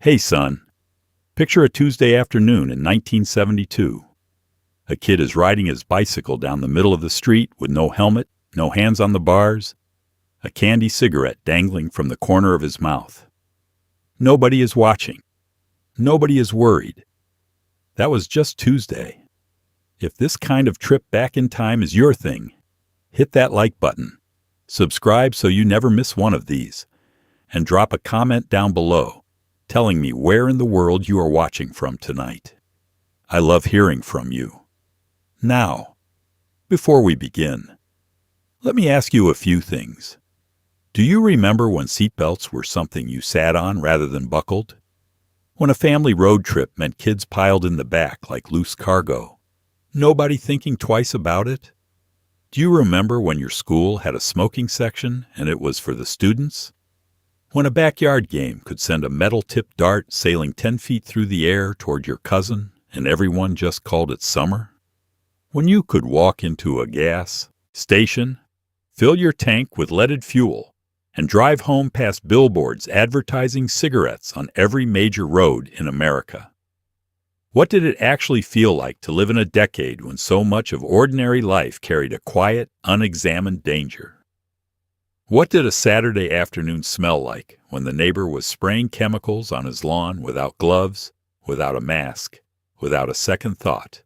Hey, son, picture a Tuesday afternoon in 1972. A kid is riding his bicycle down the middle of the street with no helmet, no hands on the bars, a candy cigarette dangling from the corner of his mouth. Nobody is watching. Nobody is worried. That was just Tuesday. If this kind of trip back in time is your thing, hit that like button, subscribe so you never miss one of these, and drop a comment down below telling me where in the world you are watching from tonight. I love hearing from you. Now, before we begin, let me ask you a few things. Do you remember when seatbelts were something you sat on rather than buckled? When a family road trip meant kids piled in the back like loose cargo, nobody thinking twice about it? Do you remember when your school had a smoking section and it was for the students? When a backyard game could send a metal-tipped dart sailing 10 feet through the air toward your cousin and everyone just called it summer? When you could walk into a gas station, fill your tank with leaded fuel, and drive home past billboards advertising cigarettes on every major road in America. What did it actually feel like to live in a decade when so much of ordinary life carried a quiet, unexamined danger? What did a Saturday afternoon smell like when the neighbor was spraying chemicals on his lawn without gloves, without a mask, without a second thought?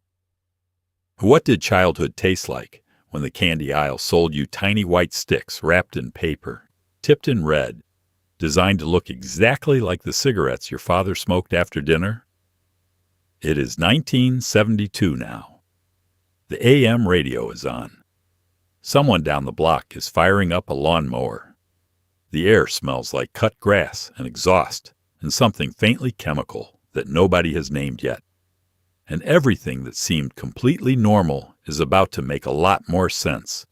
What did childhood taste like when the candy aisle sold you tiny white sticks wrapped in paper, tipped in red, designed to look exactly like the cigarettes your father smoked after dinner? It is 1972 now. The AM radio is on. Someone down the block is firing up a lawnmower. The air smells like cut grass and exhaust and something faintly chemical that nobody has named yet. And everything that seemed completely normal is about to make a lot more sense.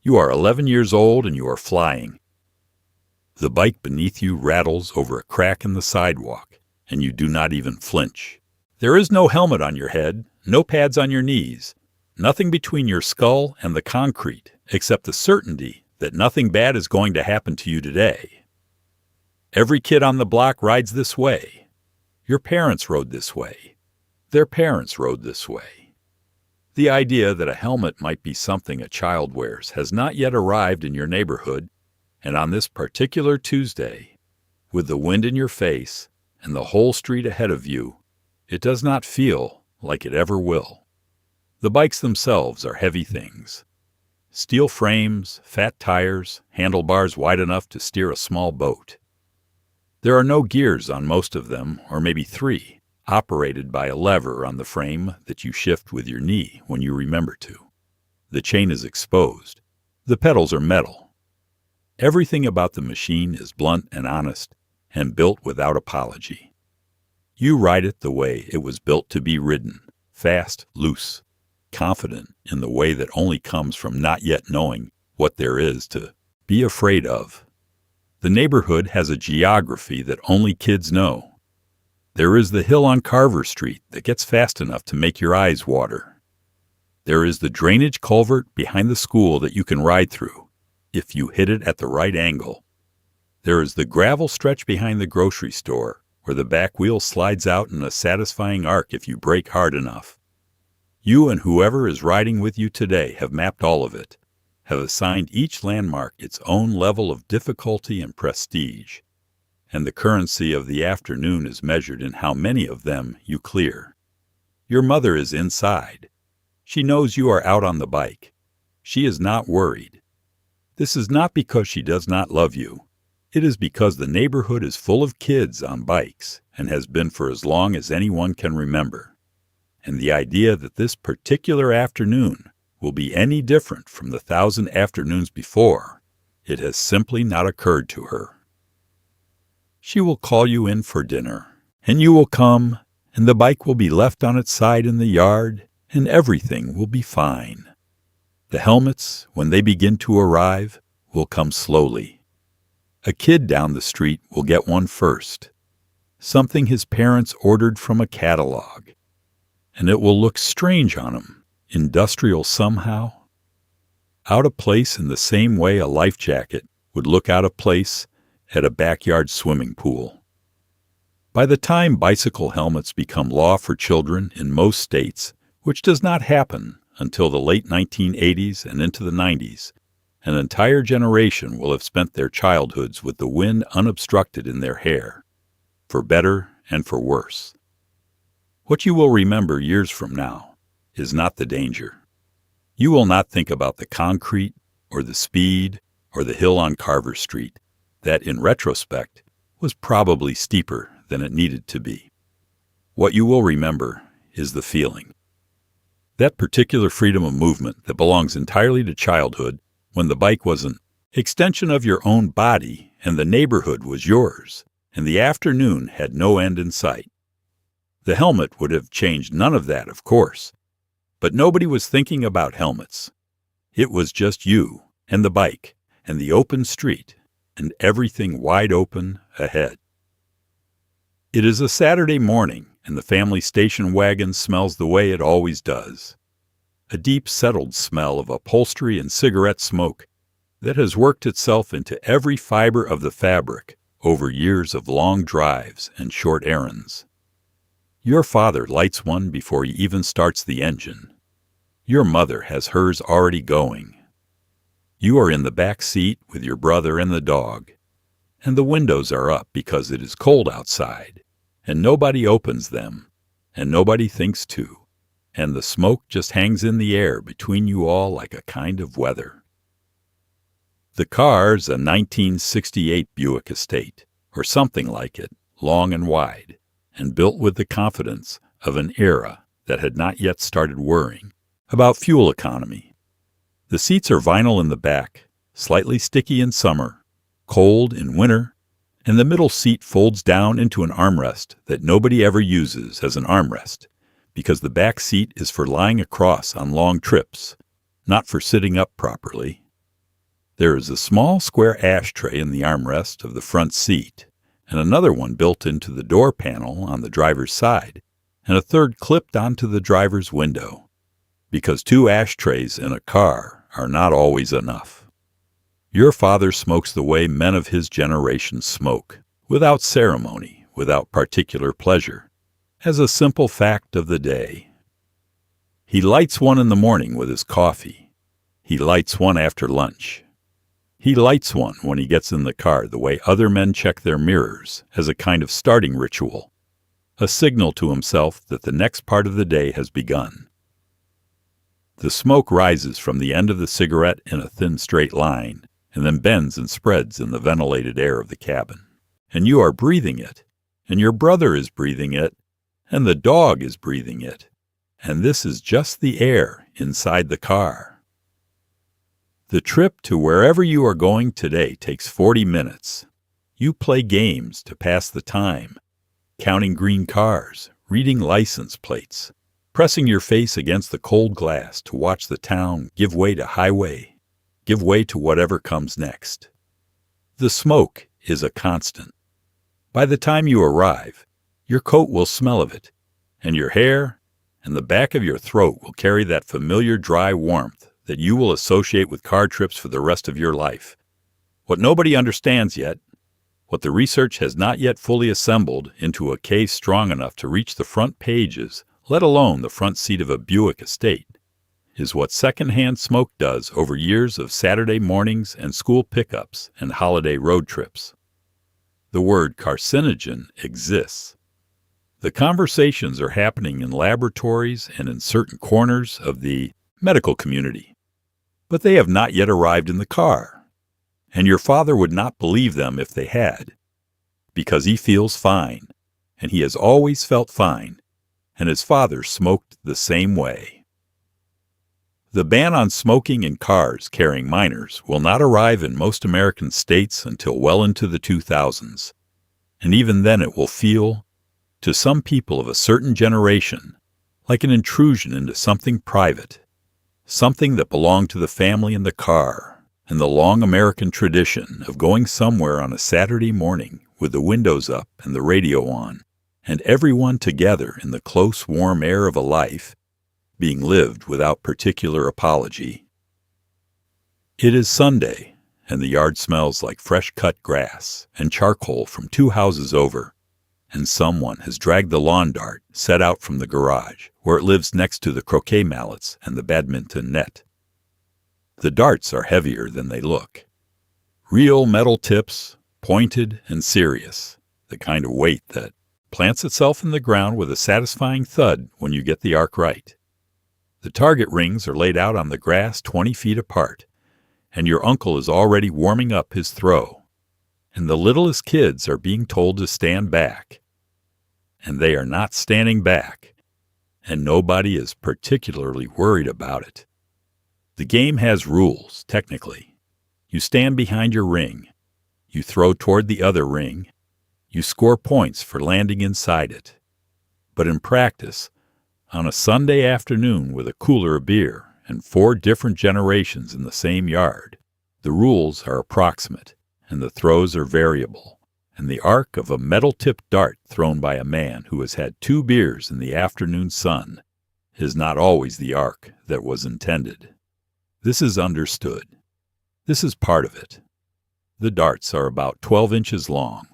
You are 11 years old and you are flying. The bike beneath you rattles over a crack in the sidewalk, and you do not even flinch. There is no helmet on your head, no pads on your knees, nothing between your skull and the concrete except the certainty that nothing bad is going to happen to you today. Every kid on the block rides this way. Your parents rode this way. Their parents rode this way. The idea that a helmet might be something a child wears has not yet arrived in your neighborhood, and on this particular Tuesday, with the wind in your face and the whole street ahead of you, it does not feel like it ever will. The bikes themselves are heavy things. Steel frames, fat tires, handlebars wide enough to steer a small boat. There are no gears on most of them, or maybe 3, operated by a lever on the frame that you shift with your knee when you remember to. The chain is exposed. The pedals are metal. Everything about the machine is blunt and honest, and built without apology. You ride it the way it was built to be ridden, fast, loose, confident in the way that only comes from not yet knowing what there is to be afraid of. The neighborhood has a geography that only kids know. There is the hill on Carver Street that gets fast enough to make your eyes water. There is the drainage culvert behind the school that you can ride through, if you hit it at the right angle. There is the gravel stretch behind the grocery store, where the back wheel slides out in a satisfying arc if you brake hard enough. You and whoever is riding with you today have mapped all of it, have assigned each landmark its own level of difficulty and prestige, and the currency of the afternoon is measured in how many of them you clear. Your mother is inside. She knows you are out on the bike. She is not worried. This is not because she does not love you. It is because the neighborhood is full of kids on bikes and has been for as long as anyone can remember. And the idea that this particular afternoon will be any different from the 1,000 afternoons before, it has simply not occurred to her. She will call you in for dinner, and you will come, and the bike will be left on its side in the yard, and everything will be fine. The helmets, when they begin to arrive, will come slowly. A kid down the street will get one first, something his parents ordered from a catalog, and it will look strange on him, industrial somehow, out of place in the same way a life jacket would look out of place at a backyard swimming pool. By the time bicycle helmets become law for children in most states, which does not happen until the late 1980s and into the 90s, an entire generation will have spent their childhoods with the wind unobstructed in their hair, for better and for worse. What you will remember years from now is not the danger. You will not think about the concrete or the speed or the hill on Carver Street that, in retrospect, was probably steeper than it needed to be. What you will remember is the feeling. That particular freedom of movement that belongs entirely to childhood, when the bike was an extension of your own body and the neighborhood was yours, and the afternoon had no end in sight. The helmet would have changed none of that, of course, but nobody was thinking about helmets. It was just you and the bike and the open street and everything wide open ahead. It is a Saturday morning, and the family station wagon smells the way it always does. A deep, settled smell of upholstery and cigarette smoke that has worked itself into every fiber of the fabric over years of long drives and short errands. Your father lights one before he even starts the engine. Your mother has hers already going. You are in the back seat with your brother and the dog, and the windows are up because it is cold outside, and nobody opens them, and nobody thinks to, and the smoke just hangs in the air between you all like a kind of weather. The car's a 1968 Buick Estate, or something like it, long and wide, and built with the confidence of an era that had not yet started worrying about fuel economy. The seats are vinyl in the back, slightly sticky in summer, cold in winter, and the middle seat folds down into an armrest that nobody ever uses as an armrest, because the back seat is for lying across on long trips, not for sitting up properly. There is a small square ashtray in the armrest of the front seat, and another one built into the door panel on the driver's side, and a third clipped onto the driver's window, because 2 ashtrays in a car are not always enough. Your father smokes the way men of his generation smoke, without ceremony, without particular pleasure, as a simple fact of the day. He lights one in the morning with his coffee. He lights one after lunch. He lights one when he gets in the car the way other men check their mirrors, as a kind of starting ritual, a signal to himself that the next part of the day has begun. The smoke rises from the end of the cigarette in a thin straight line, and then bends and spreads in the ventilated air of the cabin. And you are breathing it, and your brother is breathing it, and the dog is breathing it, and this is just the air inside the car. The trip to wherever you are going today takes 40 minutes. You play games to pass the time, counting green cars, reading license plates, pressing your face against the cold glass to watch the town give way to highway, give way to whatever comes next. The smoke is a constant. By the time you arrive, your coat will smell of it, and your hair and the back of your throat will carry that familiar dry warmth that you will associate with car trips for the rest of your life. What nobody understands yet, what the research has not yet fully assembled into a case strong enough to reach the front pages, let alone the front seat of a Buick Estate, is what secondhand smoke does over years of Saturday mornings and school pickups and holiday road trips. The word carcinogen exists. The conversations are happening in laboratories and in certain corners of the medical community, but they have not yet arrived in the car, and your father would not believe them if they had, because he feels fine, and he has always felt fine, and his father smoked the same way. The ban on smoking in cars carrying minors will not arrive in most American states until well into the 2000s, and even then it will feel, to some people of a certain generation, like an intrusion into something private, something that belonged to the family in the car, and the long American tradition of going somewhere on a Saturday morning with the windows up and the radio on, and everyone together in the close, warm air of a life being lived without particular apology. It is Sunday, and the yard smells like fresh-cut grass and charcoal from 2 houses over, and someone has dragged the lawn dart set out from the garage, where it lives next to the croquet mallets and the badminton net. The darts are heavier than they look. Real metal tips, pointed and serious, the kind of weight that plants itself in the ground with a satisfying thud when you get the arc right. The target rings are laid out on the grass 20 feet apart, and your uncle is already warming up his throw. And the littlest kids are being told to stand back. And they are not standing back, and nobody is particularly worried about it. The game has rules, technically. You stand behind your ring. You throw toward the other ring. You score points for landing inside it. But in practice, on a Sunday afternoon with a cooler of beer and 4 different generations in the same yard, the rules are approximate, and the throws are variable, and the arc of a metal-tipped dart thrown by a man who has had 2 beers in the afternoon sun is not always the arc that was intended. This is understood. This is part of it. The darts are about 12 inches long.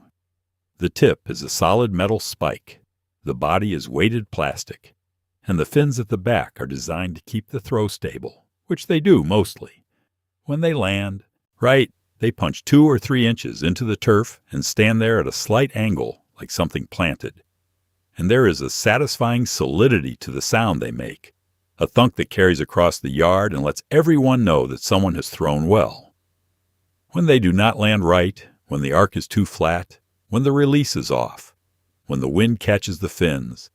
The tip is a solid metal spike. The body is weighted plastic, and the fins at the back are designed to keep the throw stable, which they do mostly. When they land, they punch 2 or 3 inches into the turf and stand there at a slight angle like something planted. And there is a satisfying solidity to the sound they make, a thunk that carries across the yard and lets everyone know that someone has thrown well. When they do not land right, when the arc is too flat, when the release is off, when the wind catches the fins,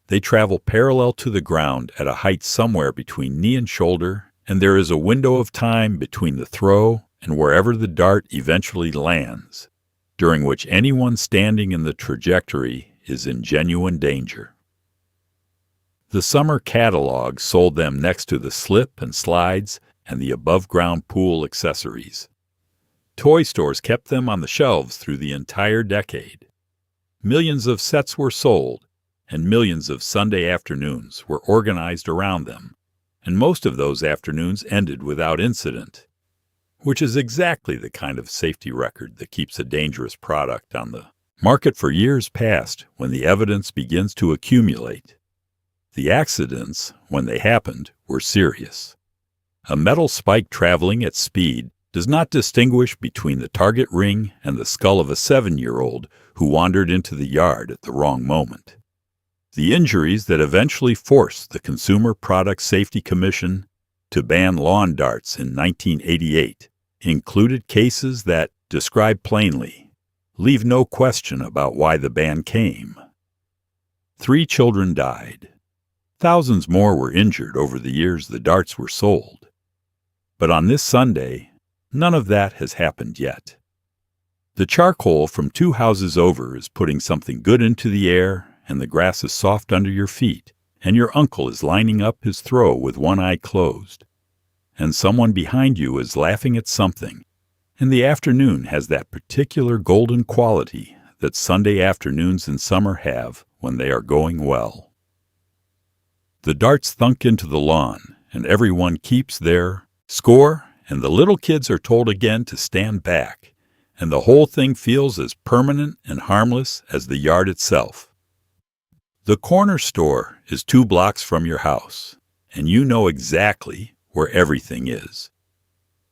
they travel parallel to the ground at a height somewhere between knee and shoulder, and there is a window of time between the throw and wherever the dart eventually lands, during which anyone standing in the trajectory is in genuine danger. The summer catalog sold them next to the slip and slides and the above-ground pool accessories. Toy stores kept them on the shelves through the entire decade. Millions of sets were sold, and millions of Sunday afternoons were organized around them, and most of those afternoons ended without incident, which is exactly the kind of safety record that keeps a dangerous product on the market for years past when the evidence begins to accumulate. The accidents, when they happened, were serious. A metal spike traveling at speed does not distinguish between the target ring and the skull of a 7-year-old who wandered into the yard at the wrong moment. The injuries that eventually forced the Consumer Product Safety Commission to ban lawn darts in 1988 included cases that, described plainly, leave no question about why the ban came. 3 children died. Thousands more were injured over the years the darts were sold. But on this Sunday, none of that has happened yet. The charcoal from 2 houses over is putting something good into the air, and the grass is soft under your feet, and your uncle is lining up his throw with one eye closed. And someone behind you is laughing at something, and the afternoon has that particular golden quality that Sunday afternoons in summer have when they are going well. The darts thunk into the lawn, and everyone keeps their score, and the little kids are told again to stand back, and the whole thing feels as permanent and harmless as the yard itself. The corner store is 2 blocks from your house, and you know exactly where everything is.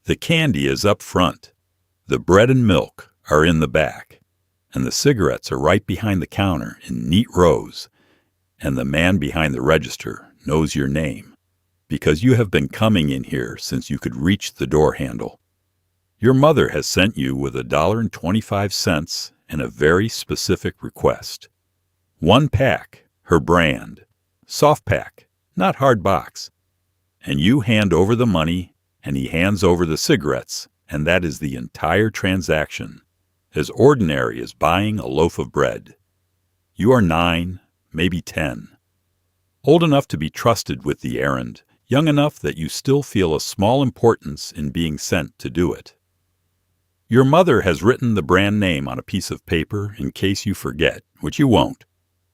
The candy is up front, the bread and milk are in the back, and the cigarettes are right behind the counter in neat rows, and the man behind the register knows your name, because you have been coming in here since you could reach the door handle. Your mother has sent you with $1.25 and a very specific request. 1 pack, her brand, soft pack, not hard box. And you hand over the money, and he hands over the cigarettes, and that is the entire transaction, as ordinary as buying a loaf of bread. You are 9, maybe 10. Old enough to be trusted with the errand, young enough that you still feel a small importance in being sent to do it. Your mother has written the brand name on a piece of paper in case you forget, which you won't,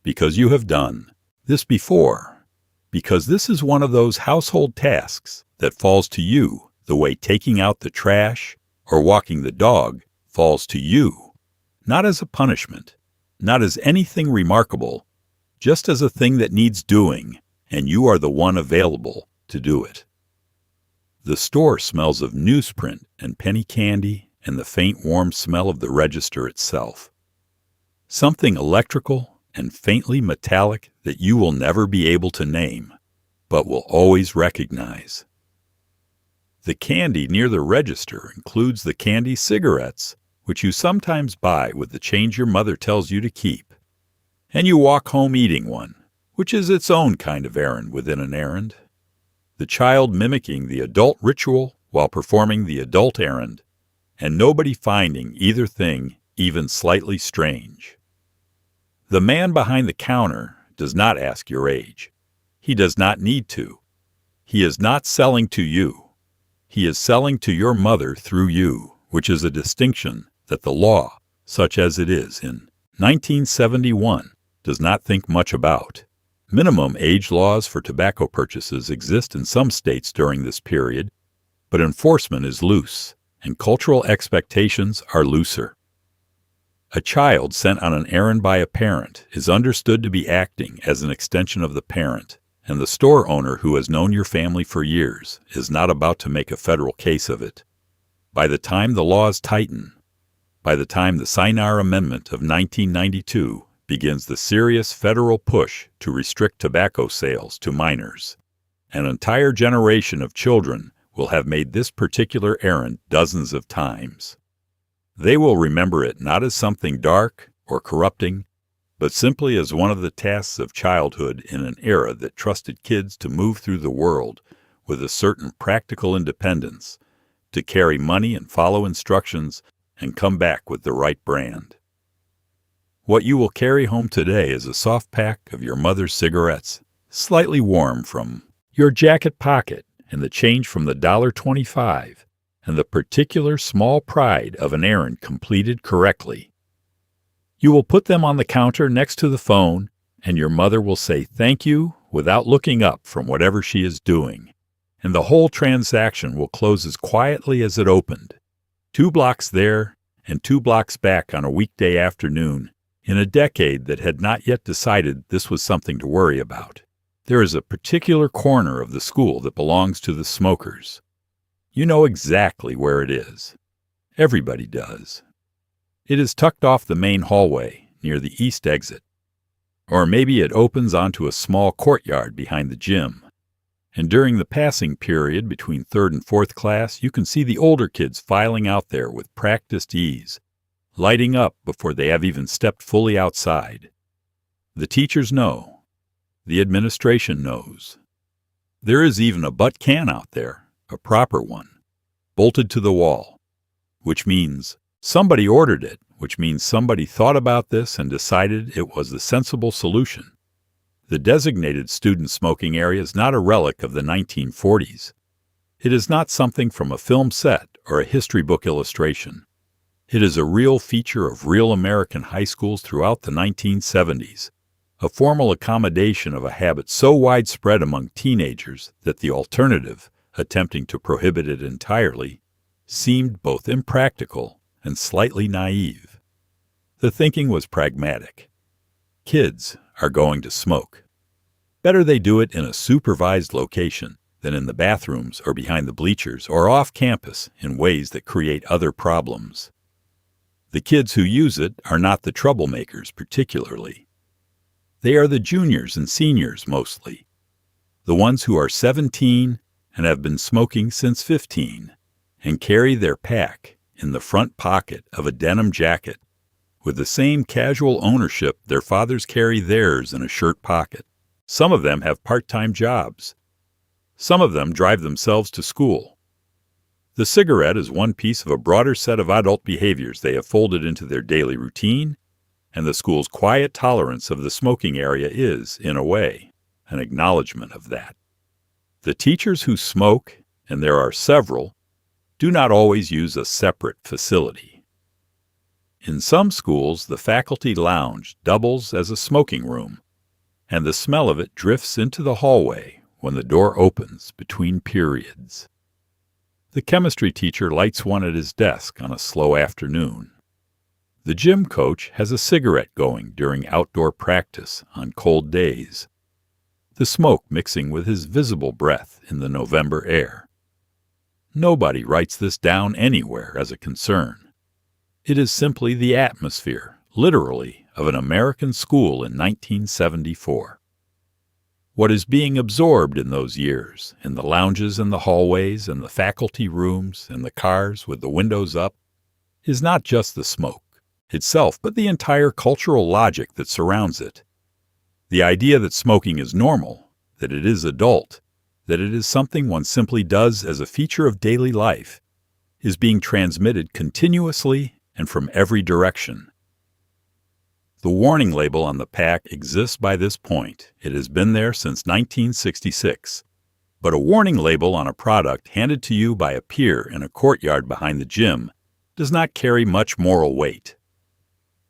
because you have done this before, because this is one of those household tasks that falls to you the way taking out the trash or walking the dog falls to you, not as a punishment, not as anything remarkable, just as a thing that needs doing, and you are the one available to do it. The store smells of newsprint and penny candy and the faint warm smell of the register itself. Something electrical and faintly metallic that you will never be able to name, but will always recognize. The candy near the register includes the candy cigarettes, which you sometimes buy with the change your mother tells you to keep. And you walk home eating one, which is its own kind of errand within an errand. The child mimicking the adult ritual while performing the adult errand, and nobody finding either thing even slightly strange. The man behind the counter does not ask your age. He does not need to. He is not selling to you. He is selling to your mother through you, which is a distinction that the law, such as it is in 1971, does not think much about. Minimum age laws for tobacco purchases exist in some states during this period, but enforcement is loose, and cultural expectations are looser. A child sent on an errand by a parent is understood to be acting as an extension of the parent, and the store owner who has known your family for years is not about to make a federal case of it. By the time the laws tighten, by the time the Sinar Amendment of 1992 begins the serious federal push to restrict tobacco sales to minors, an entire generation of children will have made this particular errand dozens of times. They will remember it not as something dark or corrupting, but simply as one of the tasks of childhood in an era that trusted kids to move through the world with a certain practical independence, to carry money and follow instructions and come back with the right brand. What you will carry home today is a soft pack of your mother's cigarettes, slightly warm from your jacket pocket and the change from the $1.25, and the particular small pride of an errand completed correctly. You will put them on the counter next to the phone, and your mother will say thank you without looking up from whatever she is doing, and the whole transaction will close as quietly as it opened. 2 blocks there and 2 blocks back on a weekday afternoon, in a decade that had not yet decided this was something to worry about. There is a particular corner of the school that belongs to the smokers. You know exactly where it is. Everybody does. It is tucked off the main hallway near the east exit. Or maybe it opens onto a small courtyard behind the gym. And during the passing period between 3rd and 4th class, you can see the older kids filing out there with practiced ease, lighting up before they have even stepped fully outside. The teachers know. The administration knows. There is even a butt can out there, a proper one, bolted to the wall, which means somebody ordered it, which means somebody thought about this and decided it was the sensible solution. The designated student smoking area is not a relic of the 1940s. It is not something from a film set or a history book illustration. It is a real feature of real American high schools throughout the 1970s, a formal accommodation of a habit so widespread among teenagers that the alternative, attempting to prohibit it entirely, seemed both impractical and slightly naive. The thinking was pragmatic. Kids are going to smoke. Better they do it in a supervised location than in the bathrooms or behind the bleachers or off campus in ways that create other problems. The kids who use it are not the troublemakers particularly. They are the juniors and seniors mostly, the ones who are 17 and have been smoking since 15 and carry their pack in the front pocket of a denim jacket with the same casual ownership their fathers carry theirs in a shirt pocket. Some of them have part-time jobs. Some of them drive themselves to school. The cigarette is one piece of a broader set of adult behaviors they have folded into their daily routine, and the school's quiet tolerance of the smoking area is, in a way, an acknowledgement of that. The teachers who smoke, and there are several, do not always use a separate facility. In some schools, the faculty lounge doubles as a smoking room, and the smell of it drifts into the hallway when the door opens between periods. The chemistry teacher lights one at his desk on a slow afternoon. The The gym coach has a cigarette going during outdoor practice on cold days, the smoke mixing with his visible breath in the November air. Nobody writes this down anywhere as a concern. It is simply the atmosphere, literally, of an American school in 1974. What is being absorbed in those years, in the lounges and the hallways and the faculty rooms and the cars with the windows up, is not just the smoke itself, but the entire cultural logic that surrounds it. The idea that smoking is normal, that it is adult, that it is something one simply does as a feature of daily life, is being transmitted continuously and from every direction. The warning label on the pack exists by this point. It has been there since 1966. But a warning label on a product handed to you by a peer in a courtyard behind the gym does not carry much moral weight.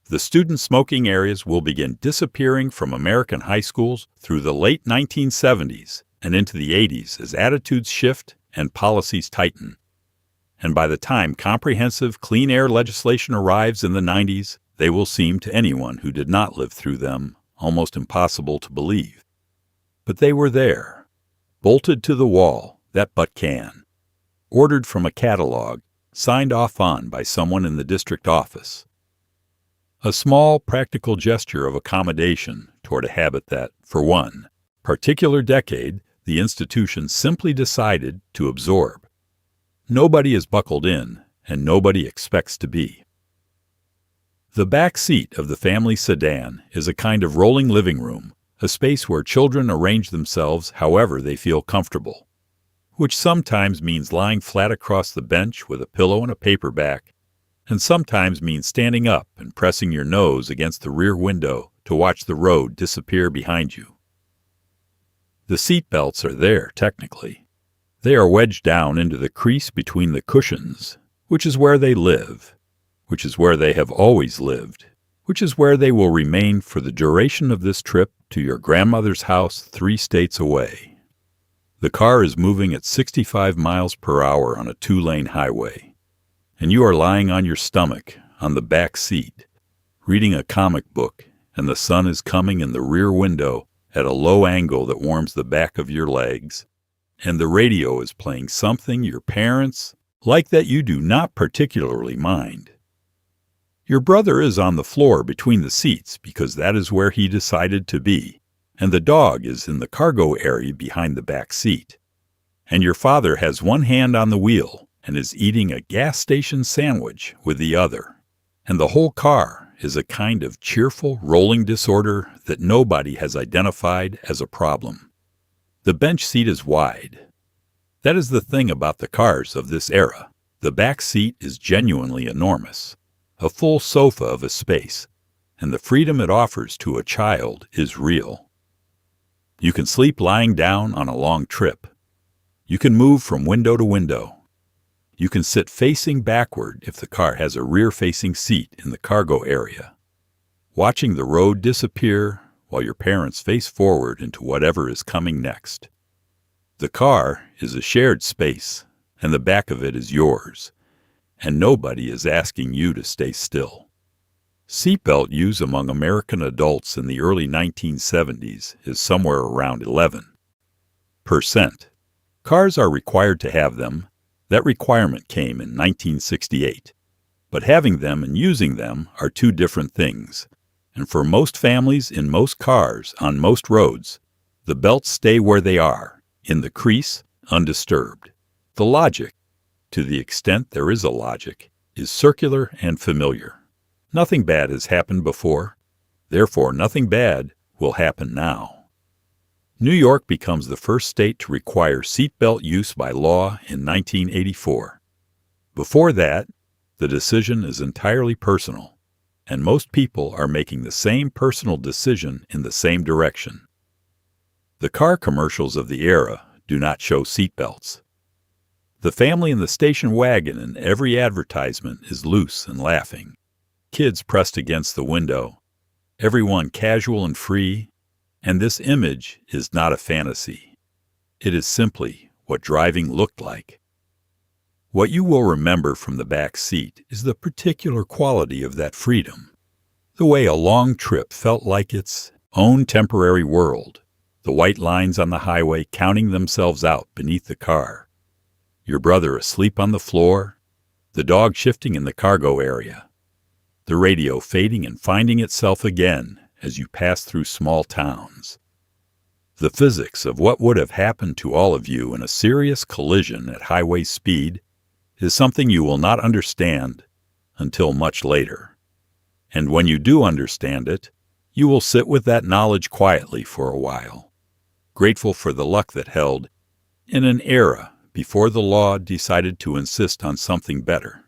The student smoking areas will begin disappearing from American high schools through the late 1970s and into the 80s as attitudes shift and policies tighten. And by the time comprehensive clean air legislation arrives in the 90s, they will seem to anyone who did not live through them almost impossible to believe. But they were there, bolted to the wall, that butt can, ordered from a catalog, signed off on by someone in the district office. A small, practical gesture of accommodation toward a habit that, for one particular decade, the institution simply decided to absorb. Nobody is buckled in, and nobody expects to be. The back seat of the family sedan is a kind of rolling living room, a space where children arrange themselves however they feel comfortable, which sometimes means lying flat across the bench with a pillow and a paperback, and sometimes means standing up and pressing your nose against the rear window to watch the road disappear behind you. The seat belts are there, technically. They are wedged down into the crease between the cushions, which is where they live, which is where they have always lived, which is where they will remain for the duration of this trip to your grandmother's house 3 states away. The car is moving at 65 miles per hour on a 2-lane highway, and you are lying on your stomach on the back seat, reading a comic book, and the sun is coming in the rear window at a low angle that warms the back of your legs, and the radio is playing something your parents like that you do not particularly mind. Your brother is on the floor between the seats because that is where he decided to be, and the dog is in the cargo area behind the back seat. And your father has one hand on the wheel and is eating a gas station sandwich with the other. And the whole car is a kind of cheerful rolling disorder that nobody has identified as a problem. The bench seat is wide. That is the thing about the cars of this era. The back seat is genuinely enormous. A full sofa of a space, and the freedom it offers to a child is real. You can sleep lying down on a long trip. You can move from window to window. You can sit facing backward if the car has a rear-facing seat in the cargo area, watching the road disappear while your parents face forward into whatever is coming next. The car is a shared space, and the back of it is yours. And nobody is asking you to stay still. Seatbelt use among American adults in the early 1970s is somewhere around 11%. Cars are required to have them. That requirement came in 1968. But having them and using them are 2 different things. And for most families in most cars on most roads, the belts stay where they are, in the crease, undisturbed. The logic, to the extent there is a logic, is circular and familiar. Nothing bad has happened before, therefore nothing bad will happen now. New York becomes the first state to require seatbelt use by law in 1984. Before that, the decision is entirely personal, and most people are making the same personal decision in the same direction. The car commercials of the era do not show seatbelts. The family in the station wagon in every advertisement is loose and laughing. Kids pressed against the window, everyone casual and free, and this image is not a fantasy. It is simply what driving looked like. What you will remember from the back seat is the particular quality of that freedom, the way a long trip felt like its own temporary world, the white lines on the highway counting themselves out beneath the car, your brother asleep on the floor, the dog shifting in the cargo area, the radio fading and finding itself again as you pass through small towns. The physics of what would have happened to all of you in a serious collision at highway speed is something you will not understand until much later. And when you do understand it, you will sit with that knowledge quietly for a while, grateful for the luck that held in an era before the law decided to insist on something better.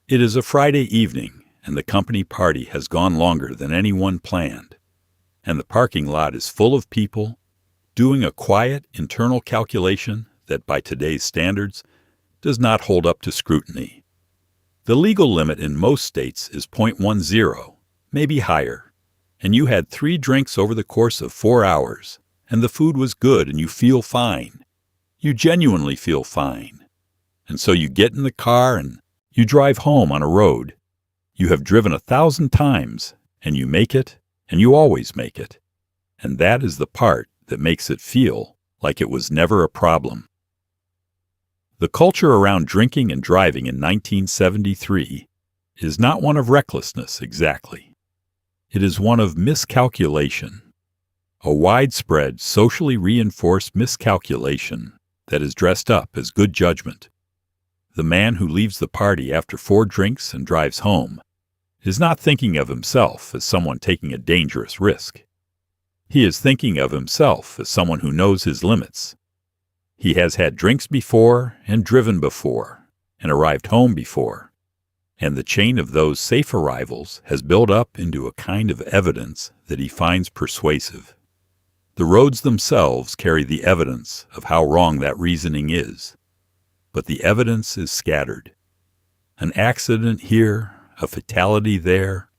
It is a Friday evening, and the company party has gone longer than anyone planned, and the parking lot is full of people doing a quiet internal calculation that by today's standards does not hold up to scrutiny. The legal limit in most states is 0.10, maybe higher, and you had 3 drinks over the course of 4 hours, and the food was good and you feel fine. You genuinely feel fine. And so you get in the car and you drive home on a road you have driven 1,000 times, and you make it, and you always make it. And that is the part that makes it feel like it was never a problem. The culture around drinking and driving in 1973 is not one of recklessness exactly. It is one of miscalculation, a widespread, socially reinforced miscalculation that is dressed up as good judgment. The man who leaves the party after 4 drinks and drives home is not thinking of himself as someone taking a dangerous risk. He is thinking of himself as someone who knows his limits. He has had drinks before and driven before and arrived home before, and the chain of those safe arrivals has built up into a kind of evidence that he finds persuasive. The roads themselves carry the evidence of how wrong that reasoning is, but the evidence is scattered. An accident here, a fatality there,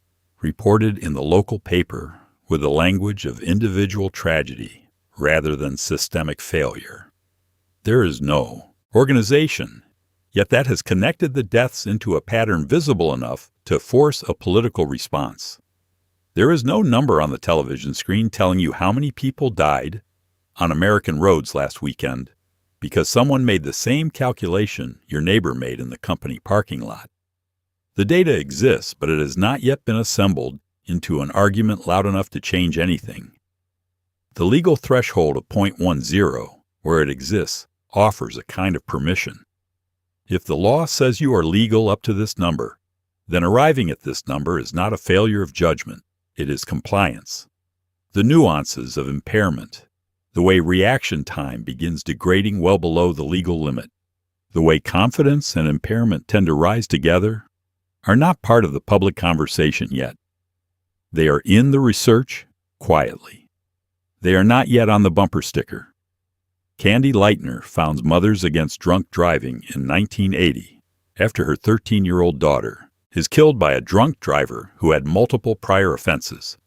reported in the local paper with the language of individual tragedy rather than systemic failure. There is no organization, yet that has connected the deaths into a pattern visible enough to force a political response. There is no number on the television screen telling you how many people died on American roads last weekend because someone made the same calculation your neighbor made in the company parking lot. The data exists, but it has not yet been assembled into an argument loud enough to change anything. The legal threshold of 0.10, where it exists, offers a kind of permission. If the law says you are legal up to this number, then arriving at this number is not a failure of judgment, it is compliance. The nuances of impairment, the way reaction time begins degrading well below the legal limit, the way confidence and impairment tend to rise together, are not part of the public conversation yet. They are in the research, quietly. They are not yet on the bumper sticker. Candy Lightner founds Mothers Against Drunk Driving in 1980 after her 13-year-old daughter is killed by a drunk driver who had multiple prior offenses.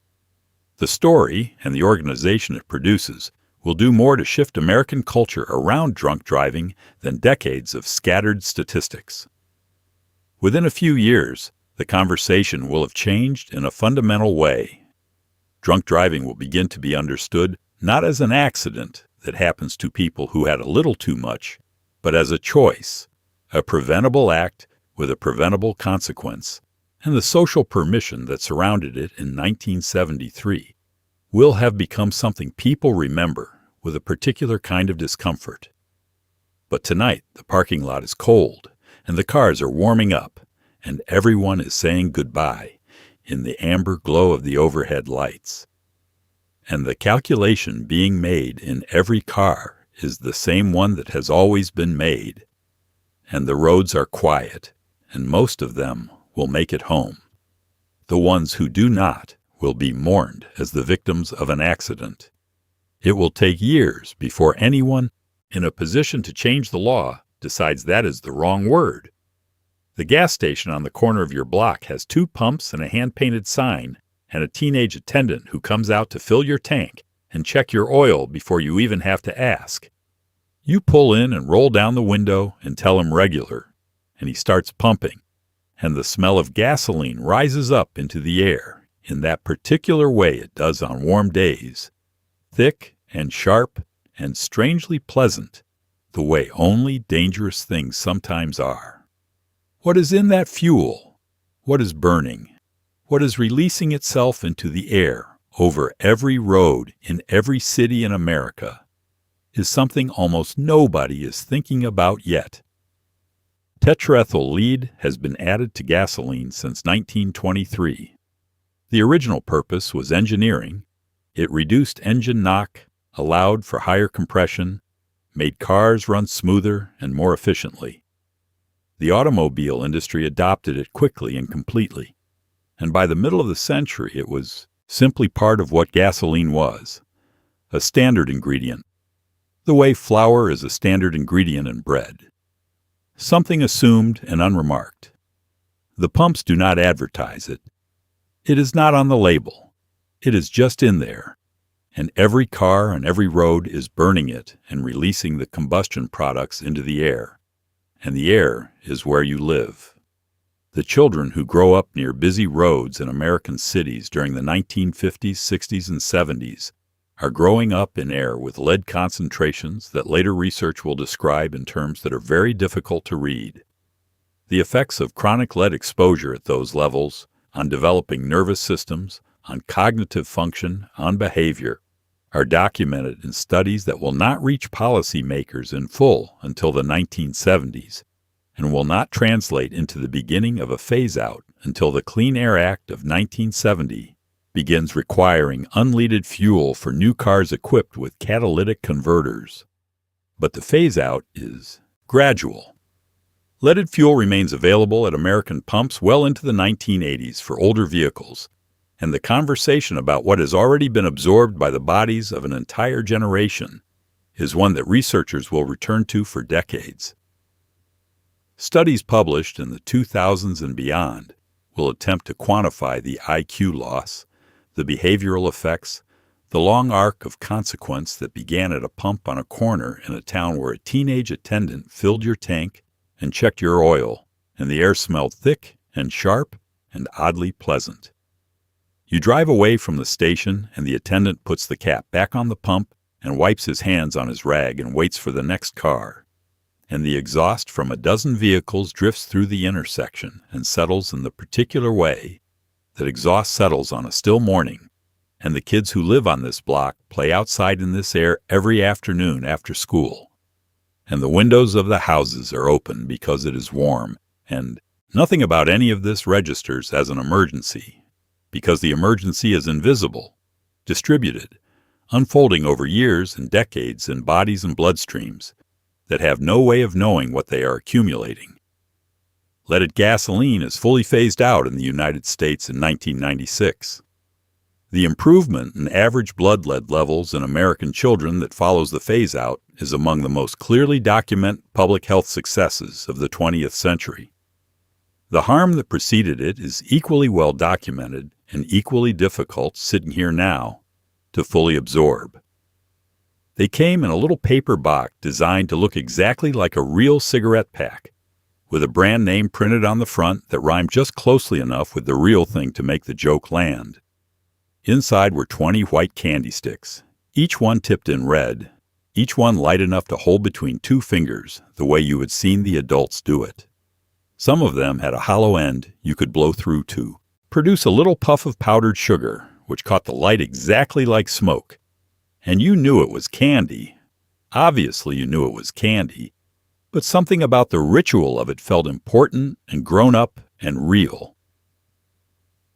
The story and the organization it produces will do more to shift American culture around drunk driving than decades of scattered statistics. Within a few years, the conversation will have changed in a fundamental way. Drunk driving will begin to be understood not as an accident that happens to people who had a little too much, but as a choice, a preventable act with a preventable consequence, and the social permission that surrounded it in 1973 will have become something people remember with a particular kind of discomfort. But tonight, the parking lot is cold, and the cars are warming up, and everyone is saying goodbye in the amber glow of the overhead lights. And the calculation being made in every car is the same one that has always been made. And the roads are quiet, and most of them will make it home. The ones who do not will be mourned as the victims of an accident. It will take years before anyone in a position to change the law decides that is the wrong word. The gas station on the corner of your block has 2 pumps and a hand-painted sign and a teenage attendant who comes out to fill your tank and check your oil before you even have to ask. You pull in and roll down the window and tell him regular, and he starts pumping, and the smell of gasoline rises up into the air in that particular way it does on warm days, thick and sharp and strangely pleasant, the way only dangerous things sometimes are. What is in that fuel? What is burning? What is releasing itself into the air over every road in every city in America is something almost nobody is thinking about yet. Tetraethyl lead has been added to gasoline since 1923. The original purpose was engineering. It reduced engine knock, allowed for higher compression, made cars run smoother and more efficiently. The automobile industry adopted it quickly and completely, and by the middle of the century it was simply part of what gasoline was, a standard ingredient, the way flour is a standard ingredient in bread. Something assumed and unremarked. The pumps do not advertise it. It is not on the label. It is just in there, and every car on every road is burning it and releasing the combustion products into the air, and the air is where you live. The children who grow up near busy roads in American cities during the 1950s, 60s, and 70s are growing up in air with lead concentrations that later research will describe in terms that are very difficult to read. The effects of chronic lead exposure at those levels on developing nervous systems, on cognitive function, on behavior, are documented in studies that will not reach policymakers in full until the 1970s, and will not translate into the beginning of a phase-out until the Clean Air Act of 1970 begins requiring unleaded fuel for new cars equipped with catalytic converters. But the phase-out is gradual. Leaded fuel remains available at American pumps well into the 1980s for older vehicles, and the conversation about what has already been absorbed by the bodies of an entire generation is one that researchers will return to for decades. Studies published in the 2000s and beyond will attempt to quantify the IQ loss, the behavioral effects, the long arc of consequence that began at a pump on a corner in a town where a teenage attendant filled your tank and checked your oil, and the air smelled thick and sharp and oddly pleasant. You drive away from the station, and the attendant puts the cap back on the pump and wipes his hands on his rag and waits for the next car. And the exhaust from a dozen vehicles drifts through the intersection and settles in the particular way that exhaust settles on a still morning, and the kids who live on this block play outside in this air every afternoon after school. And the windows of the houses are open because it is warm, and nothing about any of this registers as an emergency, because the emergency is invisible, distributed, unfolding over years and decades in bodies and bloodstreams that have no way of knowing what they are accumulating. Leaded gasoline is fully phased out in the United States in 1996. The improvement in average blood lead levels in American children that follows the phase-out is among the most clearly documented public health successes of the 20th century. The harm that preceded it is equally well documented and equally difficult, sitting here now, to fully absorb. They came in a little paper box designed to look exactly like a real cigarette pack, with a brand name printed on the front that rhymed just closely enough with the real thing to make the joke land. Inside were 20 white candy sticks, each one tipped in red, each one light enough to hold between two fingers the way you had seen the adults do it. Some of them had a hollow end you could blow through to produce a little puff of powdered sugar, which caught the light exactly like smoke. And you knew it was candy. Obviously you knew it was candy, but something about the ritual of it felt important and grown up and real.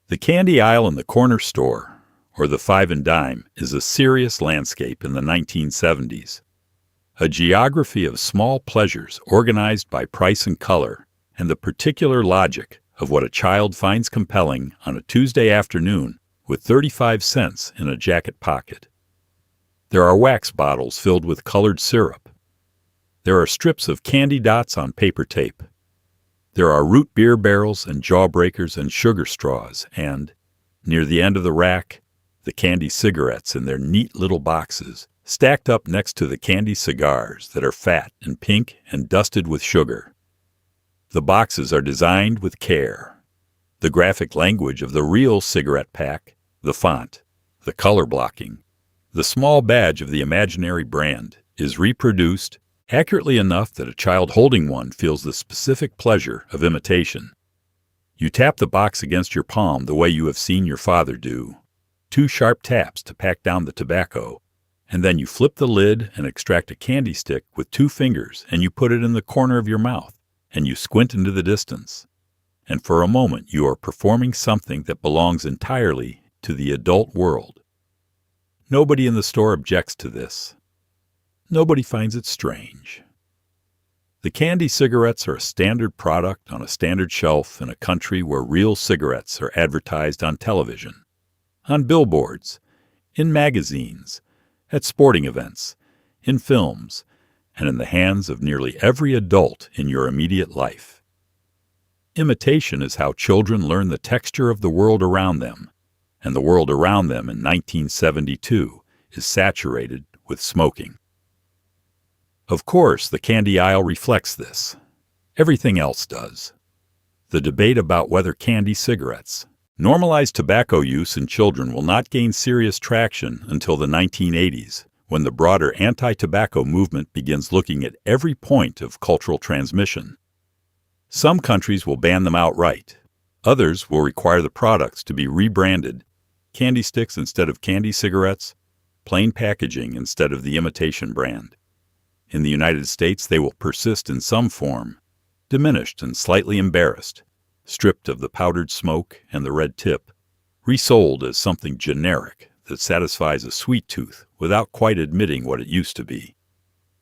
The candy aisle in the corner store, or the five and dime, is a serious landscape in the 1970s. A geography of small pleasures organized by price and color, and the particular logic of what a child finds compelling on a Tuesday afternoon with 35 cents in a jacket pocket. There are wax bottles filled with colored syrup. There are strips of candy dots on paper tape. There are root beer barrels and jawbreakers and sugar straws, and, near the end of the rack, The candy cigarettes in their neat little boxes, stacked up next to the candy cigars that are fat and pink and dusted with sugar. The boxes are designed with care. The graphic language of the real cigarette pack, the font, the color blocking, the small badge of the imaginary brand is reproduced accurately enough that a child holding one feels the specific pleasure of imitation. You tap the box against your palm the way you have seen your father do. 2 sharp taps to pack down the tobacco, and then you flip the lid and extract a candy stick with 2 fingers, and you put it in the corner of your mouth, and you squint into the distance. And for a moment you are performing something that belongs entirely to the adult world. Nobody in the store objects to this. Nobody finds it strange. The candy cigarettes are a standard product on a standard shelf in a country where real cigarettes are advertised on television, on billboards, in magazines, at sporting events, in films, and in the hands of nearly every adult in your immediate life. Imitation is how children learn the texture of the world around them, and the world around them in 1972 is saturated with smoking. Of course, the candy aisle reflects this. Everything else does. The debate about whether candy cigarettes, normalized tobacco use in children, will not gain serious traction until the 1980s, when the broader anti-tobacco movement begins looking at every point of cultural transmission. Some countries will ban them outright. Others will require the products to be rebranded, candy sticks instead of candy cigarettes, plain packaging instead of the imitation brand. In the United States, they will persist in some form, diminished and slightly embarrassed, stripped of the powdered smoke and the red tip, resold as something generic that satisfies a sweet tooth without quite admitting what it used to be.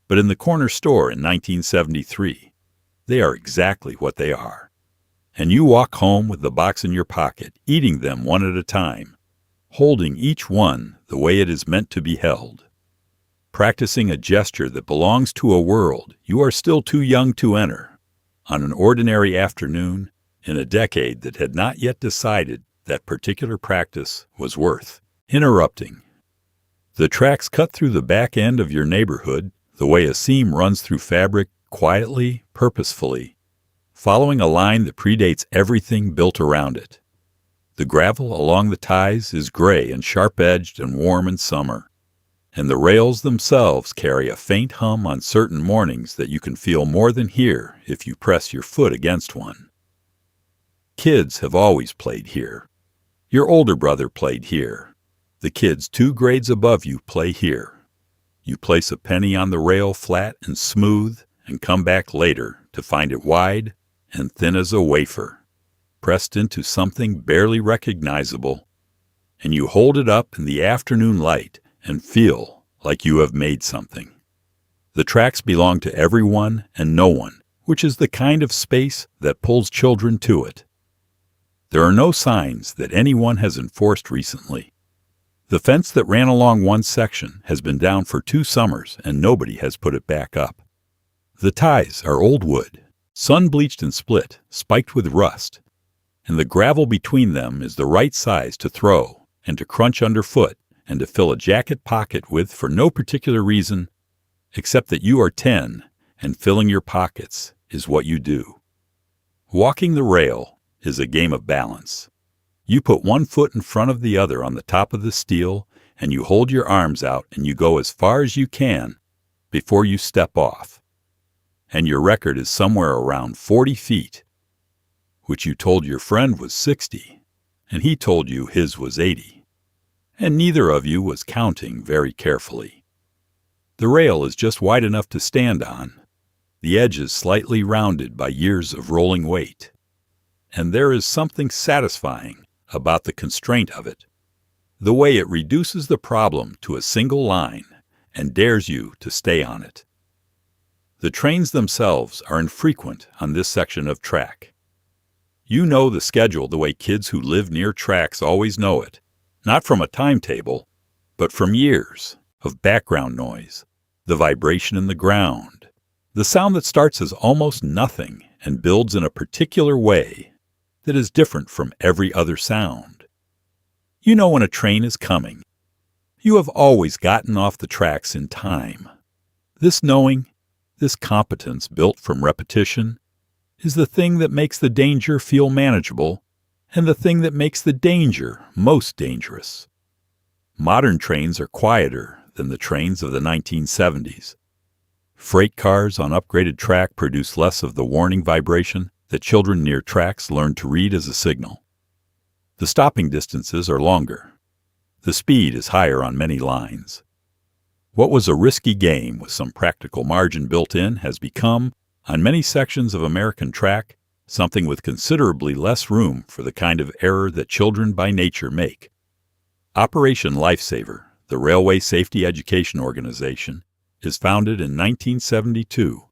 But in the corner store in 1973, they are exactly what they are. And you walk home with the box in your pocket, eating them one at a time, holding each one the way it is meant to be held, practicing a gesture that belongs to a world you are still too young to enter, on an ordinary afternoon in a decade that had not yet decided that particular practice was worth interrupting. The tracks cut through the back end of your neighborhood the way a seam runs through fabric, quietly, purposefully, following a line that predates everything built around it. The gravel along the ties is gray and sharp-edged and warm in summer, and the rails themselves carry a faint hum on certain mornings that you can feel more than hear if you press your foot against one. Kids have always played here. Your older brother played here. The kids 2 grades above you play here. You place a penny on the rail flat and smooth and come back later to find it wide and thin as a wafer, pressed into something barely recognizable, and you hold it up in the afternoon light and feel like you have made something. The tracks belong to everyone and no one, which is the kind of space that pulls children to it. There are no signs that anyone has enforced recently. The fence that ran along one section has been down for 2 summers and nobody has put it back up. The ties are old wood, sun-bleached and split, spiked with rust, and the gravel between them is the right size to throw and to crunch underfoot and to fill a jacket pocket with for no particular reason except that you are 10 and filling your pockets is what you do. Walking the rail is a game of balance. You put one foot in front of the other on the top of the steel and you hold your arms out and you go as far as you can before you step off. And your record is somewhere around 40 feet, which you told your friend was 60, and he told you his was 80. And neither of you was counting very carefully. The rail is just wide enough to stand on, the edges slightly rounded by years of rolling weight. And there is something satisfying about the constraint of it, the way it reduces the problem to a single line and dares you to stay on it. The trains themselves are infrequent on this section of track. You know the schedule the way kids who live near tracks always know it, not from a timetable, but from years of background noise, the vibration in the ground, the sound that starts as almost nothing and builds in a particular way that is different from every other sound. You know when a train is coming. You have always gotten off the tracks in time. This knowing, this competence built from repetition, is the thing that makes the danger feel manageable and the thing that makes the danger most dangerous. Modern trains are quieter than the trains of the 1970s. Freight cars on upgraded track produce less of the warning vibration that children near tracks learn to read as a signal. The stopping distances are longer. The speed is higher on many lines. What was a risky game with some practical margin built in has become, on many sections of American track, something with considerably less room for the kind of error that children by nature make. Operation Lifesaver, the Railway Safety Education Organization, is founded in 1972.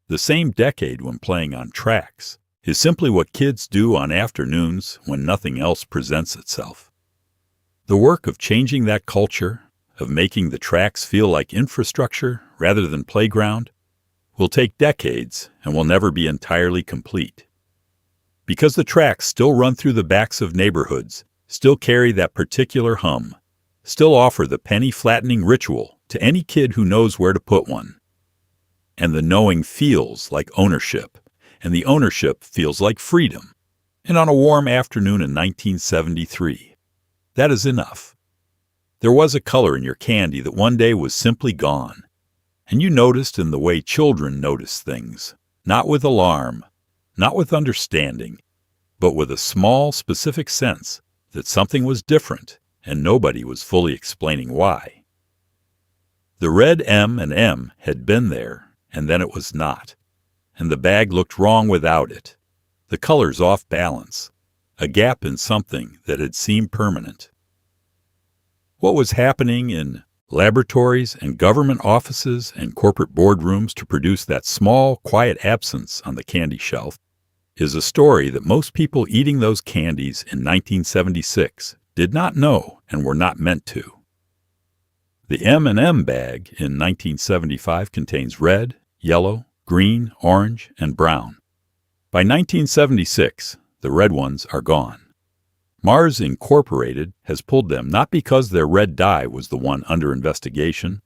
The same decade when playing on tracks is simply what kids do on afternoons when nothing else presents itself. The work of changing that culture, of making the tracks feel like infrastructure rather than playground, will take decades and will never be entirely complete. Because the tracks still run through the backs of neighborhoods, still carry that particular hum, still offer the penny-flattening ritual to any kid who knows where to put one. And the knowing feels like ownership, and the ownership feels like freedom. And on a warm afternoon in 1973, that is enough. There was a color in your candy that one day was simply gone, and you noticed in the way children notice things, not with alarm, not with understanding, but with a small, specific sense that something was different and nobody was fully explaining why. The red M&M had been there, and then it was not, and the bag looked wrong without it. The colors off balance, a gap in something that had seemed permanent. What was happening in laboratories and government offices and corporate boardrooms to produce that small, quiet absence on the candy shelf is a story that most people eating those candies in 1976 did not know and were not meant to. The M&M bag in 1975 contains red, yellow, green, orange, and brown. By 1976, the red ones are gone. Mars Incorporated has pulled them not because their red dye was the one under investigation.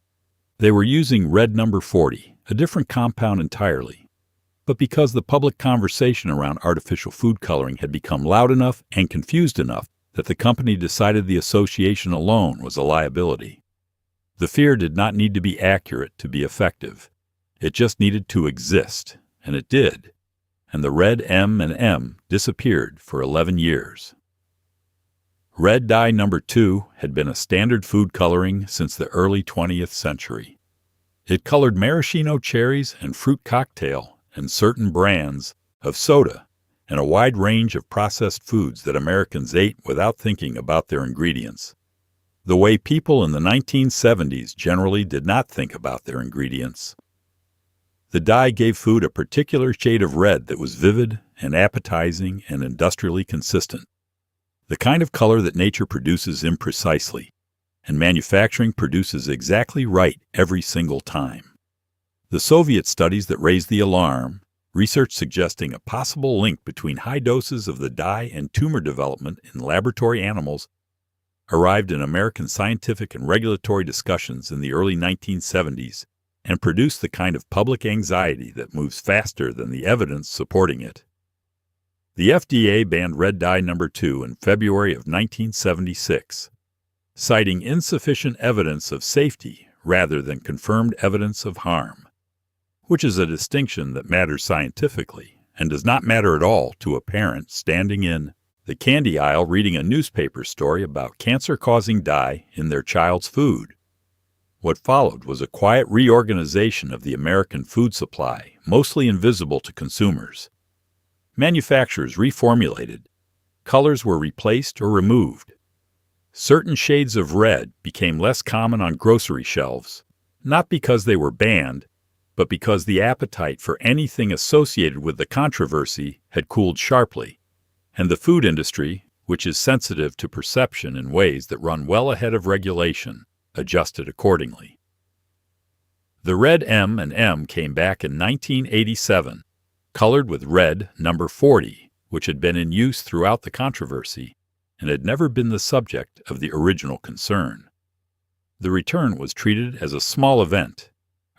They were using red number 40, a different compound entirely, but because the public conversation around artificial food coloring had become loud enough and confused enough that the company decided the association alone was a liability. The fear did not need to be accurate to be effective. It just needed to exist, and it did. And the red M&M disappeared for 11 years. Red dye number 2 had been a standard food coloring since the early 20th century. It colored maraschino cherries and fruit cocktail and certain brands of soda and a wide range of processed foods that Americans ate without thinking about their ingredients. The way people in the 1970s generally did not think about their ingredients. The dye gave food a particular shade of red that was vivid and appetizing and industrially consistent. The kind of color that nature produces imprecisely, and manufacturing produces exactly right every single time. The Soviet studies that raised the alarm, research suggesting a possible link between high doses of the dye and tumor development in laboratory animals, arrived in American scientific and regulatory discussions in the early 1970s and produced the kind of public anxiety that moves faster than the evidence supporting it. The FDA banned red dye number 2 in February of 1976, citing insufficient evidence of safety rather than confirmed evidence of harm, which is a distinction that matters scientifically and does not matter at all to a parent standing in the candy aisle reading a newspaper story about cancer-causing dye in their child's food. What followed was a quiet reorganization of the American food supply, mostly invisible to consumers. Manufacturers reformulated. Colors were replaced or removed. Certain shades of red became less common on grocery shelves, not because they were banned, but because the appetite for anything associated with the controversy had cooled sharply, and the food industry, which is sensitive to perception in ways that run well ahead of regulation, adjusted accordingly. The red M&M came back in 1987, colored with red number 40, which had been in use throughout the controversy, and had never been the subject of the original concern. The return was treated as a small event,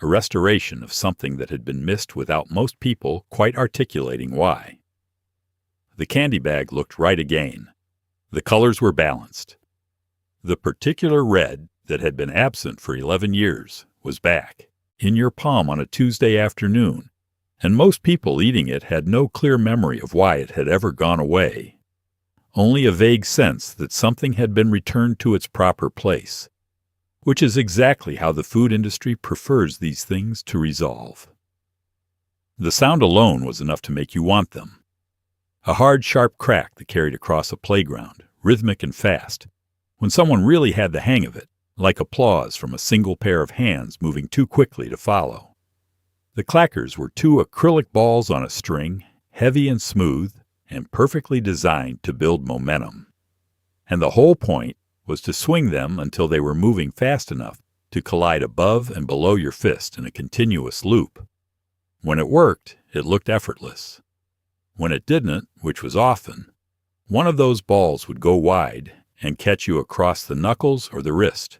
a restoration of something that had been missed without most people quite articulating why. The candy bag looked right again. The colors were balanced. The particular red that had been absent for 11 years was back, in your palm on a Tuesday afternoon, and most people eating it had no clear memory of why it had ever gone away. Only a vague sense that something had been returned to its proper place, which is exactly how the food industry prefers these things to resolve. The sound alone was enough to make you want them. A hard, sharp crack that carried across a playground, rhythmic and fast, when someone really had the hang of it, like applause from a single pair of hands moving too quickly to follow. The clackers were two acrylic balls on a string, heavy and smooth, and perfectly designed to build momentum. And the whole point was to swing them until they were moving fast enough to collide above and below your fist in a continuous loop. When it worked, it looked effortless. When it didn't, which was often, one of those balls would go wide and catch you across the knuckles or the wrist,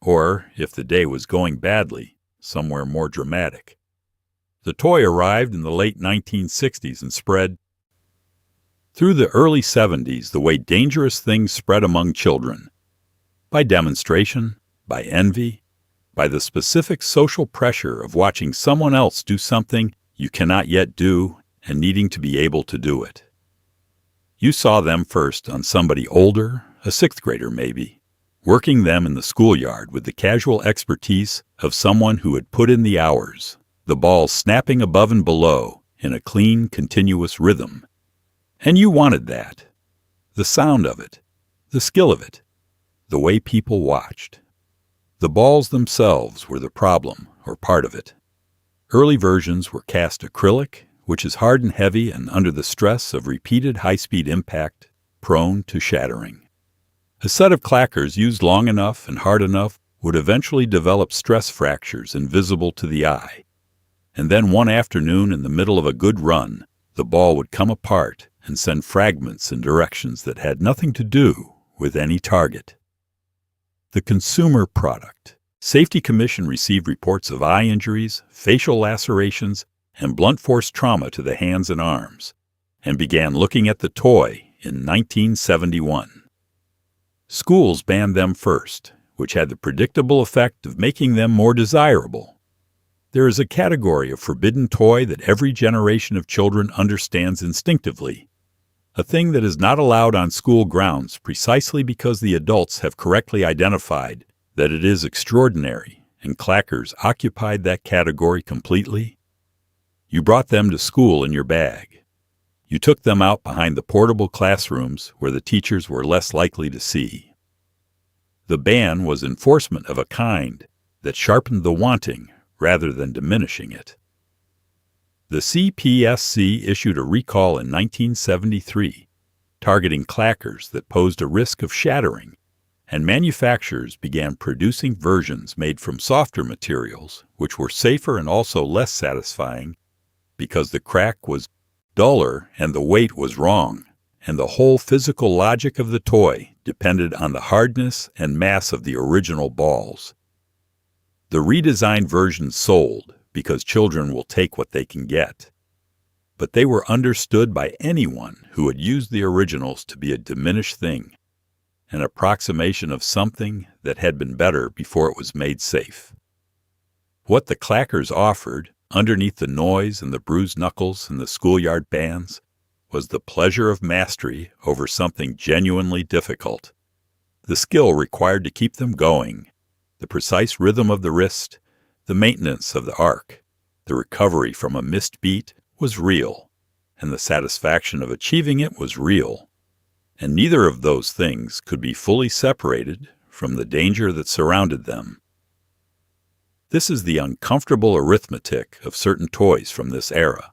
or, if the day was going badly, somewhere more dramatic. The toy arrived in the late 1960s and spread through the early 70s the way dangerous things spread among children, by demonstration, by envy, by the specific social pressure of watching someone else do something you cannot yet do and needing to be able to do it. You saw them first on somebody older, a sixth grader maybe, working them in the schoolyard with the casual expertise of someone who had put in the hours, the balls snapping above and below in a clean, continuous rhythm. And you wanted that. The sound of it, the skill of it, the way people watched. The balls themselves were the problem, or part of it. Early versions were cast acrylic, which is hard and heavy and under the stress of repeated high-speed impact, prone to shattering. A set of clackers used long enough and hard enough would eventually develop stress fractures invisible to the eye. And then one afternoon in the middle of a good run, the ball would come apart and send fragments in directions that had nothing to do with any target. The consumer product. Safety Commission received reports of eye injuries, facial lacerations, and blunt force trauma to the hands and arms, and began looking at the toy in 1971. Schools banned them first, which had the predictable effect of making them more desirable. There is a category of forbidden toy that every generation of children understands instinctively, a thing that is not allowed on school grounds precisely because the adults have correctly identified that it is extraordinary, and clackers occupied that category completely. You brought them to school in your bag. You took them out behind the portable classrooms where the teachers were less likely to see. The ban was enforcement of a kind that sharpened the wanting rather than diminishing it. The CPSC issued a recall in 1973, targeting clackers that posed a risk of shattering, and manufacturers began producing versions made from softer materials, which were safer and also less satisfying because the crack was duller and the weight was wrong, and the whole physical logic of the toy depended on the hardness and mass of the original balls. The redesigned versions sold because children will take what they can get, but they were understood by anyone who had used the originals to be a diminished thing, an approximation of something that had been better before it was made safe. What the clackers offered, underneath the noise and the bruised knuckles and the schoolyard bands, was the pleasure of mastery over something genuinely difficult. The skill required to keep them going, the precise rhythm of the wrist, the maintenance of the arc, the recovery from a missed beat was real, and the satisfaction of achieving it was real. And neither of those things could be fully separated from the danger that surrounded them. This is the uncomfortable arithmetic of certain toys from this era.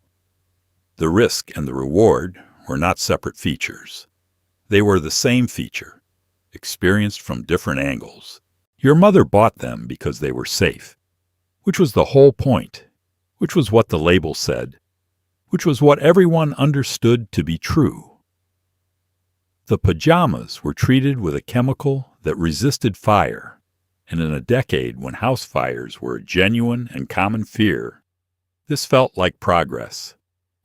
The risk and the reward were not separate features. They were the same feature, experienced from different angles. Your mother bought them because they were safe, which was the whole point, which was what the label said, which was what everyone understood to be true. The pajamas were treated with a chemical that resisted fire, and in a decade when house fires were a genuine and common fear, this felt like progress,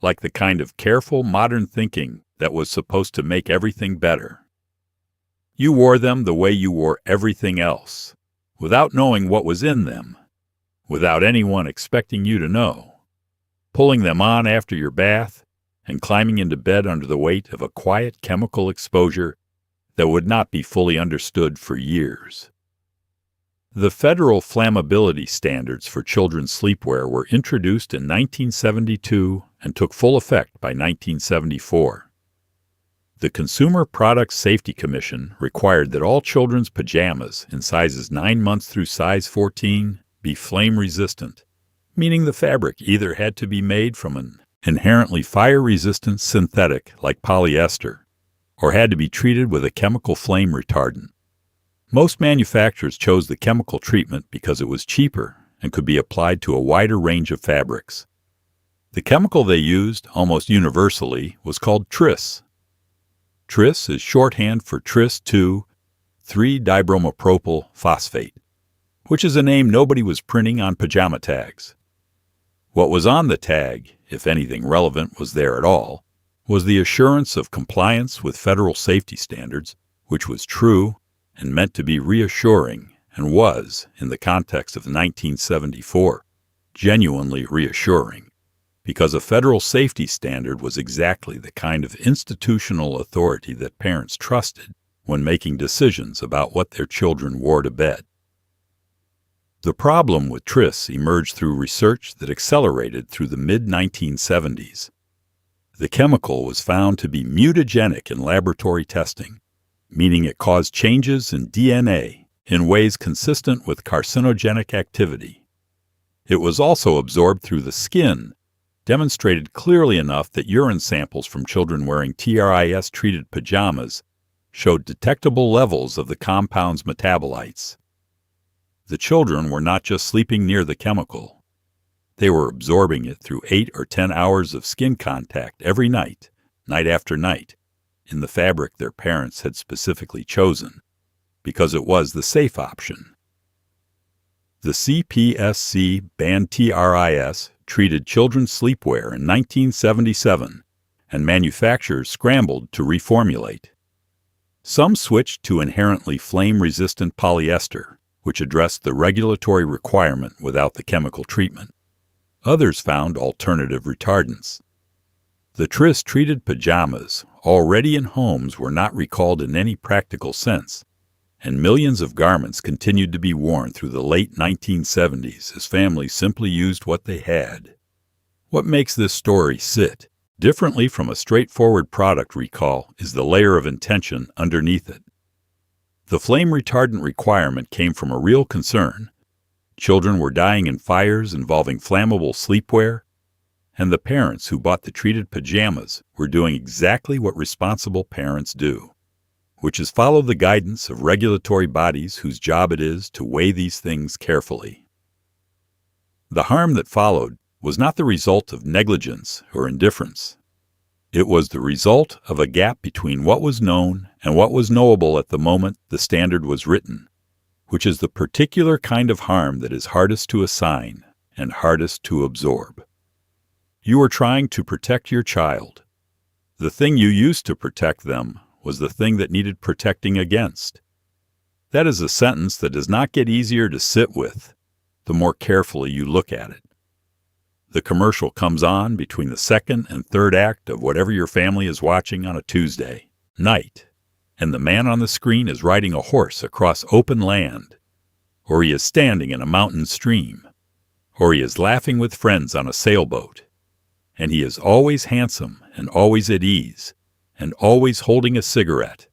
like the kind of careful modern thinking that was supposed to make everything better. You wore them the way you wore everything else, without knowing what was in them, without anyone expecting you to know, pulling them on after your bath and climbing into bed under the weight of a quiet chemical exposure that would not be fully understood for years. The federal flammability standards for children's sleepwear were introduced in 1972 and took full effect by 1974. The Consumer Product Safety Commission required that all children's pajamas in sizes 9 months through size 14 be flame-resistant, meaning the fabric either had to be made from an inherently fire-resistant synthetic like polyester, or had to be treated with a chemical flame retardant. Most manufacturers chose the chemical treatment because it was cheaper and could be applied to a wider range of fabrics. The chemical they used, almost universally, was called tris. Tris is shorthand for tris-2,3-dibromopropyl phosphate, which is a name nobody was printing on pajama tags. What was on the tag, if anything relevant was there at all, was the assurance of compliance with federal safety standards, which was true and meant to be reassuring, and was, in the context of 1974, genuinely reassuring, because a federal safety standard was exactly the kind of institutional authority that parents trusted when making decisions about what their children wore to bed. The problem with tris emerged through research that accelerated through the mid-1970s. The chemical was found to be mutagenic in laboratory testing, meaning it caused changes in DNA in ways consistent with carcinogenic activity. It was also absorbed through the skin, demonstrated clearly enough that urine samples from children wearing TRIS-treated pajamas showed detectable levels of the compound's metabolites. The children were not just sleeping near the chemical. They were absorbing it through 8 or 10 hours of skin contact every night, night after night, in the fabric their parents had specifically chosen, because it was the safe option. The CPSC banned TRIS treated children's sleepwear in 1977, and manufacturers scrambled to reformulate. Some switched to inherently flame-resistant polyester, which addressed the regulatory requirement without the chemical treatment. Others found alternative retardants. The tris-treated pajamas, already in homes, were not recalled in any practical sense, and millions of garments continued to be worn through the late 1970s as families simply used what they had. What makes this story sit differently from a straightforward product recall is the layer of intention underneath it. The flame retardant requirement came from a real concern. Children were dying in fires involving flammable sleepwear, and the parents who bought the treated pajamas were doing exactly what responsible parents do, which is follow the guidance of regulatory bodies whose job it is to weigh these things carefully. The harm that followed was not the result of negligence or indifference. It was the result of a gap between what was known and what was knowable at the moment the standard was written, which is the particular kind of harm that is hardest to assign and hardest to absorb. You were trying to protect your child. The thing you used to protect them was the thing that needed protecting against. That is a sentence that does not get easier to sit with the more carefully you look at it. The commercial comes on between the second and third act of whatever your family is watching on a Tuesday night, and the man on the screen is riding a horse across open land, or he is standing in a mountain stream, or he is laughing with friends on a sailboat, and he is always handsome and always at ease, and always holding a cigarette,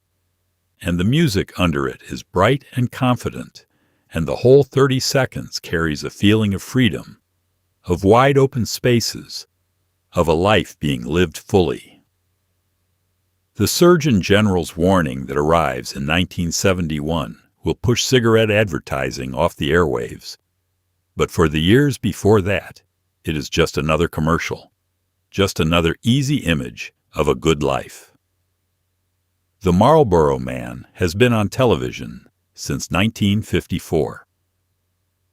and the music under it is bright and confident, and the whole 30 seconds carries a feeling of freedom, of wide open spaces, of a life being lived fully. The Surgeon General's warning that arrives in 1971 will push cigarette advertising off the airwaves, but for the years before that, it is just another commercial, just another easy image of a good life. The Marlboro Man has been on television since 1954.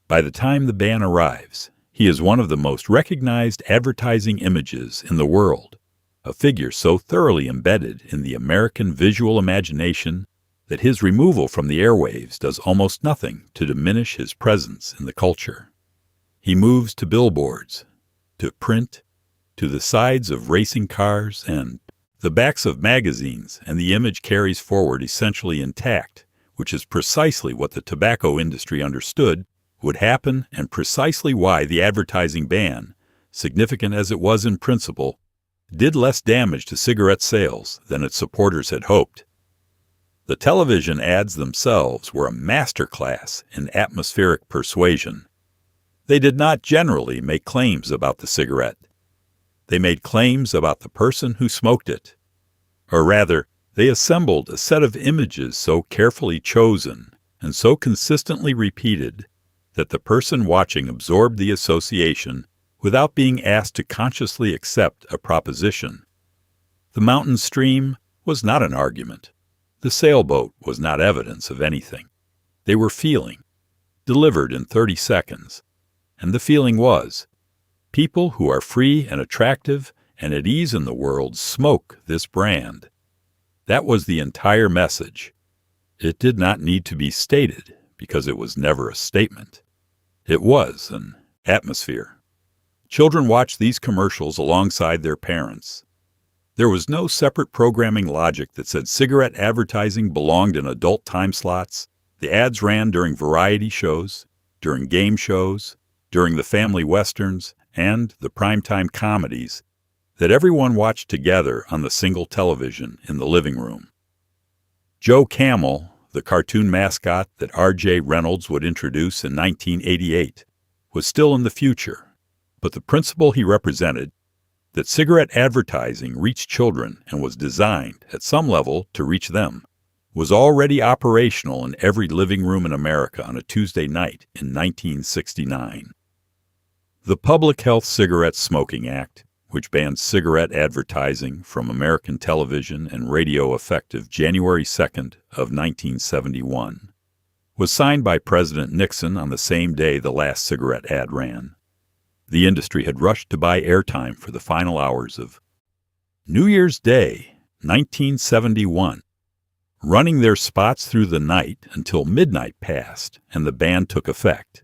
By the time the ban arrives, he is one of the most recognized advertising images in the world, a figure so thoroughly embedded in the American visual imagination that his removal from the airwaves does almost nothing to diminish his presence in the culture. He moves to billboards, to print, to the sides of racing cars and the backs of magazines, and the image carries forward essentially intact, which is precisely what the tobacco industry understood would happen and precisely why the advertising ban, significant as it was in principle, did less damage to cigarette sales than its supporters had hoped. The television ads themselves were a masterclass in atmospheric persuasion. They did not generally make claims about the cigarette. They made claims about the person who smoked it. Or rather, they assembled a set of images so carefully chosen and so consistently repeated that the person watching absorbed the association without being asked to consciously accept a proposition. The mountain stream was not an argument. The sailboat was not evidence of anything. They were feeling, delivered in 30 seconds. And the feeling was, people who are free and attractive and at ease in the world smoke this brand. That was the entire message. It did not need to be stated because it was never a statement. It was an atmosphere. Children watched these commercials alongside their parents. There was no separate programming logic that said cigarette advertising belonged in adult time slots. The ads ran during variety shows, during game shows, during the family westerns, and the primetime comedies that everyone watched together on the single television in the living room. Joe Camel, the cartoon mascot that R.J. Reynolds would introduce in 1988, was still in the future, but the principle he represented, that cigarette advertising reached children and was designed, at some level, to reach them, was already operational in every living room in America on a Tuesday night in 1969. The Public Health Cigarette Smoking Act, which banned cigarette advertising from American television and radio effective January 2nd of 1971, was signed by President Nixon on the same day the last cigarette ad ran. The industry had rushed to buy airtime for the final hours of New Year's Day, 1971, running their spots through the night until midnight passed and the ban took effect.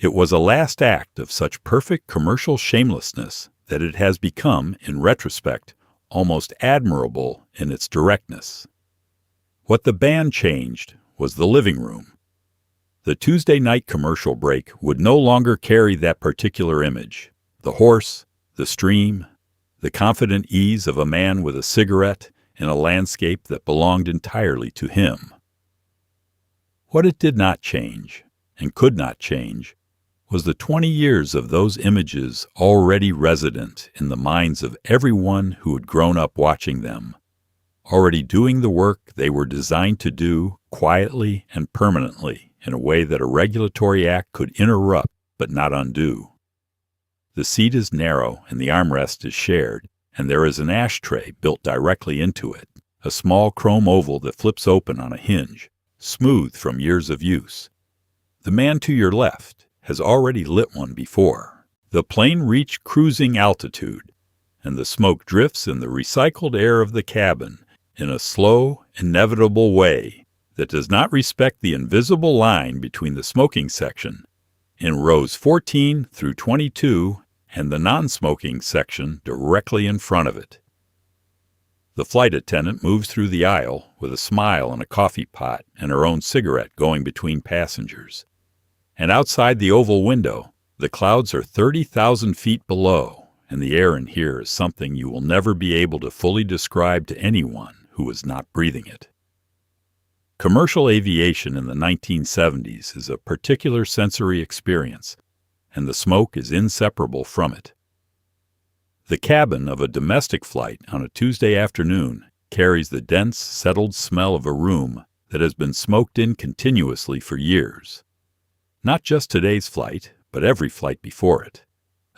It was a last act of such perfect commercial shamelessness that it has become, in retrospect, almost admirable in its directness. What the ban changed was the living room. The Tuesday night commercial break would no longer carry that particular image, the horse, the stream, the confident ease of a man with a cigarette in a landscape that belonged entirely to him. What it did not change, and could not change, was the 20 years of those images already resident in the minds of everyone who had grown up watching them, already doing the work they were designed to do quietly and permanently in a way that a regulatory act could interrupt but not undo. The seat is narrow and the armrest is shared, and there is an ashtray built directly into it, a small chrome oval that flips open on a hinge, smooth from years of use. The man to your left has already lit one before. The plane reached cruising altitude, and the smoke drifts in the recycled air of the cabin in a slow, inevitable way that does not respect the invisible line between the smoking section in rows 14 through 22 and the non-smoking section directly in front of it. The flight attendant moves through the aisle with a smile and a coffee pot and her own cigarette going between passengers. And outside the oval window, the clouds are 30,000 feet below, and the air in here is something you will never be able to fully describe to anyone who is not breathing it. Commercial aviation in the 1970s is a particular sensory experience, and the smoke is inseparable from it. The cabin of a domestic flight on a Tuesday afternoon carries the dense, settled smell of a room that has been smoked in continuously for years. Not just today's flight, but every flight before it,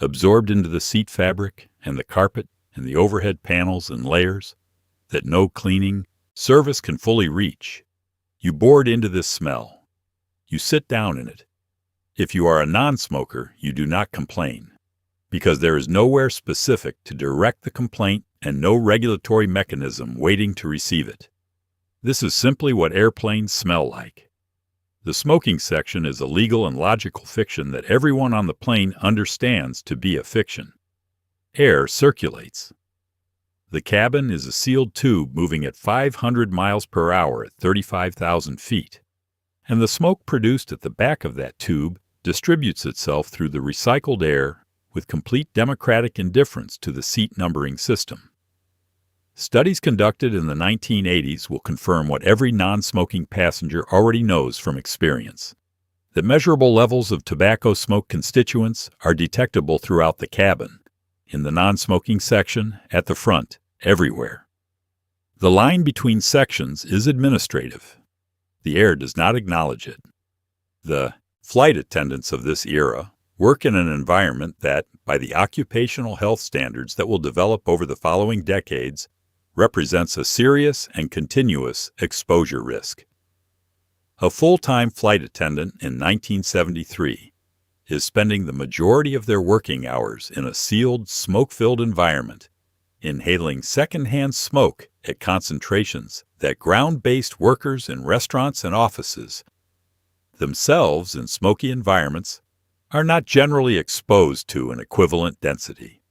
absorbed into the seat fabric and the carpet and the overhead panels and layers that no cleaning, service can fully reach. You board into this smell. You sit down in it. If you are a non-smoker, you do not complain, because there is nowhere specific to direct the complaint and no regulatory mechanism waiting to receive it. This is simply what airplanes smell like. The smoking section is a legal and logical fiction that everyone on the plane understands to be a fiction. Air circulates. The cabin is a sealed tube moving at 500 miles per hour at 35,000 feet, and the smoke produced at the back of that tube distributes itself through the recycled air with complete democratic indifference to the seat numbering system. Studies conducted in the 1980s will confirm what every non-smoking passenger already knows from experience, that measurable levels of tobacco smoke constituents are detectable throughout the cabin, in the non-smoking section, at the front, everywhere. The line between sections is administrative. The air does not acknowledge it. The flight attendants of this era work in an environment that, by the occupational health standards that will develop over the following decades, represents a serious and continuous exposure risk. A full-time flight attendant in 1973 is spending the majority of their working hours in a sealed, smoke-filled environment, inhaling secondhand smoke at concentrations that ground-based workers in restaurants and offices, themselves in smoky environments, are not generally exposed to an equivalent density.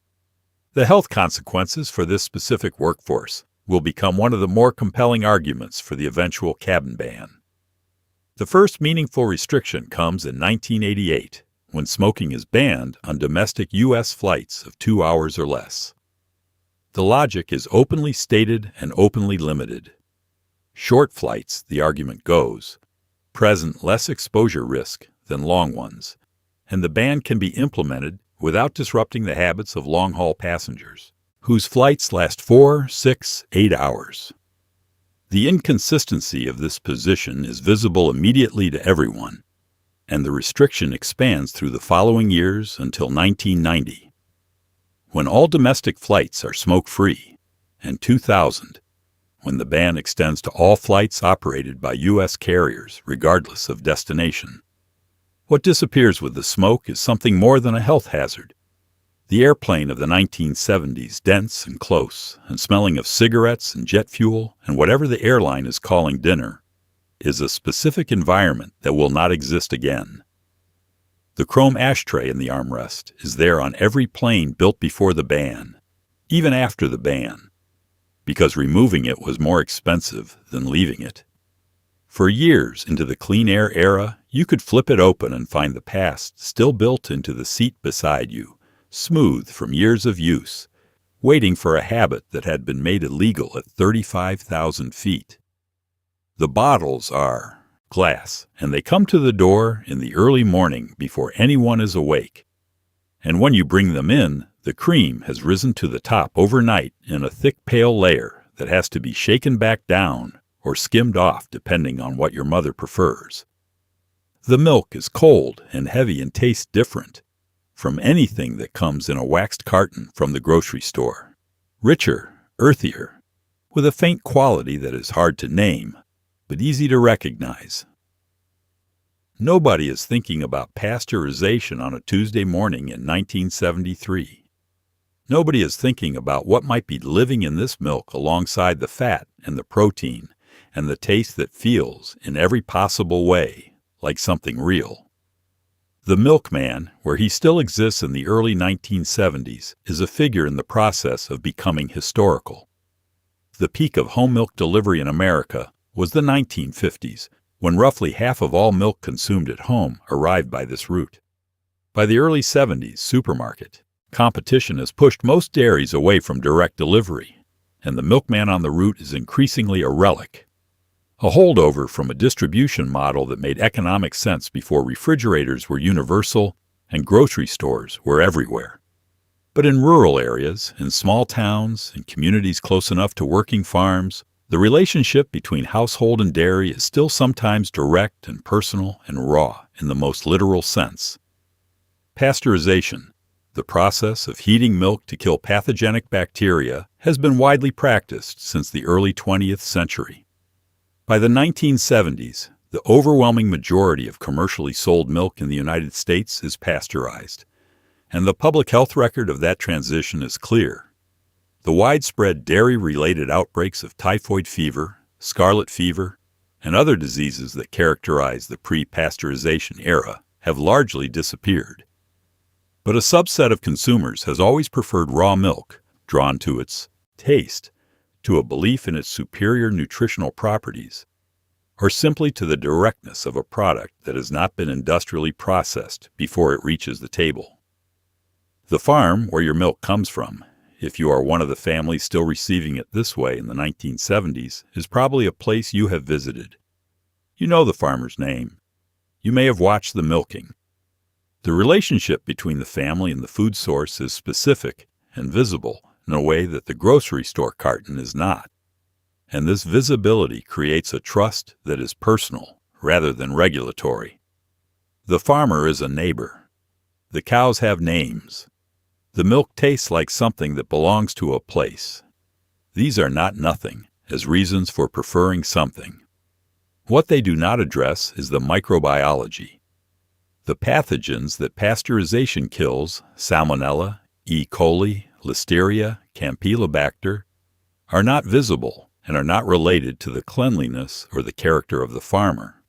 The health consequences for this specific workforce will become one of the more compelling arguments for the eventual cabin ban. The first meaningful restriction comes in 1988, when smoking is banned on domestic U.S. flights of 2 hours or less. The logic is openly stated and openly limited. Short flights, the argument goes, present less exposure risk than long ones, and the ban can be implemented without disrupting the habits of long-haul passengers, whose flights last 4, 6, 8 hours. The inconsistency of this position is visible immediately to everyone, and the restriction expands through the following years until 1990, when all domestic flights are smoke-free, and 2000, when the ban extends to all flights operated by U.S. carriers, regardless of destination. What disappears with the smoke is something more than a health hazard. The airplane of the 1970s, dense and close, and smelling of cigarettes and jet fuel and whatever the airline is calling dinner, is a specific environment that will not exist again. The chrome ashtray in the armrest is there on every plane built before the ban, even after the ban, because removing it was more expensive than leaving it. For years into the clean air era, you could flip it open and find the past still built into the seat beside you, smooth from years of use, waiting for a habit that had been made illegal at 35,000 feet. The bottles are glass, and they come to the door in the early morning before anyone is awake. And when you bring them in, the cream has risen to the top overnight in a thick pale layer that has to be shaken back down or skimmed off depending on what your mother prefers. The milk is cold and heavy and tastes different from anything that comes in a waxed carton from the grocery store. Richer, earthier, with a faint quality that is hard to name, but easy to recognize. Nobody is thinking about pasteurization on a Tuesday morning in 1973. Nobody is thinking about what might be living in this milk alongside the fat and the protein and the taste that feels, in every possible way, like something real. The milkman, where he still exists in the early 1970s, is a figure in the process of becoming historical. The peak of home milk delivery in America was the 1950s, when roughly half of all milk consumed at home arrived by this route. By the early 70s, supermarket competition has pushed most dairies away from direct delivery, and the milkman on the route is increasingly a relic, a holdover from a distribution model that made economic sense before refrigerators were universal and grocery stores were everywhere. But in rural areas, in small towns, in communities close enough to working farms, the relationship between household and dairy is still sometimes direct and personal and raw in the most literal sense. Pasteurization, The process of heating milk to kill pathogenic bacteria has been widely practiced since the early 20th century. By the 1970s, the overwhelming majority of commercially sold milk in the United States is pasteurized, and the public health record of that transition is clear. The widespread dairy-related outbreaks of typhoid fever, scarlet fever, and other diseases that characterize the pre-pasteurization era have largely disappeared. But a subset of consumers has always preferred raw milk, drawn to its taste, to a belief in its superior nutritional properties, or simply to the directness of a product that has not been industrially processed before it reaches the table. The farm where your milk comes from, if you are one of the families still receiving it this way in the 1970s, is probably a place you have visited. You know the farmer's name. You may have watched the milking. The relationship between the family and the food source is specific and visible in a way that the grocery store carton is not. And this visibility creates a trust that is personal rather than regulatory. The farmer is a neighbor. The cows have names. The milk tastes like something that belongs to a place. These are not nothing as reasons for preferring something. What they do not address is the microbiology. The pathogens that pasteurization kills, Salmonella, E. coli, Listeria, Campylobacter, are not visible and are not related to the cleanliness or the character of the farmer.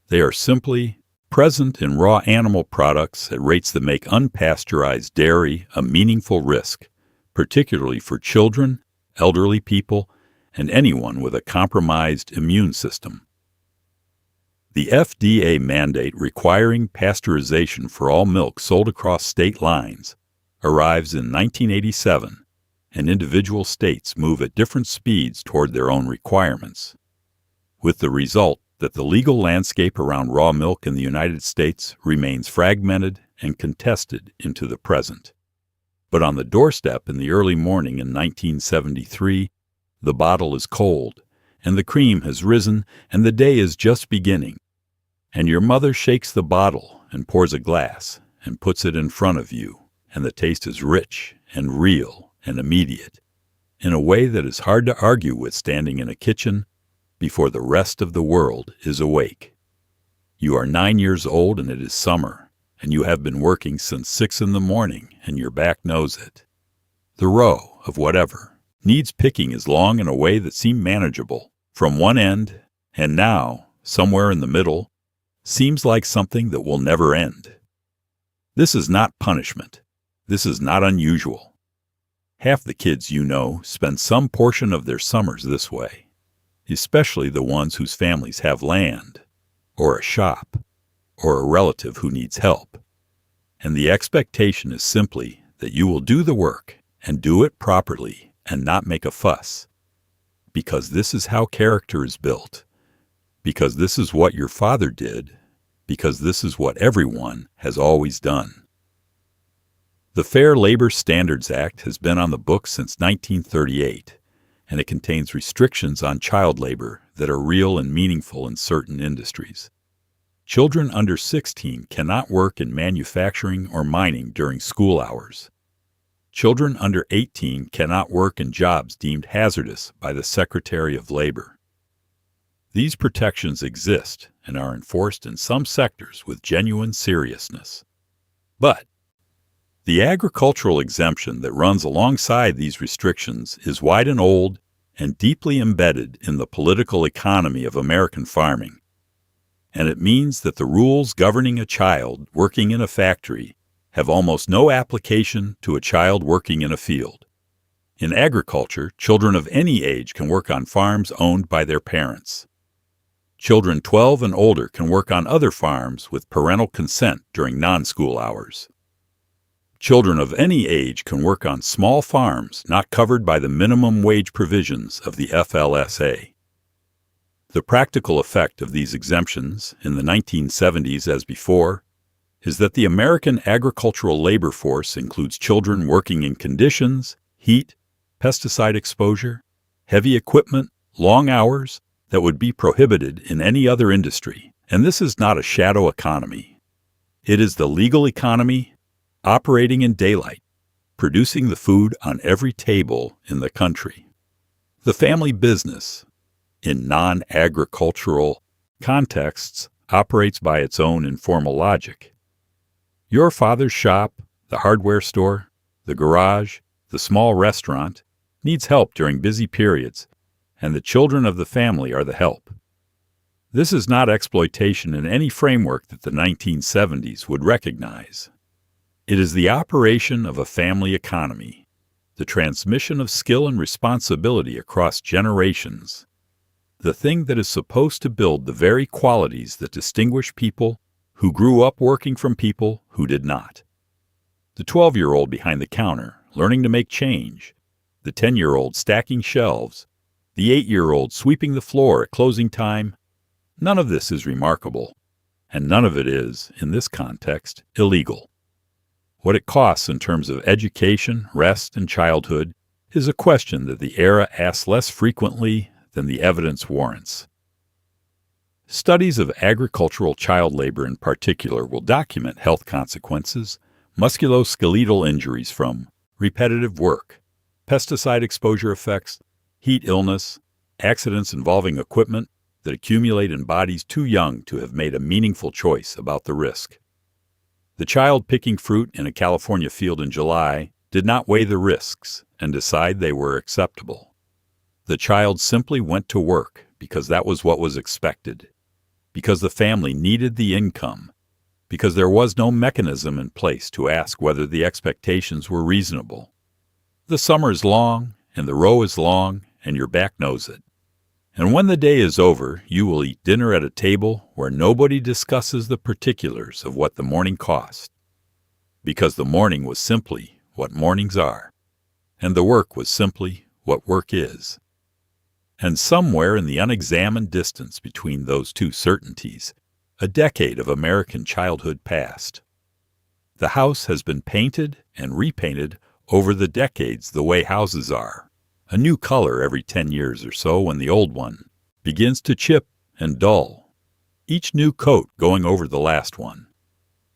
They are simply present in raw animal products at rates that make unpasteurized dairy a meaningful risk, particularly for children, elderly people, and anyone with a compromised immune system. The FDA mandate requiring pasteurization for all milk sold across state lines arrives in 1987, and individual states move at different speeds toward their own requirements, with the result that the legal landscape around raw milk in the United States remains fragmented and contested into the present. But on the doorstep in the early morning in 1973, the bottle is cold, and the cream has risen, and the day is just beginning. And your mother shakes the bottle and pours a glass and puts it in front of you, and the taste is rich and real and immediate, in a way that is hard to argue with standing in a kitchen before the rest of the world is awake. You are 9 years old and it is summer, and you have been working since 6 in the morning and your back knows it. The row of whatever needs picking is long in a way that seemed manageable from one end, and now, somewhere in the middle, seems like something that will never end. This is not punishment. This is not unusual. Half the kids you know spend some portion of their summers this way, especially the ones whose families have land, or a shop, or a relative who needs help. And the expectation is simply that you will do the work and do it properly and not make a fuss, because this is how character is built, because this is what your father did, because this is what everyone has always done. The Fair Labor Standards Act has been on the books since 1938, and it contains restrictions on child labor that are real and meaningful in certain industries. Children under 16 cannot work in manufacturing or mining during school hours. Children under 18 cannot work in jobs deemed hazardous by the Secretary of Labor. These protections exist and are enforced in some sectors with genuine seriousness. But the agricultural exemption that runs alongside these restrictions is wide and old and deeply embedded in the political economy of American farming. And it means that the rules governing a child working in a factory have almost no application to a child working in a field. In agriculture, children of any age can work on farms owned by their parents. Children 12 and older can work on other farms with parental consent during non-school hours. Children of any age can work on small farms not covered by the minimum wage provisions of the FLSA. The practical effect of these exemptions, in the 1970s as before, is that the American agricultural labor force includes children working in conditions, heat, pesticide exposure, heavy equipment, long hours that would be prohibited in any other industry. And this is not a shadow economy. It is the legal economy, operating in daylight, producing the food on every table in the country. The family business, in non-agricultural contexts, operates by its own informal logic. Your father's shop, the hardware store, the garage, the small restaurant, needs help during busy periods, and the children of the family are the help. This is not exploitation in any framework that the 1970s would recognize. It is the operation of a family economy, the transmission of skill and responsibility across generations, the thing that is supposed to build the very qualities that distinguish people who grew up working from people who did not. The 12-year-old behind the counter, learning to make change, the 10-year-old stacking shelves, the 8-year-old sweeping the floor at closing time, none of this is remarkable, and none of it is, in this context, illegal. What it costs in terms of education, rest, and childhood is a question that the era asks less frequently than the evidence warrants. Studies of agricultural child labor in particular will document health consequences, musculoskeletal injuries from repetitive work, pesticide exposure effects, heat illness, accidents involving equipment that accumulate in bodies too young to have made a meaningful choice about the risk. The child picking fruit in a California field in July did not weigh the risks and decide they were acceptable. The child simply went to work because that was what was expected, because the family needed the income, because there was no mechanism in place to ask whether the expectations were reasonable. The summer is long, and the row is long, and your back knows it. And when the day is over, you will eat dinner at a table where nobody discusses the particulars of what the morning cost, because the morning was simply what mornings are, and the work was simply what work is. And somewhere in the unexamined distance between those two certainties, a decade of American childhood passed. The house has been painted and repainted over the decades the way houses are, a new color every 10 years or so when the old one begins to chip and dull, each new coat going over the last one,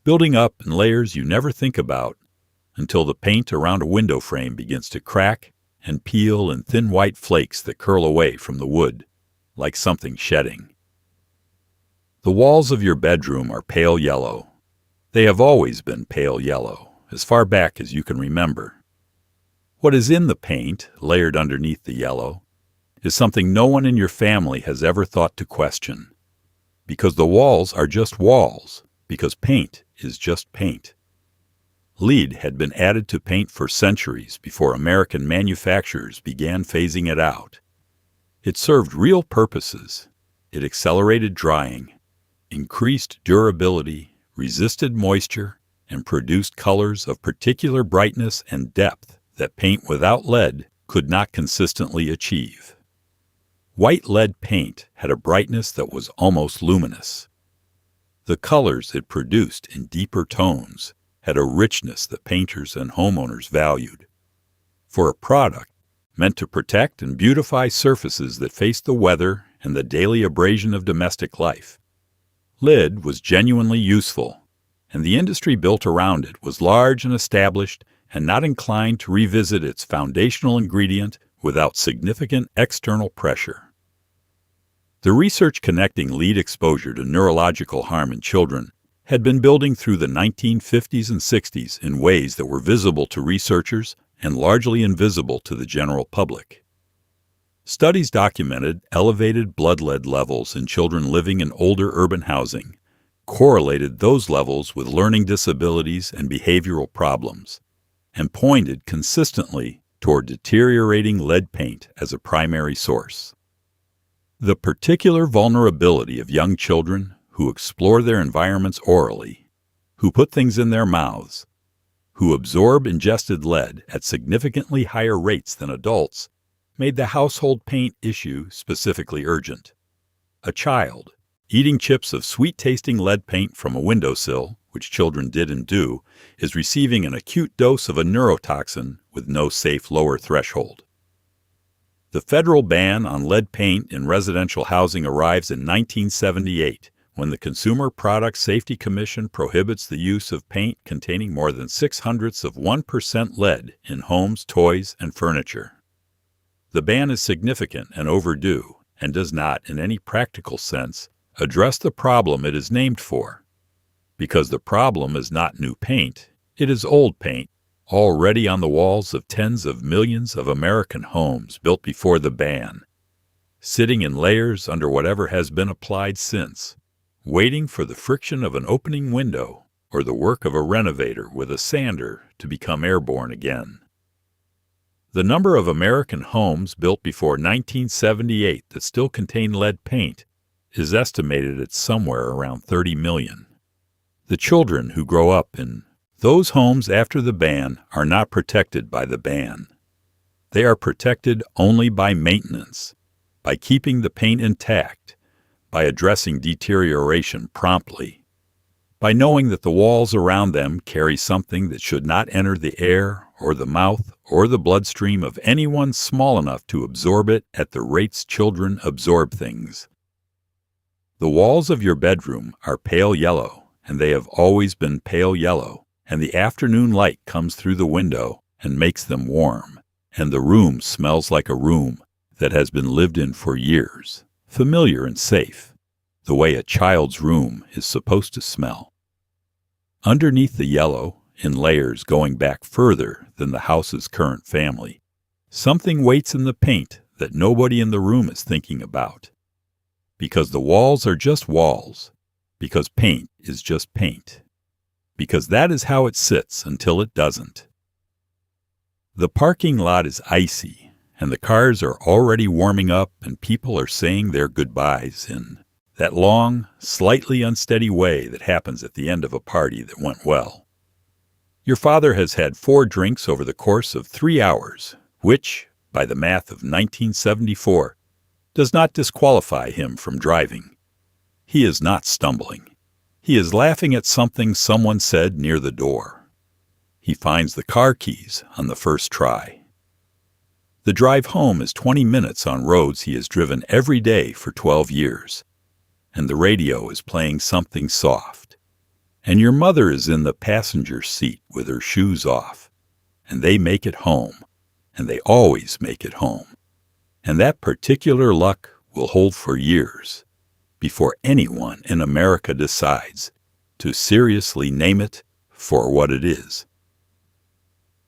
building up in layers you never think about until the paint around a window frame begins to crack and peel in thin white flakes that curl away from the wood like something shedding. The walls of your bedroom are pale yellow. They have always been pale yellow, as far back as you can remember. What is in the paint, layered underneath the yellow, is something no one in your family has ever thought to question. Because the walls are just walls, because paint is just paint. Lead had been added to paint for centuries before American manufacturers began phasing it out. It served real purposes. It accelerated drying, increased durability, resisted moisture, and produced colors of particular brightness and depth that paint without lead could not consistently achieve. White lead paint had a brightness that was almost luminous. The colors it produced in deeper tones had a richness that painters and homeowners valued. For a product meant to protect and beautify surfaces that faced the weather and the daily abrasion of domestic life, lead was genuinely useful, and the industry built around it was large and established and not inclined to revisit its foundational ingredient without significant external pressure. The research connecting lead exposure to neurological harm in children had been building through the 1950s and 60s in ways that were visible to researchers and largely invisible to the general public. Studies documented elevated blood lead levels in children living in older urban housing, correlated those levels with learning disabilities and behavioral problems, and pointed consistently toward deteriorating lead paint as a primary source. The particular vulnerability of young children who explore their environments orally, who put things in their mouths, who absorb ingested lead at significantly higher rates than adults, made the household paint issue specifically urgent. A child eating chips of sweet-tasting lead paint from a windowsill, which children did and do, is receiving an acute dose of a neurotoxin with no safe lower threshold. The federal ban on lead paint in residential housing arrives in 1978, when the Consumer Product Safety Commission prohibits the use of paint containing more than 0.06% lead in homes, toys, and furniture. The ban is significant and overdue, and does not, in any practical sense, address the problem it is named for. Because the problem is not new paint, it is old paint, already on the walls of tens of millions of American homes built before the ban, sitting in layers under whatever has been applied since, waiting for the friction of an opening window or the work of a renovator with a sander to become airborne again. The number of American homes built before 1978 that still contain lead paint is estimated at somewhere around 30 million. The children who grow up in those homes after the ban are not protected by the ban. They are protected only by maintenance, by keeping the paint intact, by addressing deterioration promptly, by knowing that the walls around them carry something that should not enter the air or the mouth or the bloodstream of anyone small enough to absorb it at the rates children absorb things. The walls of your bedroom are pale yellow, and they have always been pale yellow, and the afternoon light comes through the window and makes them warm, and the room smells like a room that has been lived in for years, familiar and safe, the way a child's room is supposed to smell. Underneath the yellow, in layers going back further than the house's current family, something waits in the paint that nobody in the room is thinking about. Because the walls are just walls, because paint is just paint, because that is how it sits until it doesn't. The parking lot is icy, and the cars are already warming up, and people are saying their goodbyes in that long, slightly unsteady way that happens at the end of a party that went well. Your father has had 4 drinks over the course of 3 hours, which, by the math of 1974, does not disqualify him from driving. He is not stumbling. He is laughing at something someone said near the door. He finds the car keys on the first try. The drive home is 20 minutes on roads he has driven every day for 12 years, and the radio is playing something soft. And your mother is in the passenger seat with her shoes off, and they make it home, and they always make it home. And that particular luck will hold for years before anyone in America decides to seriously name it for what it is.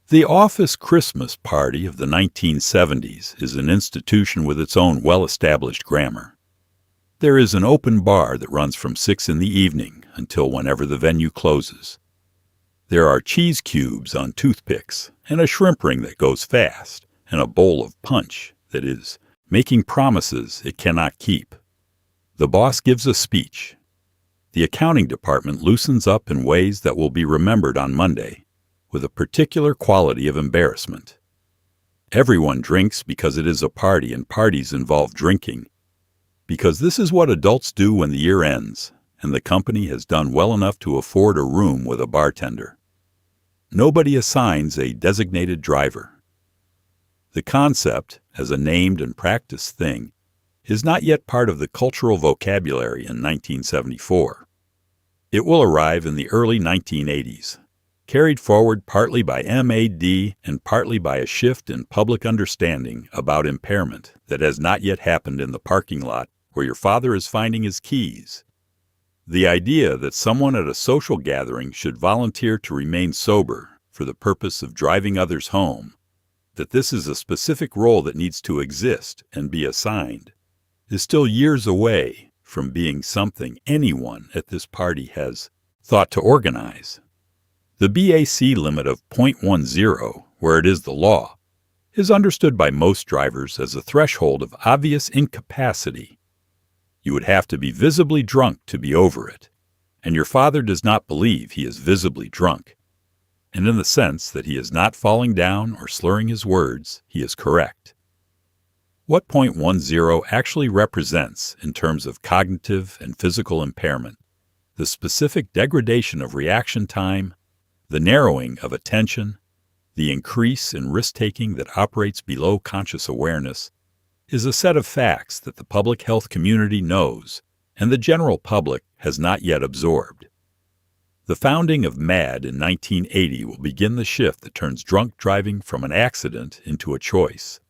The office Christmas party of the 1970s is an institution with its own well-established grammar. There is an open bar that runs from 6 in the evening until whenever the venue closes. There are cheese cubes on toothpicks, and a shrimp ring that goes fast, and a bowl of punch that is making promises it cannot keep. The boss gives a speech. The accounting department loosens up in ways that will be remembered on Monday, with a particular quality of embarrassment. Everyone drinks because it is a party, and parties involve drinking, because this is what adults do when the year ends, and the company has done well enough to afford a room with a bartender. Nobody assigns a designated driver. The concept, as a named and practiced thing, is not yet part of the cultural vocabulary in 1974. It will arrive in the early 1980s, carried forward partly by MAD and partly by a shift in public understanding about impairment that has not yet happened in the parking lot where your father is finding his keys. The idea that someone at a social gathering should volunteer to remain sober for the purpose of driving others home, that this is a specific role that needs to exist and be assigned, is still years away from being something anyone at this party has thought to organize. The BAC limit of 0.10, where it is the law, is understood by most drivers as a threshold of obvious incapacity. You would have to be visibly drunk to be over it, and your father does not believe he is visibly drunk. And in the sense that he is not falling down or slurring his words, he is correct. What 0.10 actually represents in terms of cognitive and physical impairment, the specific degradation of reaction time, the narrowing of attention, the increase in risk-taking that operates below conscious awareness, is a set of facts that the public health community knows and the general public has not yet absorbed. The founding of MAD in 1980 will begin the shift that turns drunk driving from an accident into a choice,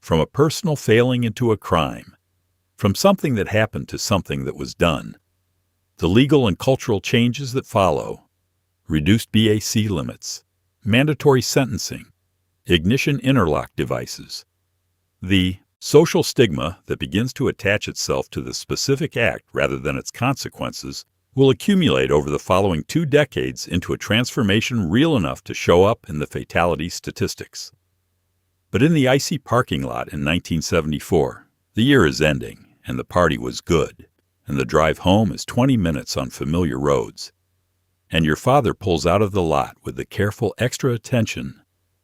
from a personal failing into a crime, from something that happened to something that was done. The legal and cultural changes that follow: reduced BAC limits, mandatory sentencing, ignition interlock devices. The social stigma that begins to attach itself to the specific act rather than its consequences will accumulate over the following 2 decades into a transformation real enough to show up in the fatality statistics. But in the icy parking lot in 1974, the year is ending, and the party was good, and the drive home is 20 minutes on familiar roads, and your father pulls out of the lot with the careful extra attention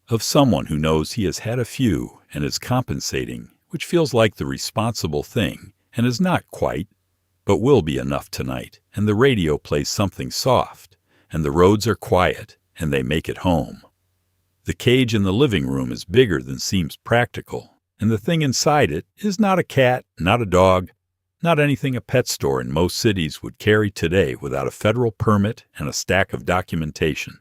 of someone who knows he has had a few and is compensating, which feels like the responsible thing and is not quite, but will be enough tonight, and the radio plays something soft, and the roads are quiet, and they make it home. The cage in the living room is bigger than seems practical, and the thing inside it is not a cat, not a dog, not anything a pet store in most cities would carry today without a federal permit and a stack of documentation.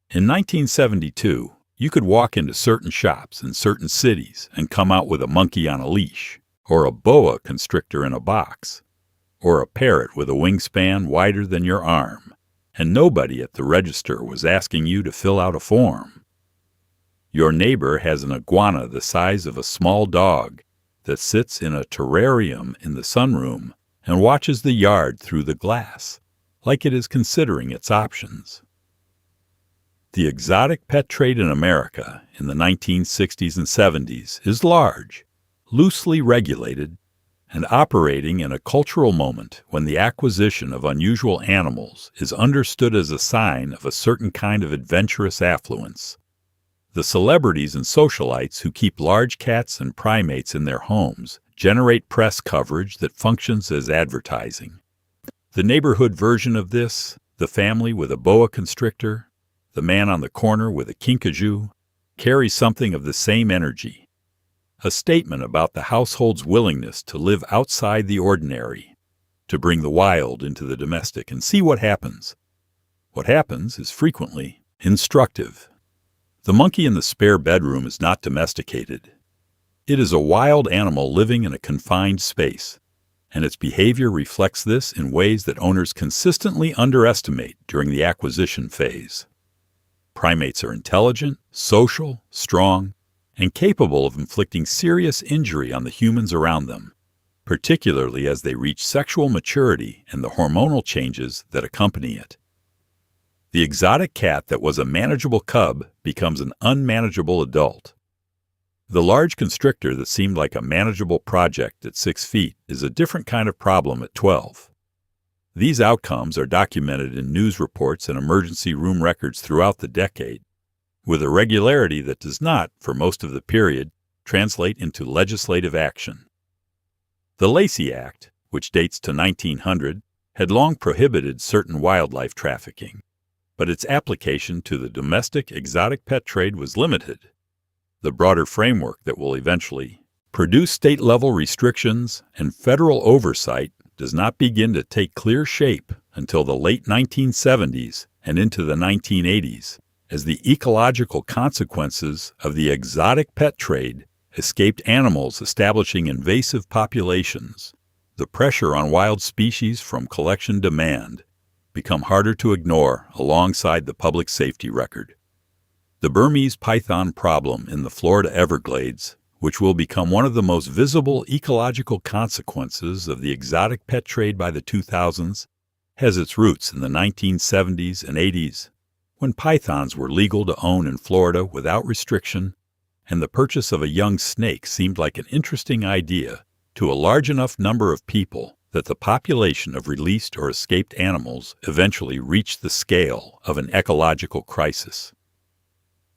In 1972, you could walk into certain shops in certain cities and come out with a monkey on a leash, or a boa constrictor in a box, or a parrot with a wingspan wider than your arm, and nobody at the register was asking you to fill out a form. Your neighbor has an iguana the size of a small dog that sits in a terrarium in the sunroom and watches the yard through the glass, like it is considering its options. The exotic pet trade in America in the 1960s and 70s is large, loosely regulated, and operating in a cultural moment when the acquisition of unusual animals is understood as a sign of a certain kind of adventurous affluence. The celebrities and socialites who keep large cats and primates in their homes generate press coverage that functions as advertising. The neighborhood version of this, the family with a boa constrictor, the man on the corner with a kinkajou, carries something of the same energy. A statement about the household's willingness to live outside the ordinary, to bring the wild into the domestic and see what happens. What happens is frequently instructive. The monkey in the spare bedroom is not domesticated. It is a wild animal living in a confined space, and its behavior reflects this in ways that owners consistently underestimate during the acquisition phase. Primates are intelligent, social, strong, and capable of inflicting serious injury on the humans around them, particularly as they reach sexual maturity and the hormonal changes that accompany it. The exotic cat that was a manageable cub becomes an unmanageable adult. The large constrictor that seemed like a manageable project at 6 feet is a different kind of problem at 12. These outcomes are documented in news reports and emergency room records throughout the decade, with a regularity that does not, for most of the period, translate into legislative action. The Lacey Act, which dates to 1900, had long prohibited certain wildlife trafficking, but its application to the domestic exotic pet trade was limited. The broader framework that will eventually produce state-level restrictions and federal oversight does not begin to take clear shape until the late 1970s and into the 1980s, as the ecological consequences of the exotic pet trade escaped animals establishing invasive populations. The pressure on wild species from collection demand become harder to ignore alongside the public safety record. The Burmese python problem in the Florida Everglades, which will become one of the most visible ecological consequences of the exotic pet trade by the 2000s, has its roots in the 1970s and 80s, when pythons were legal to own in Florida without restriction, and the purchase of a young snake seemed like an interesting idea to a large enough number of people that the population of released or escaped animals eventually reached the scale of an ecological crisis.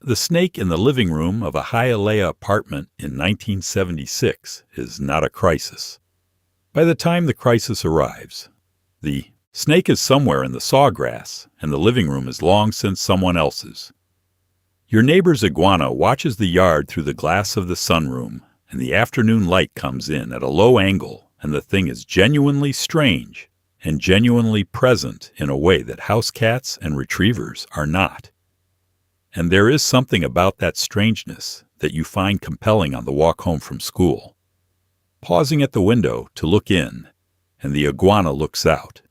The snake in the living room of a Hialeah apartment in 1976 is not a crisis. By the time the crisis arrives, the snake is somewhere in the sawgrass, and the living room is long since someone else's. Your neighbor's iguana watches the yard through the glass of the sunroom, and the afternoon light comes in at a low angle, and the thing is genuinely strange and genuinely present in a way that house cats and retrievers are not. And there is something about that strangeness that you find compelling on the walk home from school. Pausing at the window to look in, and the iguana looks out.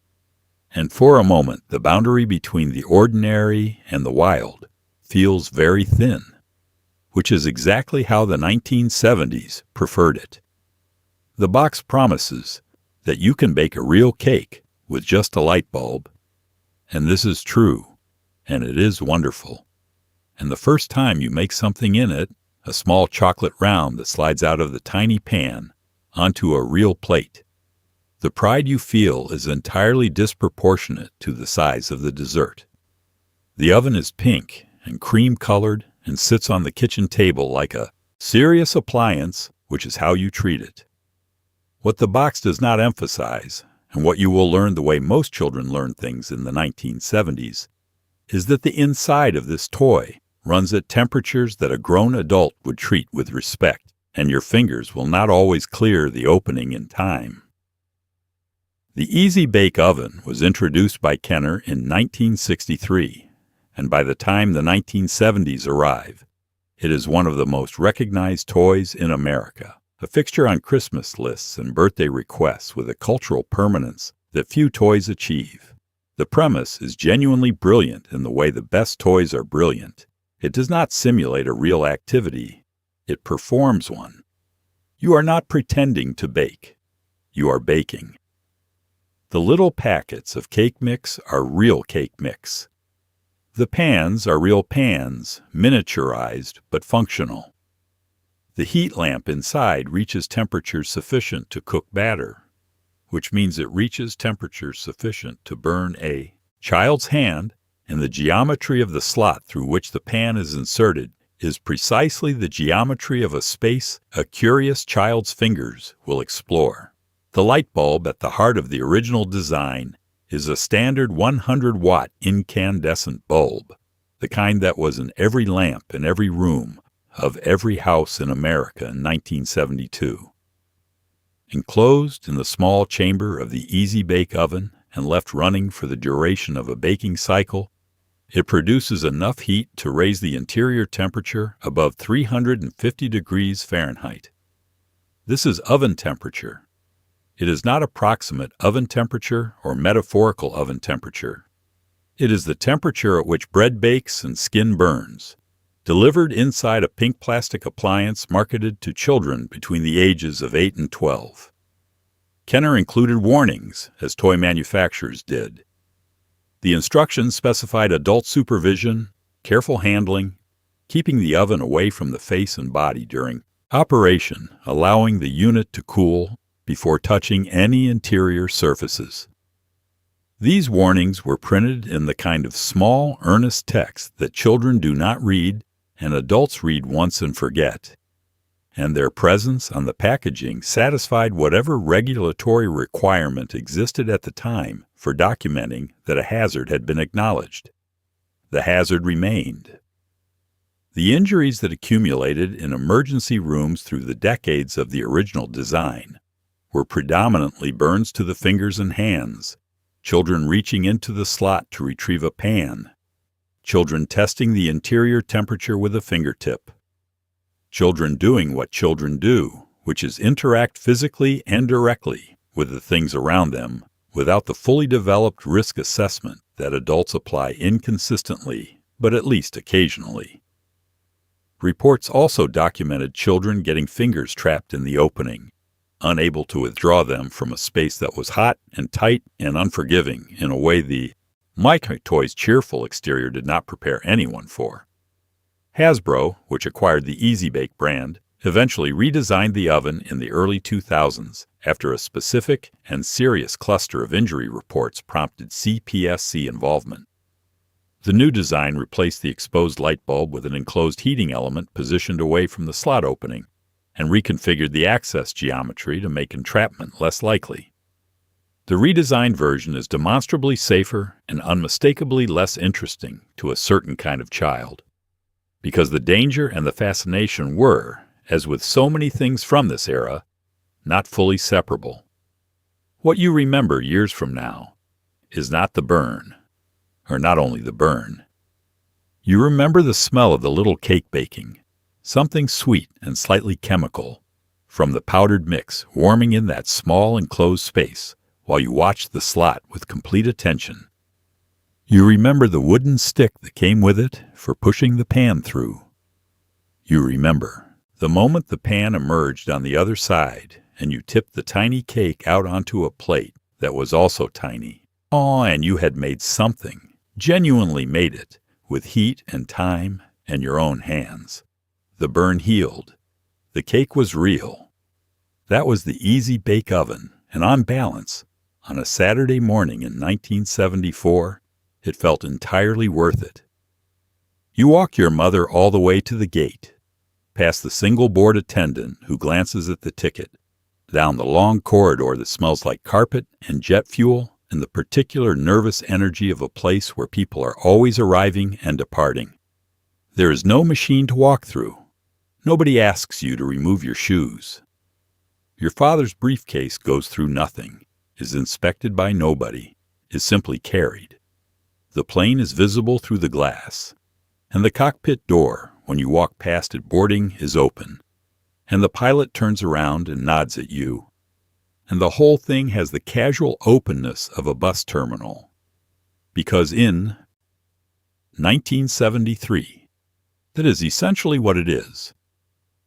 And for a moment, the boundary between the ordinary and the wild feels very thin, which is exactly how the 1970s preferred it. The box promises that you can bake a real cake with just a light bulb. And this is true, and it is wonderful. And the first time you make something in it, a small chocolate round that slides out of the tiny pan onto a real plate, the pride you feel is entirely disproportionate to the size of the dessert. The oven is pink and cream-colored and sits on the kitchen table like a serious appliance, which is how you treat it. What the box does not emphasize, and what you will learn the way most children learned things in the 1970s, is that the inside of this toy runs at temperatures that a grown adult would treat with respect, and your fingers will not always clear the opening in time. The Easy Bake Oven was introduced by Kenner in 1963, and by the time the 1970s arrive, it is one of the most recognized toys in America, a fixture on Christmas lists and birthday requests with a cultural permanence that few toys achieve. The premise is genuinely brilliant in the way the best toys are brilliant. It does not simulate a real activity. It performs one. You are not pretending to bake. You are baking. The little packets of cake mix are real cake mix. The pans are real pans, miniaturized but functional. The heat lamp inside reaches temperatures sufficient to cook batter, which means it reaches temperatures sufficient to burn a child's hand, and the geometry of the slot through which the pan is inserted is precisely the geometry of a space a curious child's fingers will explore. The light bulb at the heart of the original design is a standard 100-watt incandescent bulb, the kind that was in every lamp in every room of every house in America in 1972. Enclosed in the small chamber of the Easy Bake Oven and left running for the duration of a baking cycle, it produces enough heat to raise the interior temperature above 350 degrees Fahrenheit. This is oven temperature. It is not approximate oven temperature or metaphorical oven temperature. It is the temperature at which bread bakes and skin burns, delivered inside a pink plastic appliance marketed to children between the ages of 8 and 12. Kenner included warnings, as toy manufacturers did. The instructions specified adult supervision, careful handling, keeping the oven away from the face and body during operation, allowing the unit to cool before touching any interior surfaces. These warnings were printed in the kind of small, earnest text that children do not read and adults read once and forget, and their presence on the packaging satisfied whatever regulatory requirement existed at the time for documenting that a hazard had been acknowledged. The hazard remained. The injuries that accumulated in emergency rooms through the decades of the original design were predominantly burns to the fingers and hands, children reaching into the slot to retrieve a pan, children testing the interior temperature with a fingertip, children doing what children do, which is interact physically and directly with the things around them without the fully developed risk assessment that adults apply inconsistently, but at least occasionally. Reports also documented children getting fingers trapped in the opening, unable to withdraw them from a space that was hot and tight and unforgiving in a way the Mike Toy's cheerful exterior did not prepare anyone for. Hasbro, which acquired the Easy Bake brand, eventually redesigned the oven in the early 2000s after a specific and serious cluster of injury reports prompted CPSC involvement. The new design replaced the exposed light bulb with an enclosed heating element positioned away from the slot opening, and reconfigured the access geometry to make entrapment less likely. The redesigned version is demonstrably safer and unmistakably less interesting to a certain kind of child, because the danger and the fascination were, as with so many things from this era, not fully separable. What you remember years from now is not the burn, or not only the burn. You remember the smell of the little cake baking, something sweet and slightly chemical, from the powdered mix warming in that small enclosed space while you watched the slot with complete attention. You remember the wooden stick that came with it for pushing the pan through. You remember the moment the pan emerged on the other side and you tipped the tiny cake out onto a plate that was also tiny. Oh, and you had made something, genuinely made it, with heat and time and your own hands. The burn healed. The cake was real. That was the Easy Bake Oven, and on balance, on a Saturday morning in 1974, it felt entirely worth it. You walk your mother all the way to the gate, past the single-board attendant who glances at the ticket, down the long corridor that smells like carpet and jet fuel and the particular nervous energy of a place where people are always arriving and departing. There is no machine to walk through. Nobody asks you to remove your shoes. Your father's briefcase goes through nothing, is inspected by nobody, is simply carried. The plane is visible through the glass, and the cockpit door, when you walk past it boarding, is open, and the pilot turns around and nods at you, and the whole thing has the casual openness of a bus terminal. Because in 1973, that is essentially what it is.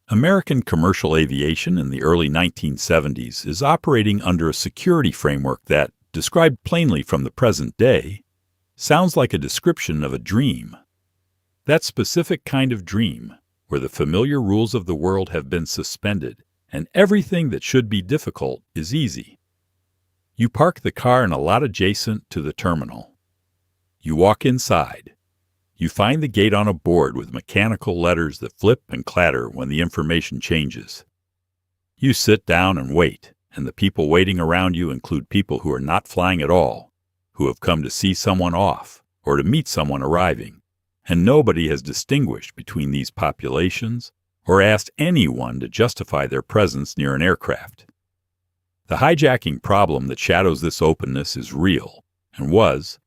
American commercial aviation in the early 1970s is operating under a security framework that, described plainly from the present day, sounds like a description of a dream. That specific kind of dream, where the familiar rules of the world have been suspended, and everything that should be difficult is easy. You park the car in a lot adjacent to the terminal. You walk inside. You find the gate on a board with mechanical letters that flip and clatter when the information changes. You sit down and wait, and the people waiting around you include people who are not flying at all, who have come to see someone off or to meet someone arriving, and nobody has distinguished between these populations or asked anyone to justify their presence near an aircraft. The hijacking problem that shadows this openness is real and was,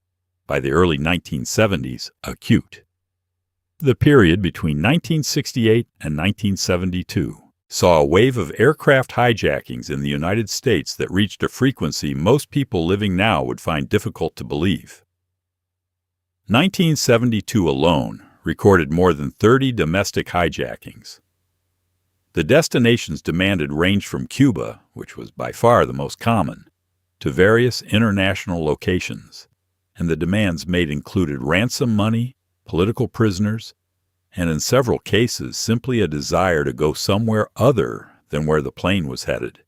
by the early 1970s, acute. The period between 1968 and 1972 saw a wave of aircraft hijackings in the United States that reached a frequency most people living now would find difficult to believe. 1972 alone recorded more than 30 domestic hijackings. The destinations demanded ranged from Cuba, which was by far the most common, to various international locations, and the demands made included ransom money, political prisoners, and in several cases simply a desire to go somewhere other than where the plane was headed.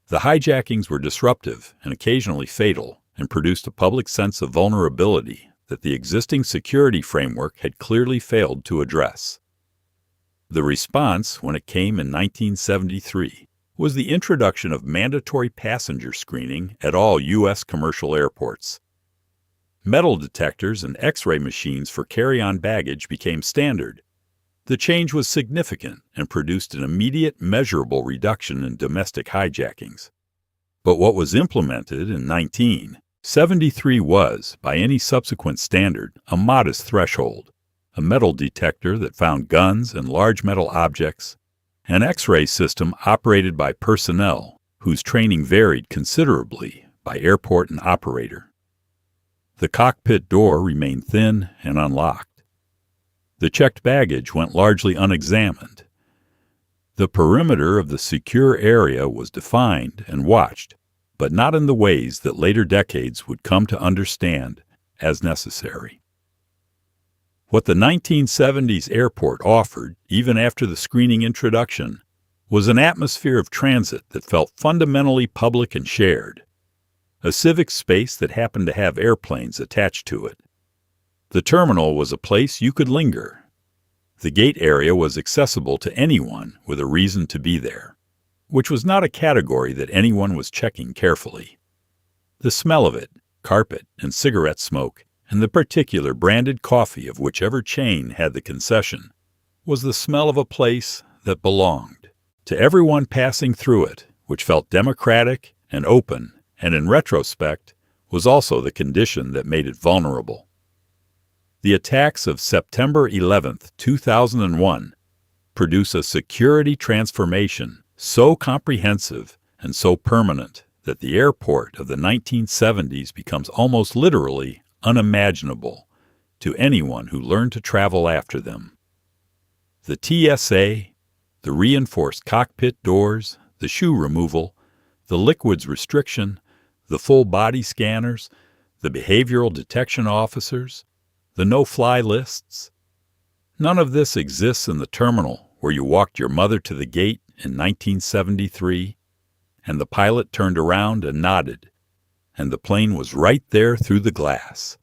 The hijackings were disruptive and occasionally fatal and produced a public sense of vulnerability that the existing security framework had clearly failed to address. The response, when it came in 1973, was the introduction of mandatory passenger screening at all U.S. commercial airports. Metal detectors and X-ray machines for carry-on baggage became standard. The change was significant and produced an immediate, measurable reduction in domestic hijackings. But what was implemented in 1973 was, by any subsequent standard, a modest threshold, a metal detector that found guns and large metal objects, an X-ray system operated by personnel whose training varied considerably by airport and operator. The cockpit door remained thin and unlocked. The checked baggage went largely unexamined. The perimeter of the secure area was defined and watched, but not in the ways that later decades would come to understand as necessary. What the 1970s airport offered, even after the screening introduction, was an atmosphere of transit that felt fundamentally public and shared. A civic space that happened to have airplanes attached to it. The terminal was a place you could linger. The gate area was accessible to anyone with a reason to be there, which was not a category that anyone was checking carefully. The smell of it, carpet and cigarette smoke, and the particular branded coffee of whichever chain had the concession, was the smell of a place that belonged to everyone passing through it, which felt democratic and open and in retrospect, was also the condition that made it vulnerable. The attacks of September 11, 2001, produce a security transformation so comprehensive and so permanent that the airport of the 1970s becomes almost literally unimaginable to anyone who learned to travel after them. The TSA, the reinforced cockpit doors, the shoe removal, the liquids restriction, the full body scanners, the behavioral detection officers, the no-fly lists. None of this exists in the terminal where you walked your mother to the gate in 1973, and the pilot turned around and nodded, and the plane was right there through the glass,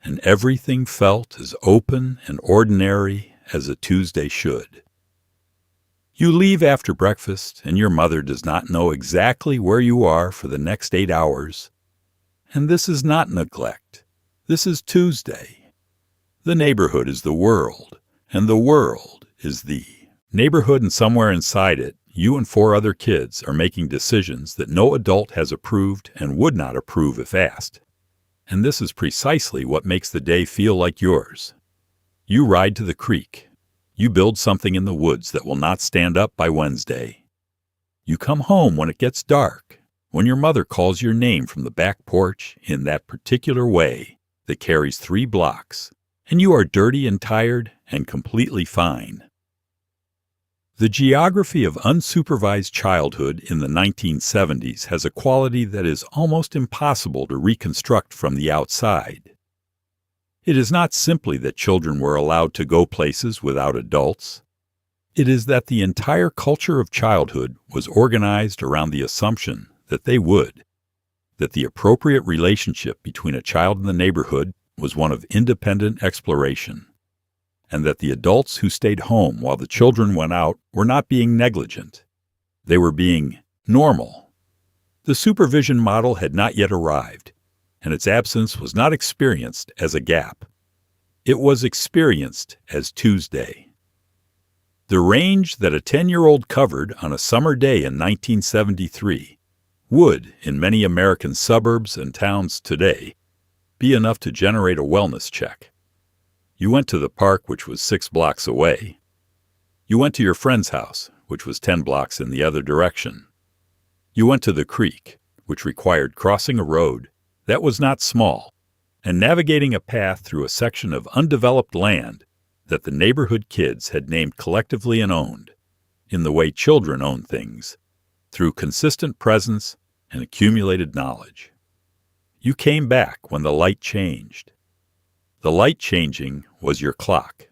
and everything felt as open and ordinary as a Tuesday should. You leave after breakfast, and your mother does not know exactly where you are for the next 8 hours. And this is not neglect. This is Tuesday. The neighborhood is the world, and the world is the neighborhood, and somewhere inside it, you and 4 other kids are making decisions that no adult has approved and would not approve if asked. And this is precisely what makes the day feel like yours. You ride to the creek. You build something in the woods that will not stand up by Wednesday. You come home when it gets dark, when your mother calls your name from the back porch in that particular way that carries 3 blocks, and you are dirty and tired and completely fine. The geography of unsupervised childhood in the 1970s has a quality that is almost impossible to reconstruct from the outside. It is not simply that children were allowed to go places without adults. It is that the entire culture of childhood was organized around the assumption that they would, that the appropriate relationship between a child and the neighborhood was one of independent exploration, and that the adults who stayed home while the children went out were not being negligent. They were being normal. The supervision model had not yet arrived, and its absence was not experienced as a gap. It was experienced as Tuesday. The range that a 10-year-old covered on a summer day in 1973 would, in many American suburbs and towns today, be enough to generate a wellness check. You went to the park, which was 6 blocks away. You went to your friend's house, which was 10 blocks in the other direction. You went to the creek, which required crossing a road that was not small, and navigating a path through a section of undeveloped land that the neighborhood kids had named collectively and owned, in the way children own things, through consistent presence and accumulated knowledge. You came back when the light changed. The light changing was your clock.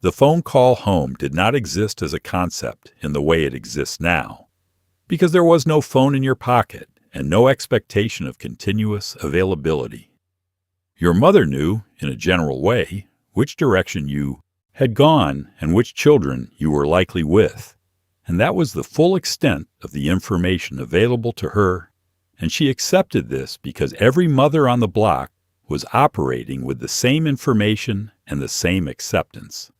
The phone call home did not exist as a concept in the way it exists now, because there was no phone in your pocket and no expectation of continuous availability. Your mother knew, in a general way, which direction you had gone and which children you were likely with, and that was the full extent of the information available to her, and she accepted this because every mother on the block was operating with the same information and the same acceptance.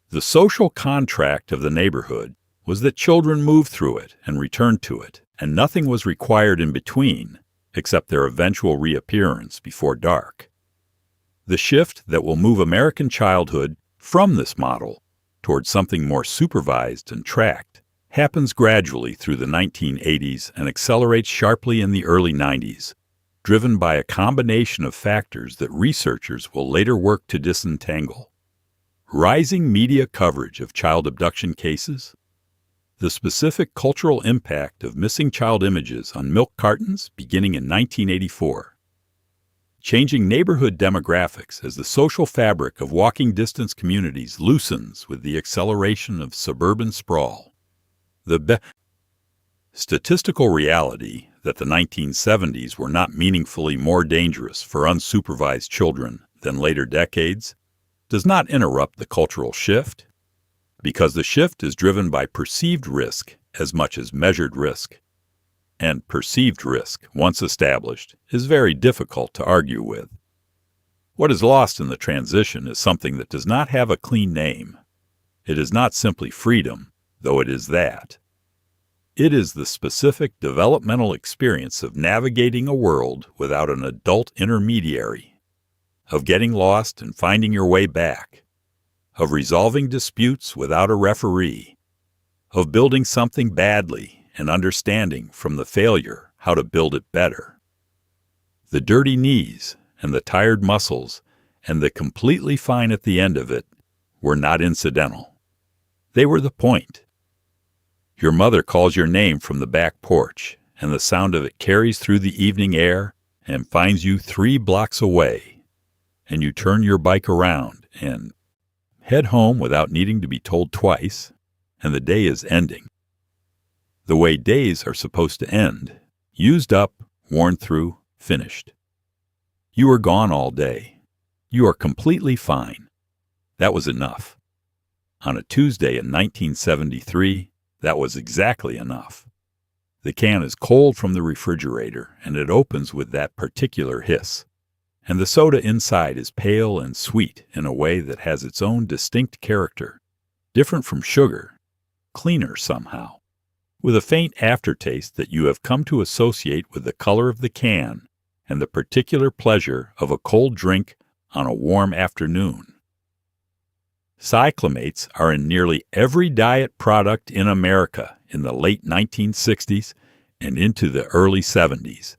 The social contract of the neighborhood was that children moved through it and returned to it, and nothing was required in between except their eventual reappearance before dark. The shift that will move American childhood from this model towards something more supervised and tracked happens gradually through the 1980s and accelerates sharply in the early 90s, driven by a combination of factors that researchers will later work to disentangle. Rising media coverage of child abduction cases, the specific cultural impact of missing child images on milk cartons beginning in 1984, changing neighborhood demographics as the social fabric of walking distance communities loosens with the acceleration of suburban sprawl, the statistical reality that the 1970s were not meaningfully more dangerous for unsupervised children than later decades does not interrupt the cultural shift, because the shift is driven by perceived risk as much as measured risk. And perceived risk, once established, is very difficult to argue with. What is lost in the transition is something that does not have a clean name. It is not simply freedom, though it is that. It is the specific developmental experience of navigating a world without an adult intermediary, of getting lost and finding your way back, of resolving disputes without a referee, of building something badly and understanding from the failure how to build it better. The dirty knees and the tired muscles and the completely fine at the end of it were not incidental. They were the point. Your mother calls your name from the back porch, and the sound of it carries through the evening air and finds you 3 blocks away, and you turn your bike around and head home without needing to be told twice, and the day is ending. The way days are supposed to end, used up, worn through, finished. You are gone all day. You are completely fine. That was enough. On a Tuesday in 1973, that was exactly enough. The can is cold from the refrigerator, and it opens with that particular hiss. And the soda inside is pale and sweet in a way that has its own distinct character, different from sugar, cleaner somehow, with a faint aftertaste that you have come to associate with the color of the can and the particular pleasure of a cold drink on a warm afternoon. Cyclamates are in nearly every diet product in America in the late 1960s and into the early 70s.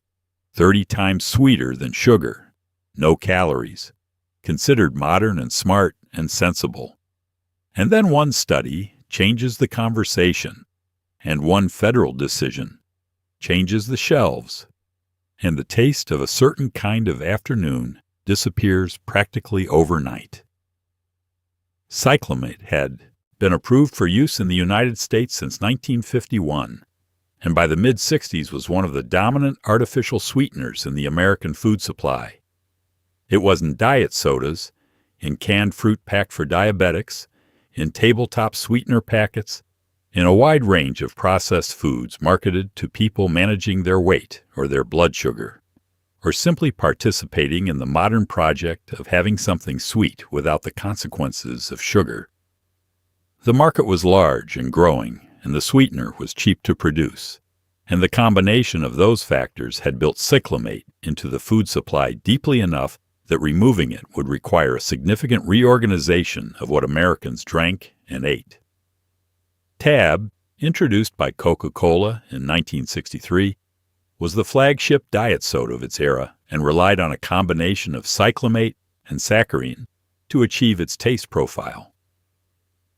30 times sweeter than sugar, no calories, considered modern and smart and sensible. And then one study changes the conversation, and one federal decision changes the shelves, and the taste of a certain kind of afternoon disappears practically overnight. Cyclamate had been approved for use in the United States since 1951, and by the mid-60s was one of the dominant artificial sweeteners in the American food supply. It was in diet sodas, in canned fruit packed for diabetics, in tabletop sweetener packets, in a wide range of processed foods marketed to people managing their weight or their blood sugar, or simply participating in the modern project of having something sweet without the consequences of sugar. The market was large and growing, and the sweetener was cheap to produce, and the combination of those factors had built cyclamate into the food supply deeply enough that removing it would require a significant reorganization of what Americans drank and ate. Tab, introduced by Coca-Cola in 1963, was the flagship diet soda of its era and relied on a combination of cyclamate and saccharin to achieve its taste profile.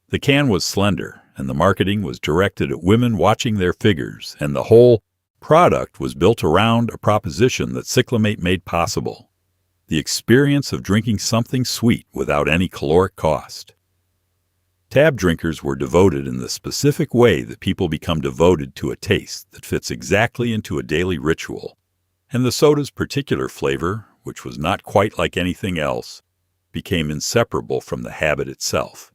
The can was slender, and the marketing was directed at women watching their figures, and the whole product was built around a proposition that cyclamate made possible: the experience of drinking something sweet without any caloric cost. Tab drinkers were devoted in the specific way that people become devoted to a taste that fits exactly into a daily ritual, and the soda's particular flavor, which was not quite like anything else, became inseparable from the habit itself.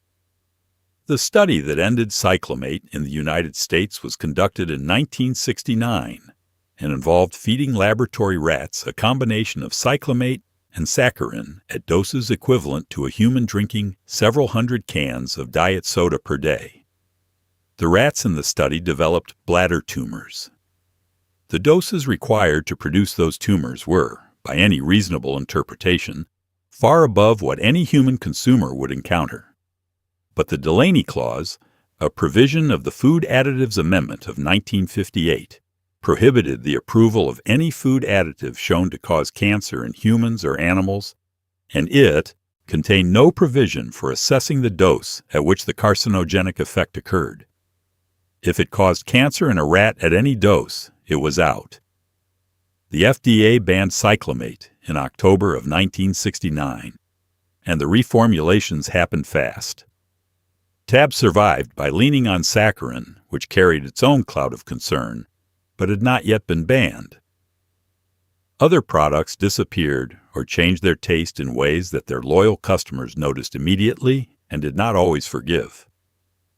The study that ended cyclamate in the United States was conducted in 1969 and involved feeding laboratory rats a combination of cyclamate and saccharin at doses equivalent to a human drinking several hundred cans of diet soda per day. The rats in the study developed bladder tumors. The doses required to produce those tumors were, by any reasonable interpretation, far above what any human consumer would encounter. But the Delaney Clause, a provision of the Food Additives Amendment of 1958, prohibited the approval of any food additive shown to cause cancer in humans or animals, and it contained no provision for assessing the dose at which the carcinogenic effect occurred. If it caused cancer in a rat at any dose, it was out. The FDA banned cyclamate in October of 1969, and the reformulations happened fast. Tab survived by leaning on saccharin, which carried its own cloud of concern, but had not yet been banned. Other products disappeared or changed their taste in ways that their loyal customers noticed immediately and did not always forgive.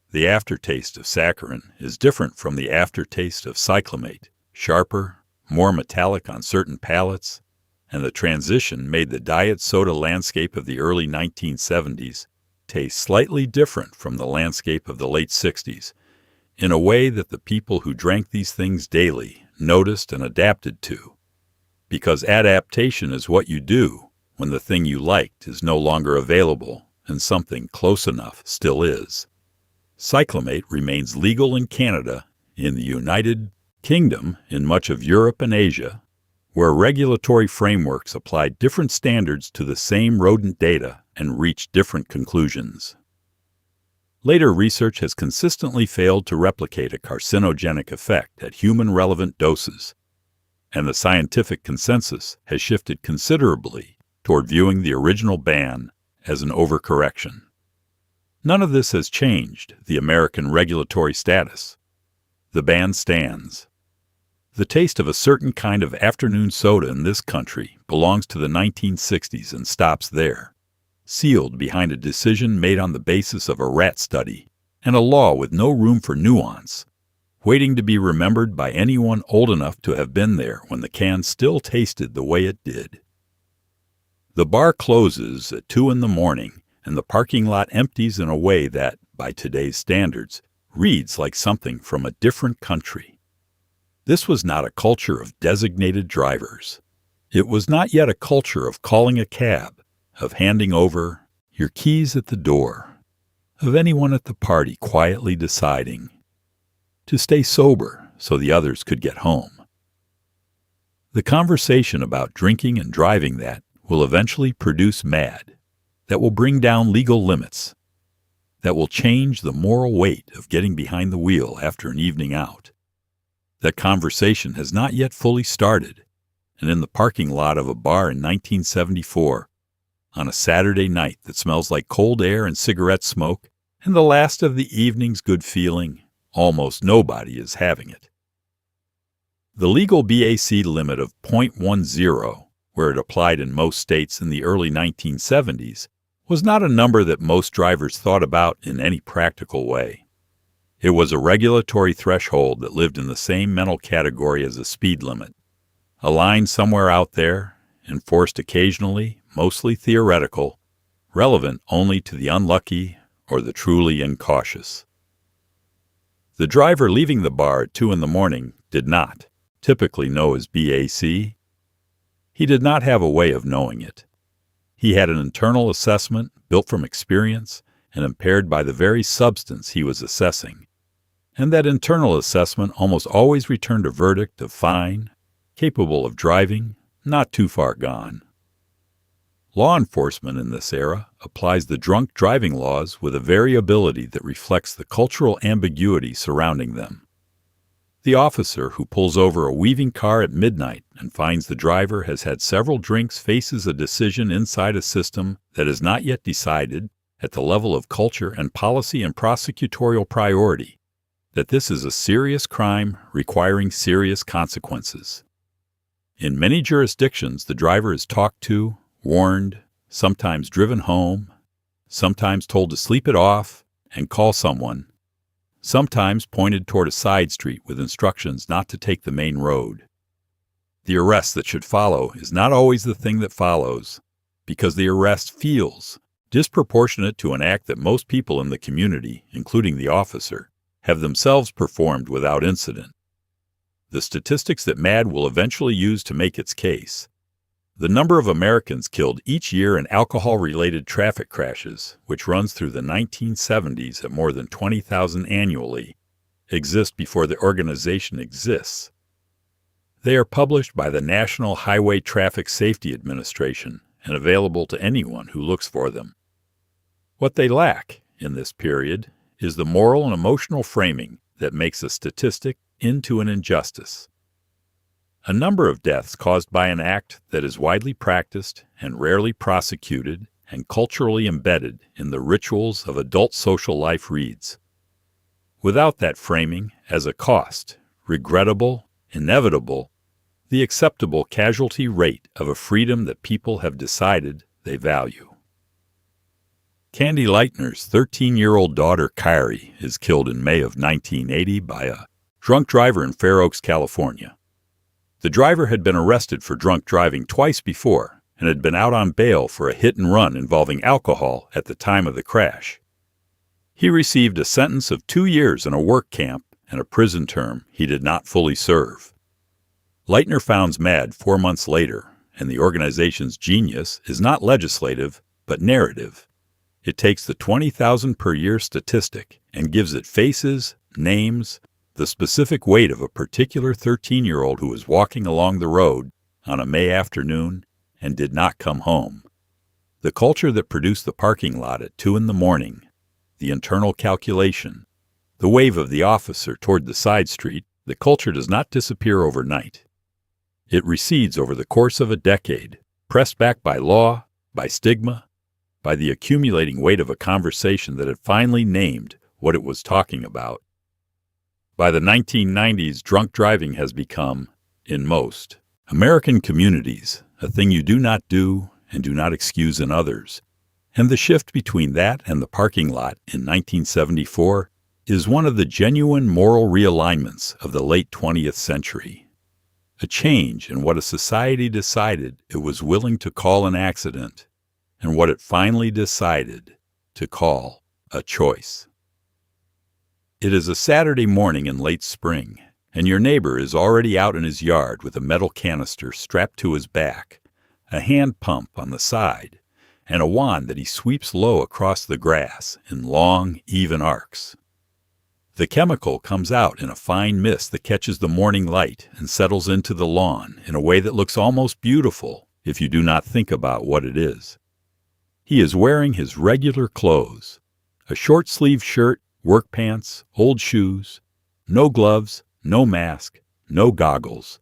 The aftertaste of saccharin is different from the aftertaste of cyclamate, sharper, more metallic on certain palates, and the transition made the diet soda landscape of the early 1970s taste slightly different from the landscape of the late 60s, in a way that the people who drank these things daily noticed and adapted to. Because adaptation is what you do when the thing you liked is no longer available and something close enough still is. Cyclamate remains legal in Canada, in the United Kingdom, in much of Europe and Asia, where regulatory frameworks apply different standards to the same rodent data and reach different conclusions. Later research has consistently failed to replicate a carcinogenic effect at human-relevant doses, and the scientific consensus has shifted considerably toward viewing the original ban as an overcorrection. None of this has changed the American regulatory status. The ban stands. The taste of a certain kind of afternoon soda in this country belongs to the 1960s and stops there, sealed behind a decision made on the basis of a rat study and a law with no room for nuance, waiting to be remembered by anyone old enough to have been there when the can still tasted the way it did. The bar closes at 2 a.m, and the parking lot empties in a way that, by today's standards, reads like something from a different country. This was not a culture of designated drivers. It was not yet a culture of calling a cab, of handing over your keys at the door, of anyone at the party quietly deciding to stay sober so the others could get home. The conversation about drinking and driving that will eventually produce MAD, that will bring down legal limits, that will change the moral weight of getting behind the wheel after an evening out. That conversation has not yet fully started, and in the parking lot of a bar in 1974, on a Saturday night that smells like cold air and cigarette smoke, and the last of the evening's good feeling, almost nobody is having it. The legal BAC limit of .10, where it applied in most states in the early 1970s, was not a number that most drivers thought about in any practical way. It was a regulatory threshold that lived in the same mental category as a speed limit, a line somewhere out there, enforced occasionally, mostly theoretical, relevant only to the unlucky or the truly incautious. The driver leaving the bar at 2 a.m. did not typically know his BAC. He did not have a way of knowing it. He had an internal assessment built from experience and impaired by the very substance he was assessing, and that internal assessment almost always returned a verdict of fine, capable of driving, not too far gone. Law enforcement in this era applies the drunk driving laws with a variability that reflects the cultural ambiguity surrounding them. The officer who pulls over a weaving car at midnight and finds the driver has had several drinks faces a decision inside a system that is not yet decided at the level of culture and policy and prosecutorial priority, that this is a serious crime requiring serious consequences. In many jurisdictions, the driver is talked to, warned, sometimes driven home, sometimes told to sleep it off and call someone, sometimes pointed toward a side street with instructions not to take the main road. The arrest that should follow is not always the thing that follows, because the arrest feels disproportionate to an act that most people in the community, including the officer, have themselves performed without incident. The statistics that MAD will eventually use to make its case, the number of Americans killed each year in alcohol-related traffic crashes, which runs through the 1970s at more than 20,000 annually, exist before the organization exists. They are published by the National Highway Traffic Safety Administration and available to anyone who looks for them. What they lack in this period is the moral and emotional framing that makes a statistic into an injustice. A number of deaths caused by an act that is widely practiced and rarely prosecuted and culturally embedded in the rituals of adult social life reads. Without that framing as a cost, regrettable, inevitable, the acceptable casualty rate of a freedom that people have decided they value. Candy Lightner's 13-year-old daughter Kyrie is killed in May of 1980 by a drunk driver in Fair Oaks, California. The driver had been arrested for drunk driving twice before and had been out on bail for a hit and run involving alcohol at the time of the crash. He received a sentence of 2 years in a work camp and a prison term he did not fully serve. Leitner founds MAD 4 months later, and the organization's genius is not legislative, but narrative. It takes the 20,000 per year statistic and gives it faces, names, the specific weight of a particular 13-year-old who was walking along the road on a May afternoon and did not come home. The culture that produced the parking lot at 2 a.m, the internal calculation, the wave of the officer toward the side street, the culture does not disappear overnight. It recedes over the course of a decade, pressed back by law, by stigma, by the accumulating weight of a conversation that had finally named what it was talking about. By the 1990s, drunk driving has become, in most American communities, a thing you do not do and do not excuse in others. And the shift between that and the parking lot in 1974 is one of the genuine moral realignments of the late 20th century. A change in what a society decided it was willing to call an accident and what it finally decided to call a choice. It is a Saturday morning in late spring, and your neighbor is already out in his yard with a metal canister strapped to his back, a hand pump on the side, and a wand that he sweeps low across the grass in long, even arcs. The chemical comes out in a fine mist that catches the morning light and settles into the lawn in a way that looks almost beautiful if you do not think about what it is. He is wearing his regular clothes, a short-sleeved shirt, work pants, old shoes, no gloves, no mask, no goggles.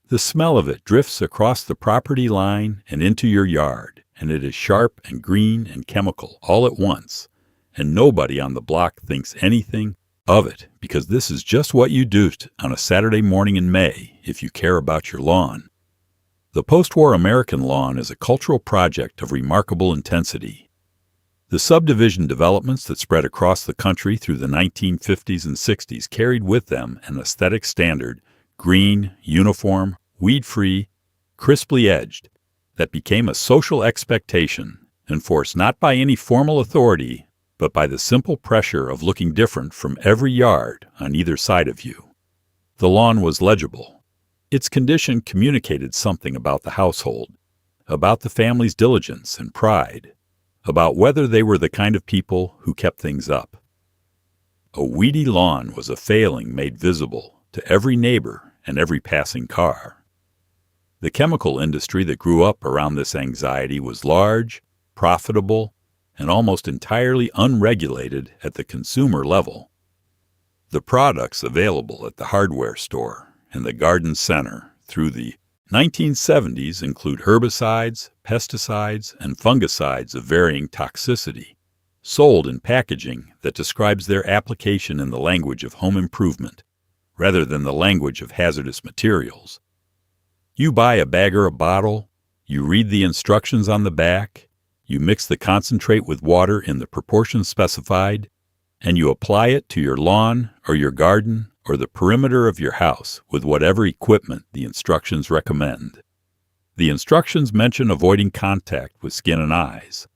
The smell of it drifts across the property line and into your yard, and it is sharp and green and chemical all at once, and nobody on the block thinks anything of it because this is just what you do on a Saturday morning in May if you care about your lawn. The post-war American lawn is a cultural project of remarkable intensity. The subdivision developments that spread across the country through the 1950s and 60s carried with them an aesthetic standard, green, uniform, weed-free, crisply edged, that became a social expectation, enforced not by any formal authority, but by the simple pressure of looking different from every yard on either side of you. The lawn was legible. Its condition communicated something about the household, about the family's diligence and pride, about whether they were the kind of people who kept things up. A weedy lawn was a failing made visible to every neighbor and every passing car. The chemical industry that grew up around this anxiety was large, profitable, and almost entirely unregulated at the consumer level. The products available at the hardware store and the garden center through the 1970s include herbicides, pesticides, and fungicides of varying toxicity, sold in packaging that describes their application in the language of home improvement, rather than the language of hazardous materials. You buy a bag or a bottle, you read the instructions on the back, you mix the concentrate with water in the proportions specified, and you apply it to your lawn or your garden or the perimeter of your house with whatever equipment the instructions recommend. The instructions mention avoiding contact with skin and eyes.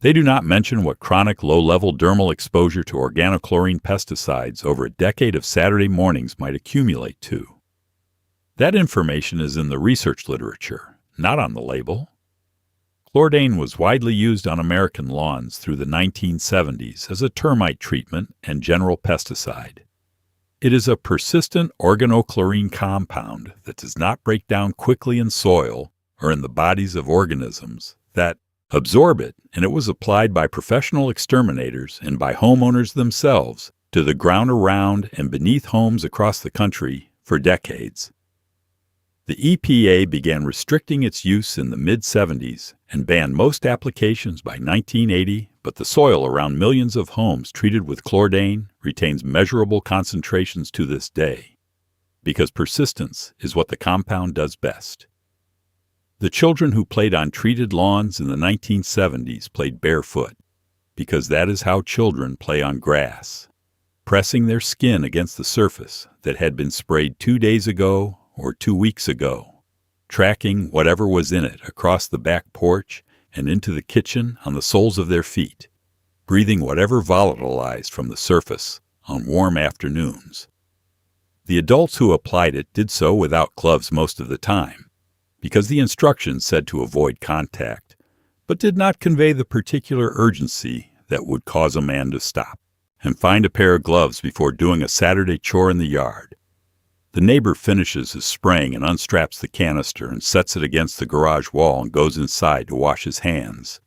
They do not mention what chronic low-level dermal exposure to organochlorine pesticides over a decade of Saturday mornings might accumulate to. That information is in the research literature, not on the label. Chlordane was widely used on American lawns through the 1970s as a termite treatment and general pesticide. It is a persistent organochlorine compound that does not break down quickly in soil or in the bodies of organisms that absorb it, and it was applied by professional exterminators and by homeowners themselves to the ground around and beneath homes across the country for decades. The EPA began restricting its use in the mid-70s and banned most applications by 1980, but the soil around millions of homes treated with chlordane retains measurable concentrations to this day, because persistence is what the compound does best. The children who played on treated lawns in the 1970s played barefoot, because that is how children play on grass, pressing their skin against the surface that had been sprayed 2 days ago or 2 weeks ago, tracking whatever was in it across the back porch and into the kitchen on the soles of their feet, breathing whatever volatilized from the surface on warm afternoons. The adults who applied it did so without gloves most of the time, because the instructions said to avoid contact, but did not convey the particular urgency that would cause a man to stop and find a pair of gloves before doing a Saturday chore in the yard. The neighbor finishes his spraying and unstraps the canister and sets it against the garage wall and goes inside to wash his hands.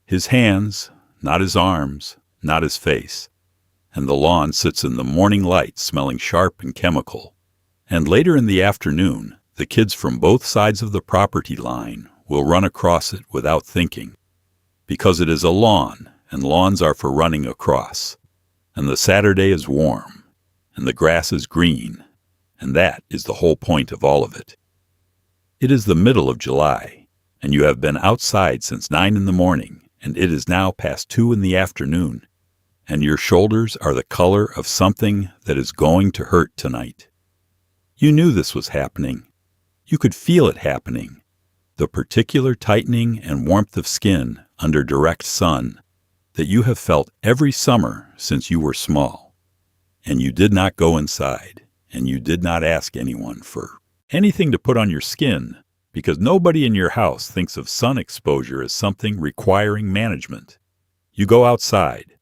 His hands, not his arms, not his face. And the lawn sits in the morning light smelling sharp and chemical. And later in the afternoon, the kids from both sides of the property line will run across it without thinking, because it is a lawn, and lawns are for running across. And the Saturday is warm, and the grass is green, and that is the whole point of all of it. It is the middle of July, and you have been outside since 9 in the morning, and it is now past 2 in the afternoon, and your shoulders are the color of something that is going to hurt tonight. You knew this was happening. You could feel it happening, the particular tightening and warmth of skin under direct sun that you have felt every summer since you were small. And you did not go inside, and you did not ask anyone for anything to put on your skin, because nobody in your house thinks of sun exposure as something requiring management. You go outside.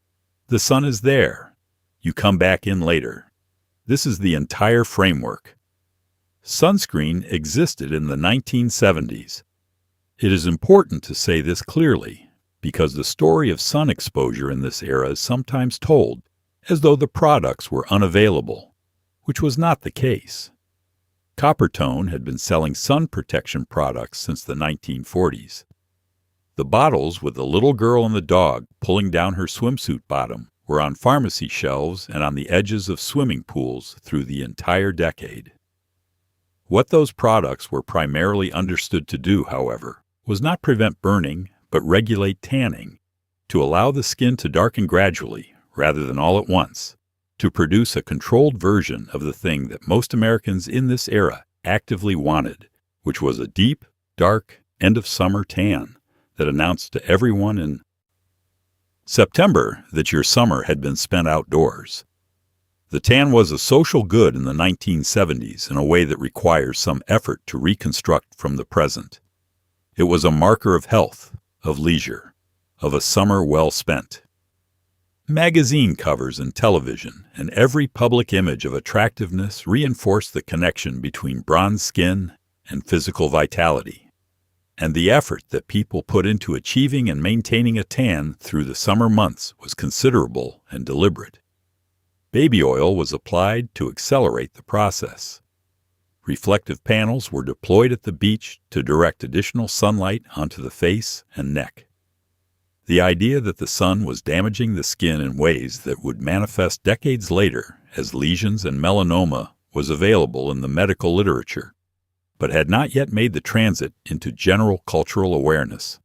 The sun is there. You come back in later. This is the entire framework. Sunscreen existed in the 1970s. It is important to say this clearly, because the story of sun exposure in this era is sometimes told as though the products were unavailable, which was not the case. Coppertone had been selling sun protection products since the 1940s. The bottles with the little girl and the dog pulling down her swimsuit bottom were on pharmacy shelves and on the edges of swimming pools through the entire decade. What those products were primarily understood to do, however, was not prevent burning, but regulate tanning, to allow the skin to darken gradually, rather than all at once, to produce a controlled version of the thing that most Americans in this era actively wanted, which was a deep, dark, end-of-summer tan that announced to everyone in September that your summer had been spent outdoors. The tan was a social good in the 1970s in a way that requires some effort to reconstruct from the present. It was a marker of health, of leisure, of a summer well spent. Magazine covers and television and every public image of attractiveness reinforced the connection between bronze skin and physical vitality, and the effort that people put into achieving and maintaining a tan through the summer months was considerable and deliberate. Baby oil was applied to accelerate the process. Reflective panels were deployed at the beach to direct additional sunlight onto the face and neck. The idea that the sun was damaging the skin in ways that would manifest decades later as lesions and melanoma was available in the medical literature, but had not yet made the transit into general cultural awareness.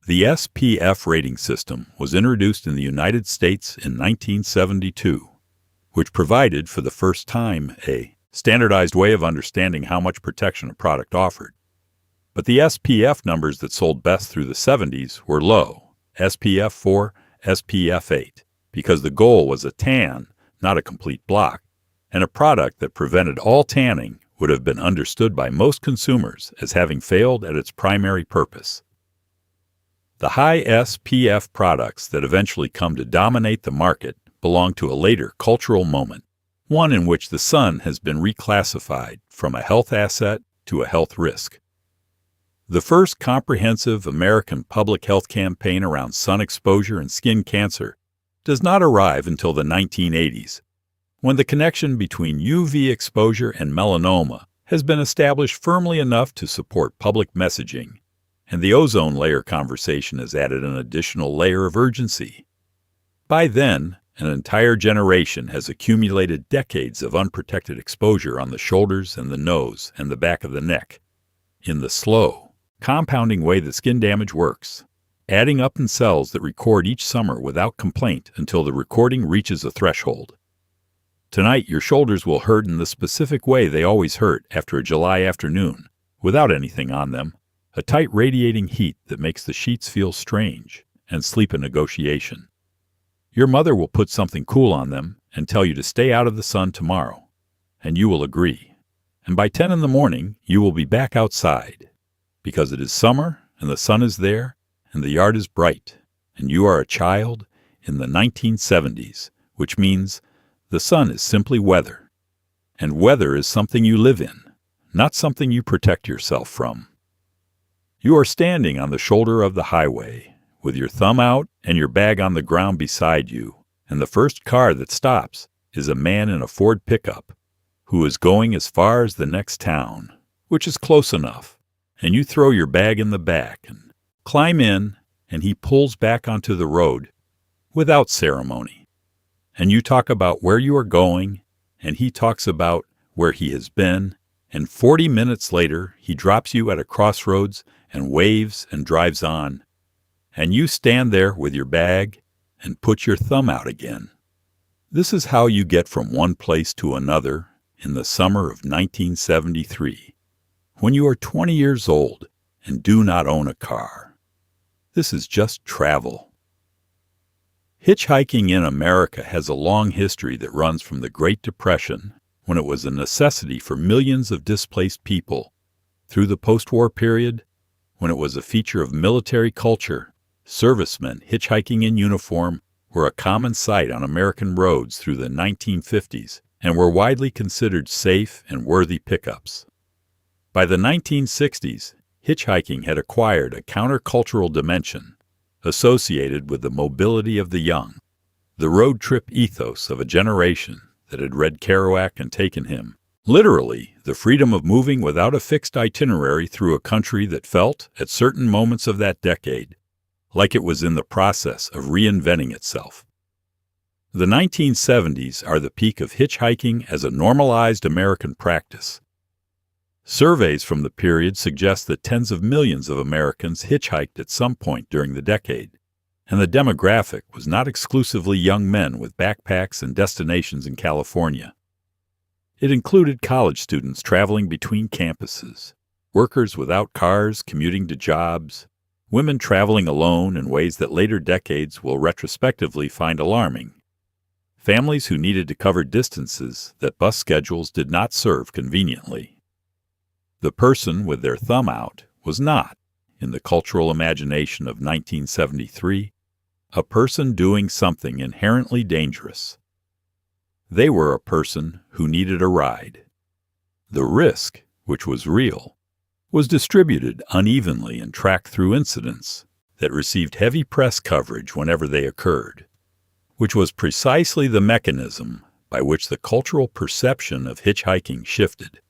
The SPF rating system was introduced in the United States in 1972, which provided for the first time a standardized way of understanding how much protection a product offered. But the SPF numbers that sold best through the 70s were low, SPF 4, SPF 8, because the goal was a tan, not a complete block, and a product that prevented all tanning would have been understood by most consumers as having failed at its primary purpose. The high SPF products that eventually come to dominate the market belong to a later cultural moment, one in which the sun has been reclassified from a health asset to a health risk. The first comprehensive American public health campaign around sun exposure and skin cancer does not arrive until the 1980s, when the connection between UV exposure and melanoma has been established firmly enough to support public messaging, and the ozone layer conversation has added an additional layer of urgency. By then, an entire generation has accumulated decades of unprotected exposure on the shoulders and the nose and the back of the neck, in the slow, compounding way that skin damage works, adding up in cells that record each summer without complaint until the recording reaches a threshold. Tonight, your shoulders will hurt in the specific way they always hurt after a July afternoon, without anything on them, a tight radiating heat that makes the sheets feel strange, and sleep a negotiation. Your mother will put something cool on them, and tell you to stay out of the sun tomorrow, and you will agree. And by 10 in the morning, you will be back outside, because it is summer, and the sun is there, and the yard is bright, and you are a child in the 1970s, which means the sun is simply weather, and weather is something you live in, not something you protect yourself from. You are standing on the shoulder of the highway, with your thumb out and your bag on the ground beside you, and the first car that stops is a man in a Ford pickup who is going as far as the next town, which is close enough, and you throw your bag in the back and climb in, and he pulls back onto the road without ceremony. And you talk about where you are going, and he talks about where he has been, and 40 minutes later he drops you at a crossroads and waves and drives on, and you stand there with your bag and put your thumb out again. This is how you get from one place to another in the summer of 1973, when you are 20 years old and do not own a car. This is just travel. Hitchhiking in America has a long history that runs from the Great Depression, when it was a necessity for millions of displaced people, through the post-war period, when it was a feature of military culture. Servicemen hitchhiking in uniform were a common sight on American roads through the 1950s and were widely considered safe and worthy pickups. By the 1960s, hitchhiking had acquired a countercultural dimension associated with the mobility of the young, the road trip ethos of a generation that had read Kerouac and taken him, literally the freedom of moving without a fixed itinerary through a country that felt, at certain moments of that decade, like it was in the process of reinventing itself. The 1970s are the peak of hitchhiking as a normalized American practice. Surveys from the period suggest that tens of millions of Americans hitchhiked at some point during the decade, and the demographic was not exclusively young men with backpacks and destinations in California. It included college students traveling between campuses, workers without cars commuting to jobs, women traveling alone in ways that later decades will retrospectively find alarming, families who needed to cover distances that bus schedules did not serve conveniently. The person with their thumb out was not, in the cultural imagination of 1973, a person doing something inherently dangerous. They were a person who needed a ride. The risk, which was real, was distributed unevenly and tracked through incidents that received heavy press coverage whenever they occurred, which was precisely the mechanism by which the cultural perception of hitchhiking shifted.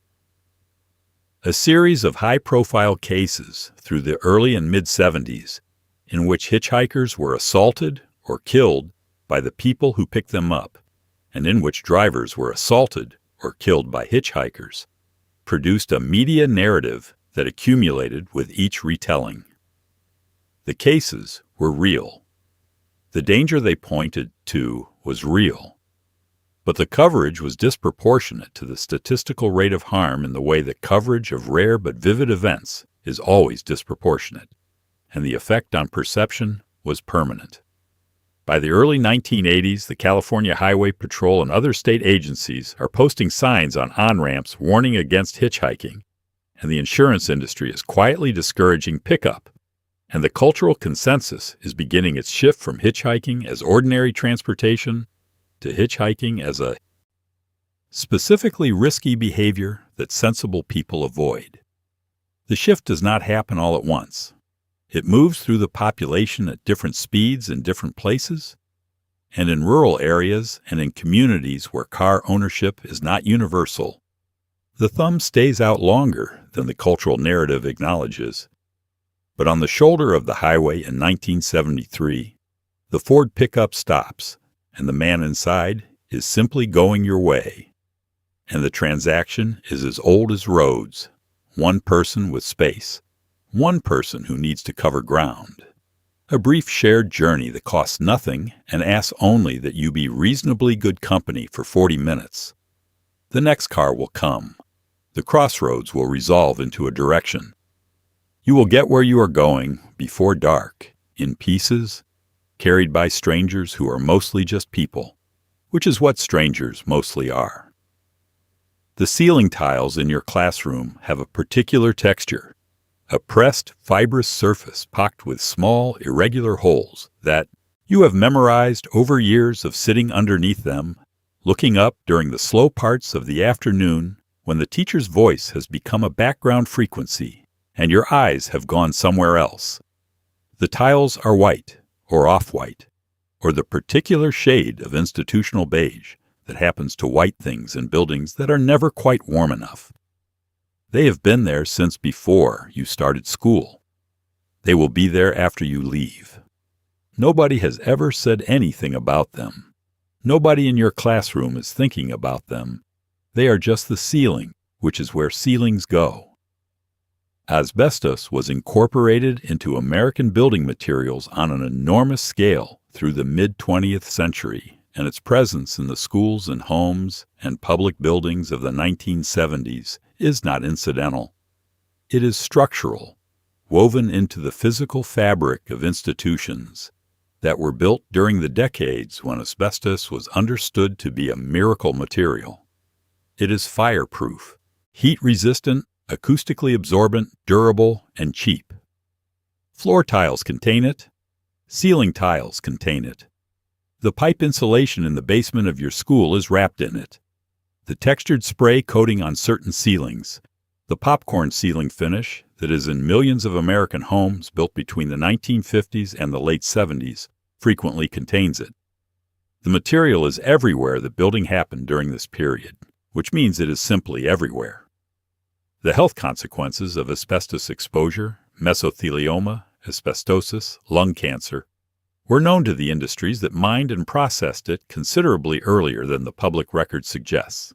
A series of high-profile cases through the early and mid-70s in which hitchhikers were assaulted or killed by the people who picked them up, and in which drivers were assaulted or killed by hitchhikers, produced a media narrative that accumulated with each retelling. The cases were real. The danger they pointed to was real. But the coverage was disproportionate to the statistical rate of harm in the way that coverage of rare but vivid events is always disproportionate, and the effect on perception was permanent. By the early 1980s, the California Highway Patrol and other state agencies are posting signs on on-ramps warning against hitchhiking, and the insurance industry is quietly discouraging pickup, and the cultural consensus is beginning its shift from hitchhiking as ordinary transportation to hitchhiking as a specifically risky behavior that sensible people avoid. The shift does not happen all at once. It moves through the population at different speeds in different places, and in rural areas and in communities where car ownership is not universal, the thumb stays out longer than the cultural narrative acknowledges. But on the shoulder of the highway in 1973, the Ford pickup stops, and the man inside is simply going your way. And the transaction is as old as roads, one person with space, one person who needs to cover ground. A brief shared journey that costs nothing and asks only that you be reasonably good company for 40 minutes. The next car will come. The crossroads will resolve into a direction. You will get where you are going before dark, in pieces, carried by strangers who are mostly just people, which is what strangers mostly are. The ceiling tiles in your classroom have a particular texture, a pressed, fibrous surface pocked with small, irregular holes that you have memorized over years of sitting underneath them, looking up during the slow parts of the afternoon when the teacher's voice has become a background frequency and your eyes have gone somewhere else. The tiles are white or off-white, or the particular shade of institutional beige that happens to white things in buildings that are never quite warm enough. They have been there since before you started school. They will be there after you leave. Nobody has ever said anything about them. Nobody in your classroom is thinking about them. They are just the ceiling, which is where ceilings go. Asbestos was incorporated into American building materials on an enormous scale through the mid-20th century, and its presence in the schools and homes and public buildings of the 1970s is not incidental. It is structural, woven into the physical fabric of institutions that were built during the decades when asbestos was understood to be a miracle material. It is fireproof, heat-resistant, acoustically absorbent, durable, and cheap. Floor tiles contain it. Ceiling tiles contain it. The pipe insulation in the basement of your school is wrapped in it. The textured spray coating on certain ceilings, the popcorn ceiling finish that is in millions of American homes built between the 1950s and the late 70s, frequently contains it. The material is everywhere that building happened during this period, which means it is simply everywhere. The health consequences of asbestos exposure, mesothelioma, asbestosis, lung cancer, were known to the industries that mined and processed it considerably earlier than the public record suggests.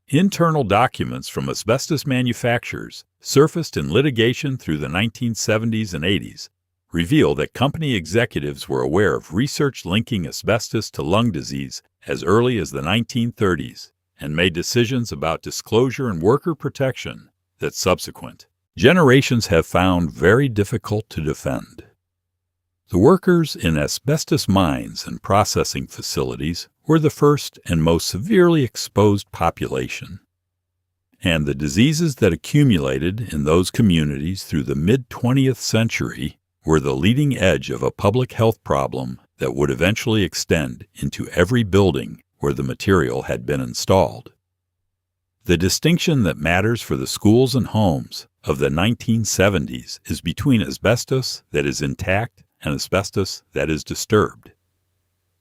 Internal documents from asbestos manufacturers, surfaced in litigation through the 1970s and 80s, reveal that company executives were aware of research linking asbestos to lung disease as early as the 1930s and made decisions about disclosure and worker protection that subsequent generations have found very difficult to defend. The workers in asbestos mines and processing facilities were the first and most severely exposed population, and the diseases that accumulated in those communities through the mid-20th century were the leading edge of a public health problem that would eventually extend into every building where the material had been installed. The distinction that matters for the schools and homes of the 1970s is between asbestos that is intact and asbestos that is disturbed.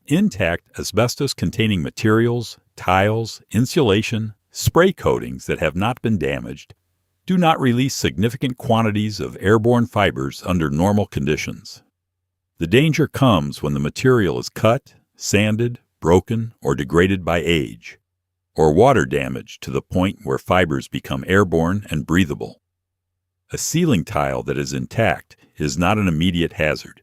Intact asbestos-containing materials, tiles, insulation, spray coatings that have not been damaged do not release significant quantities of airborne fibers under normal conditions. The danger comes when the material is cut, sanded, broken, or degraded by age, or water damage to the point where fibers become airborne and breathable. A ceiling tile that is intact is not an immediate hazard.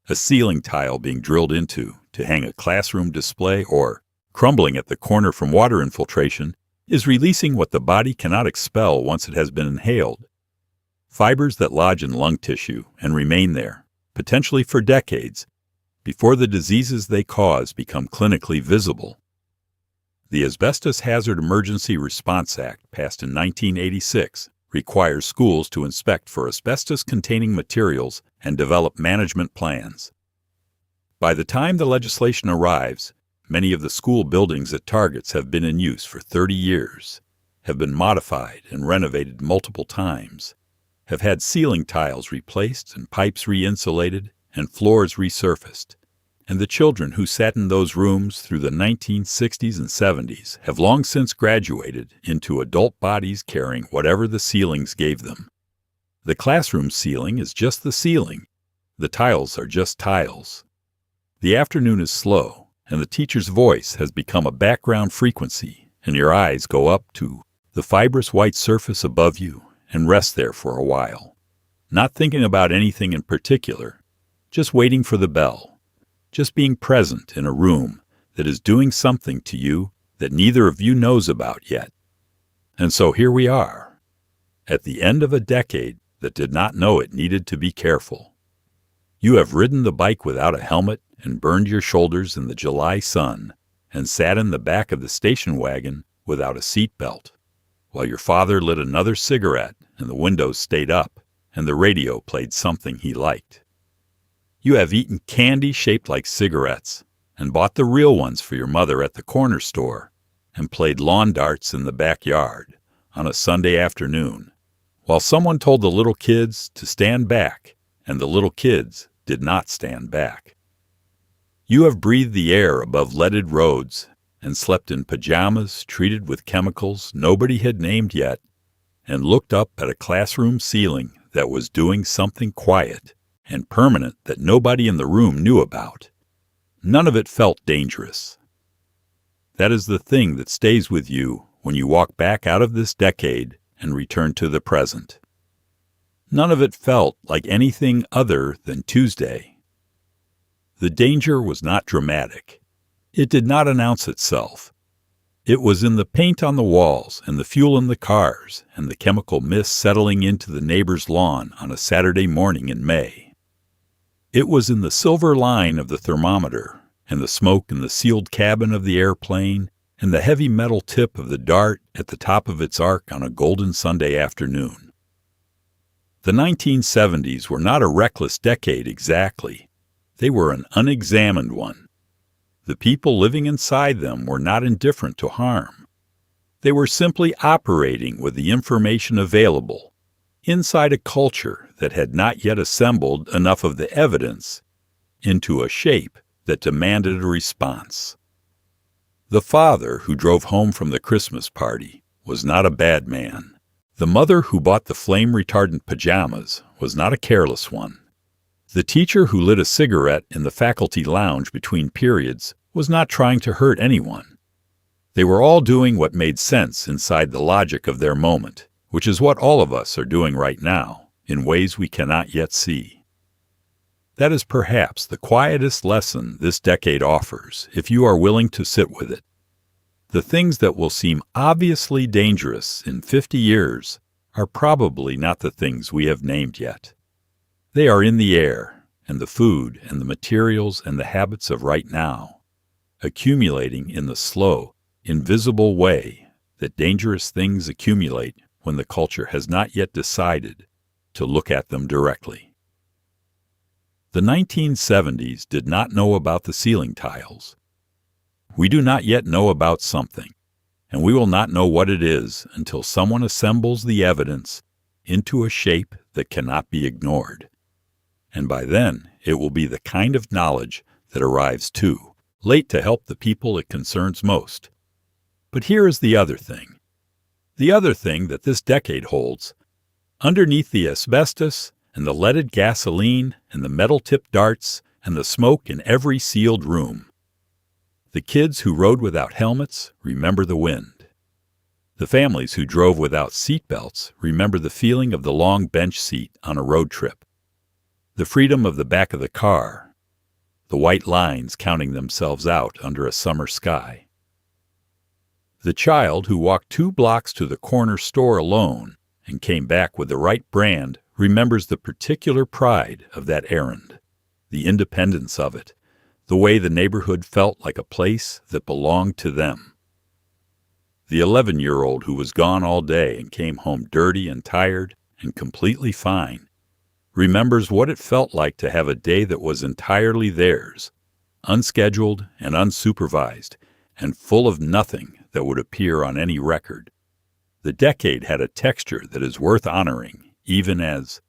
A ceiling tile being drilled into to hang a classroom display or crumbling at the corner from water infiltration is releasing what the body cannot expel once it has been inhaled. Fibers that lodge in lung tissue and remain there, potentially for decades, before the diseases they cause become clinically visible. The Asbestos Hazard Emergency Response Act, passed in 1986, requires schools to inspect for asbestos-containing materials and develop management plans. By the time the legislation arrives, many of the school buildings at targets have been in use for 30 years, have been modified and renovated multiple times, have had ceiling tiles replaced and pipes re-insulated and floors resurfaced, and the children who sat in those rooms through the 1960s and 70s have long since graduated into adult bodies carrying whatever the ceilings gave them. The classroom ceiling is just the ceiling. The tiles are just tiles. The afternoon is slow, and the teacher's voice has become a background frequency, and your eyes go up to the fibrous white surface above you and rest there for a while, not thinking about anything in particular, just waiting for the bell. Just being present in a room that is doing something to you that neither of you knows about yet. And so here we are, at the end of a decade that did not know it needed to be careful. You have ridden the bike without a helmet and burned your shoulders in the July sun, and sat in the back of the station wagon without a seat belt, while your father lit another cigarette and the windows stayed up and the radio played something he liked. You have eaten candy shaped like cigarettes and bought the real ones for your mother at the corner store and played lawn darts in the backyard on a Sunday afternoon, while someone told the little kids to stand back, and the little kids did not stand back. You have breathed the air above leaded roads and slept in pajamas treated with chemicals nobody had named yet, and looked up at a classroom ceiling that was doing something quiet and permanent that nobody in the room knew about. None of it felt dangerous. That is the thing that stays with you when you walk back out of this decade and return to the present. None of it felt like anything other than Tuesday. The danger was not dramatic. It did not announce itself. It was in the paint on the walls and the fuel in the cars and the chemical mist settling into the neighbor's lawn on a Saturday morning in May. It was in the silver line of the thermometer and the smoke in the sealed cabin of the airplane and the heavy metal tip of the dart at the top of its arc on a golden Sunday afternoon. The 1970s were not a reckless decade exactly. They were an unexamined one. The people living inside them were not indifferent to harm. They were simply operating with the information available inside a culture that had not yet assembled enough of the evidence into a shape that demanded a response. The father who drove home from the Christmas party was not a bad man. The mother who bought the flame-retardant pajamas was not a careless one. The teacher who lit a cigarette in the faculty lounge between periods was not trying to hurt anyone. They were all doing what made sense inside the logic of their moment, which is what all of us are doing right now, in ways we cannot yet see. That is perhaps the quietest lesson this decade offers, if you are willing to sit with it. The things that will seem obviously dangerous in 50 years are probably not the things we have named yet. They are in the air, and the food, and the materials, and the habits of right now, accumulating in the slow, invisible way that dangerous things accumulate when the culture has not yet decided to look at them directly. The 1970s did not know about the ceiling tiles. We do not yet know about something, and we will not know what it is until someone assembles the evidence into a shape that cannot be ignored. And by then, it will be the kind of knowledge that arrives too late to help the people it concerns most. But here is the other thing. The other thing that this decade holds. Underneath the asbestos and the leaded gasoline and the metal-tipped darts and the smoke in every sealed room, the kids who rode without helmets remember the wind. The families who drove without seat belts remember the feeling of the long bench seat on a road trip, the freedom of the back of the car, the white lines counting themselves out under a summer sky. The child who walked 2 blocks to the corner store alone and came back with the right brand remembers the particular pride of that errand, the independence of it, the way the neighborhood felt like a place that belonged to them. The 11-year-old who was gone all day and came home dirty and tired and completely fine remembers what it felt like to have a day that was entirely theirs, unscheduled and unsupervised, and full of nothing that would appear on any record. The decade had a texture that is worth honoring, even as,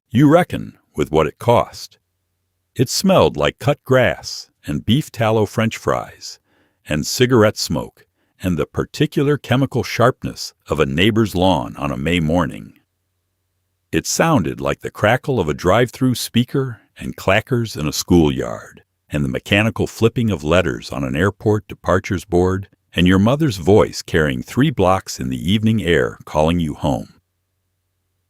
you reckon, with what it cost. It smelled like cut grass and beef tallow French fries and cigarette smoke and the particular chemical sharpness of a neighbor's lawn on a May morning. It sounded like the crackle of a drive-through speaker and clackers in a schoolyard, and the mechanical flipping of letters on an airport departures board, and your mother's voice carrying 3 blocks in the evening air calling you home.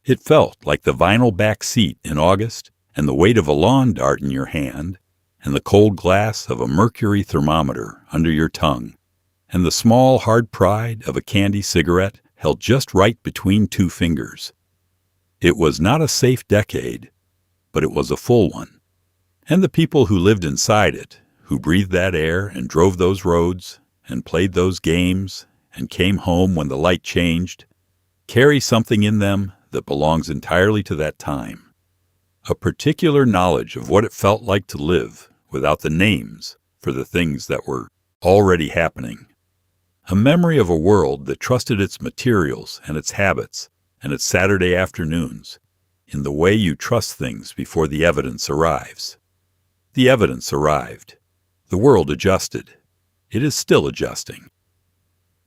It felt like the vinyl back seat in August, and the weight of a lawn dart in your hand, and the cold glass of a mercury thermometer under your tongue, and the small hard pride of a candy cigarette held just right between 2 fingers. It was not a safe decade, but it was a full one. And the people who lived inside it, who breathed that air and drove those roads and played those games and came home when the light changed, carry something in them that belongs entirely to that time. A particular knowledge of what it felt like to live without the names for the things that were already happening. A memory of a world that trusted its materials and its habits and its Saturday afternoons in the way you trust things before the evidence arrives. The evidence arrived. The world adjusted. It is still adjusting.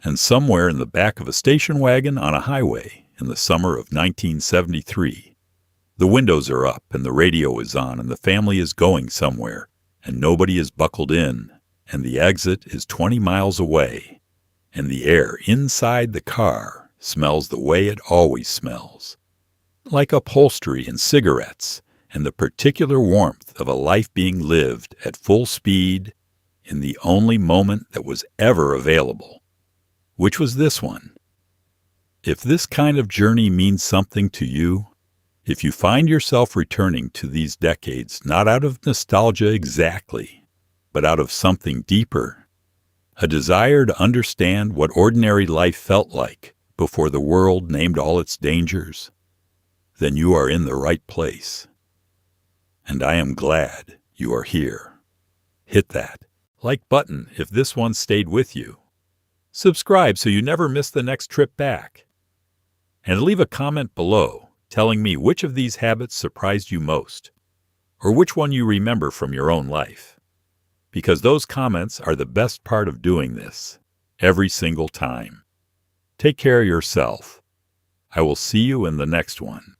And somewhere in the back of a station wagon on a highway in the summer of 1973, the windows are up and the radio is on and the family is going somewhere and nobody is buckled in and the exit is 20 miles away and the air inside the car smells the way it always smells, like upholstery and cigarettes and the particular warmth of a life being lived at full speed in the only moment that was ever available, which was this one. If this kind of journey means something to you, if you find yourself returning to these decades not out of nostalgia exactly, but out of something deeper, a desire to understand what ordinary life felt like before the world named all its dangers, then you are in the right place. And I am glad you are here. Hit that like button if this one stayed with you. Subscribe so you never miss the next trip back. And leave a comment below telling me which of these habits surprised you most, or which one you remember from your own life. Because those comments are the best part of doing this, every single time. Take care of yourself. I will see you in the next one.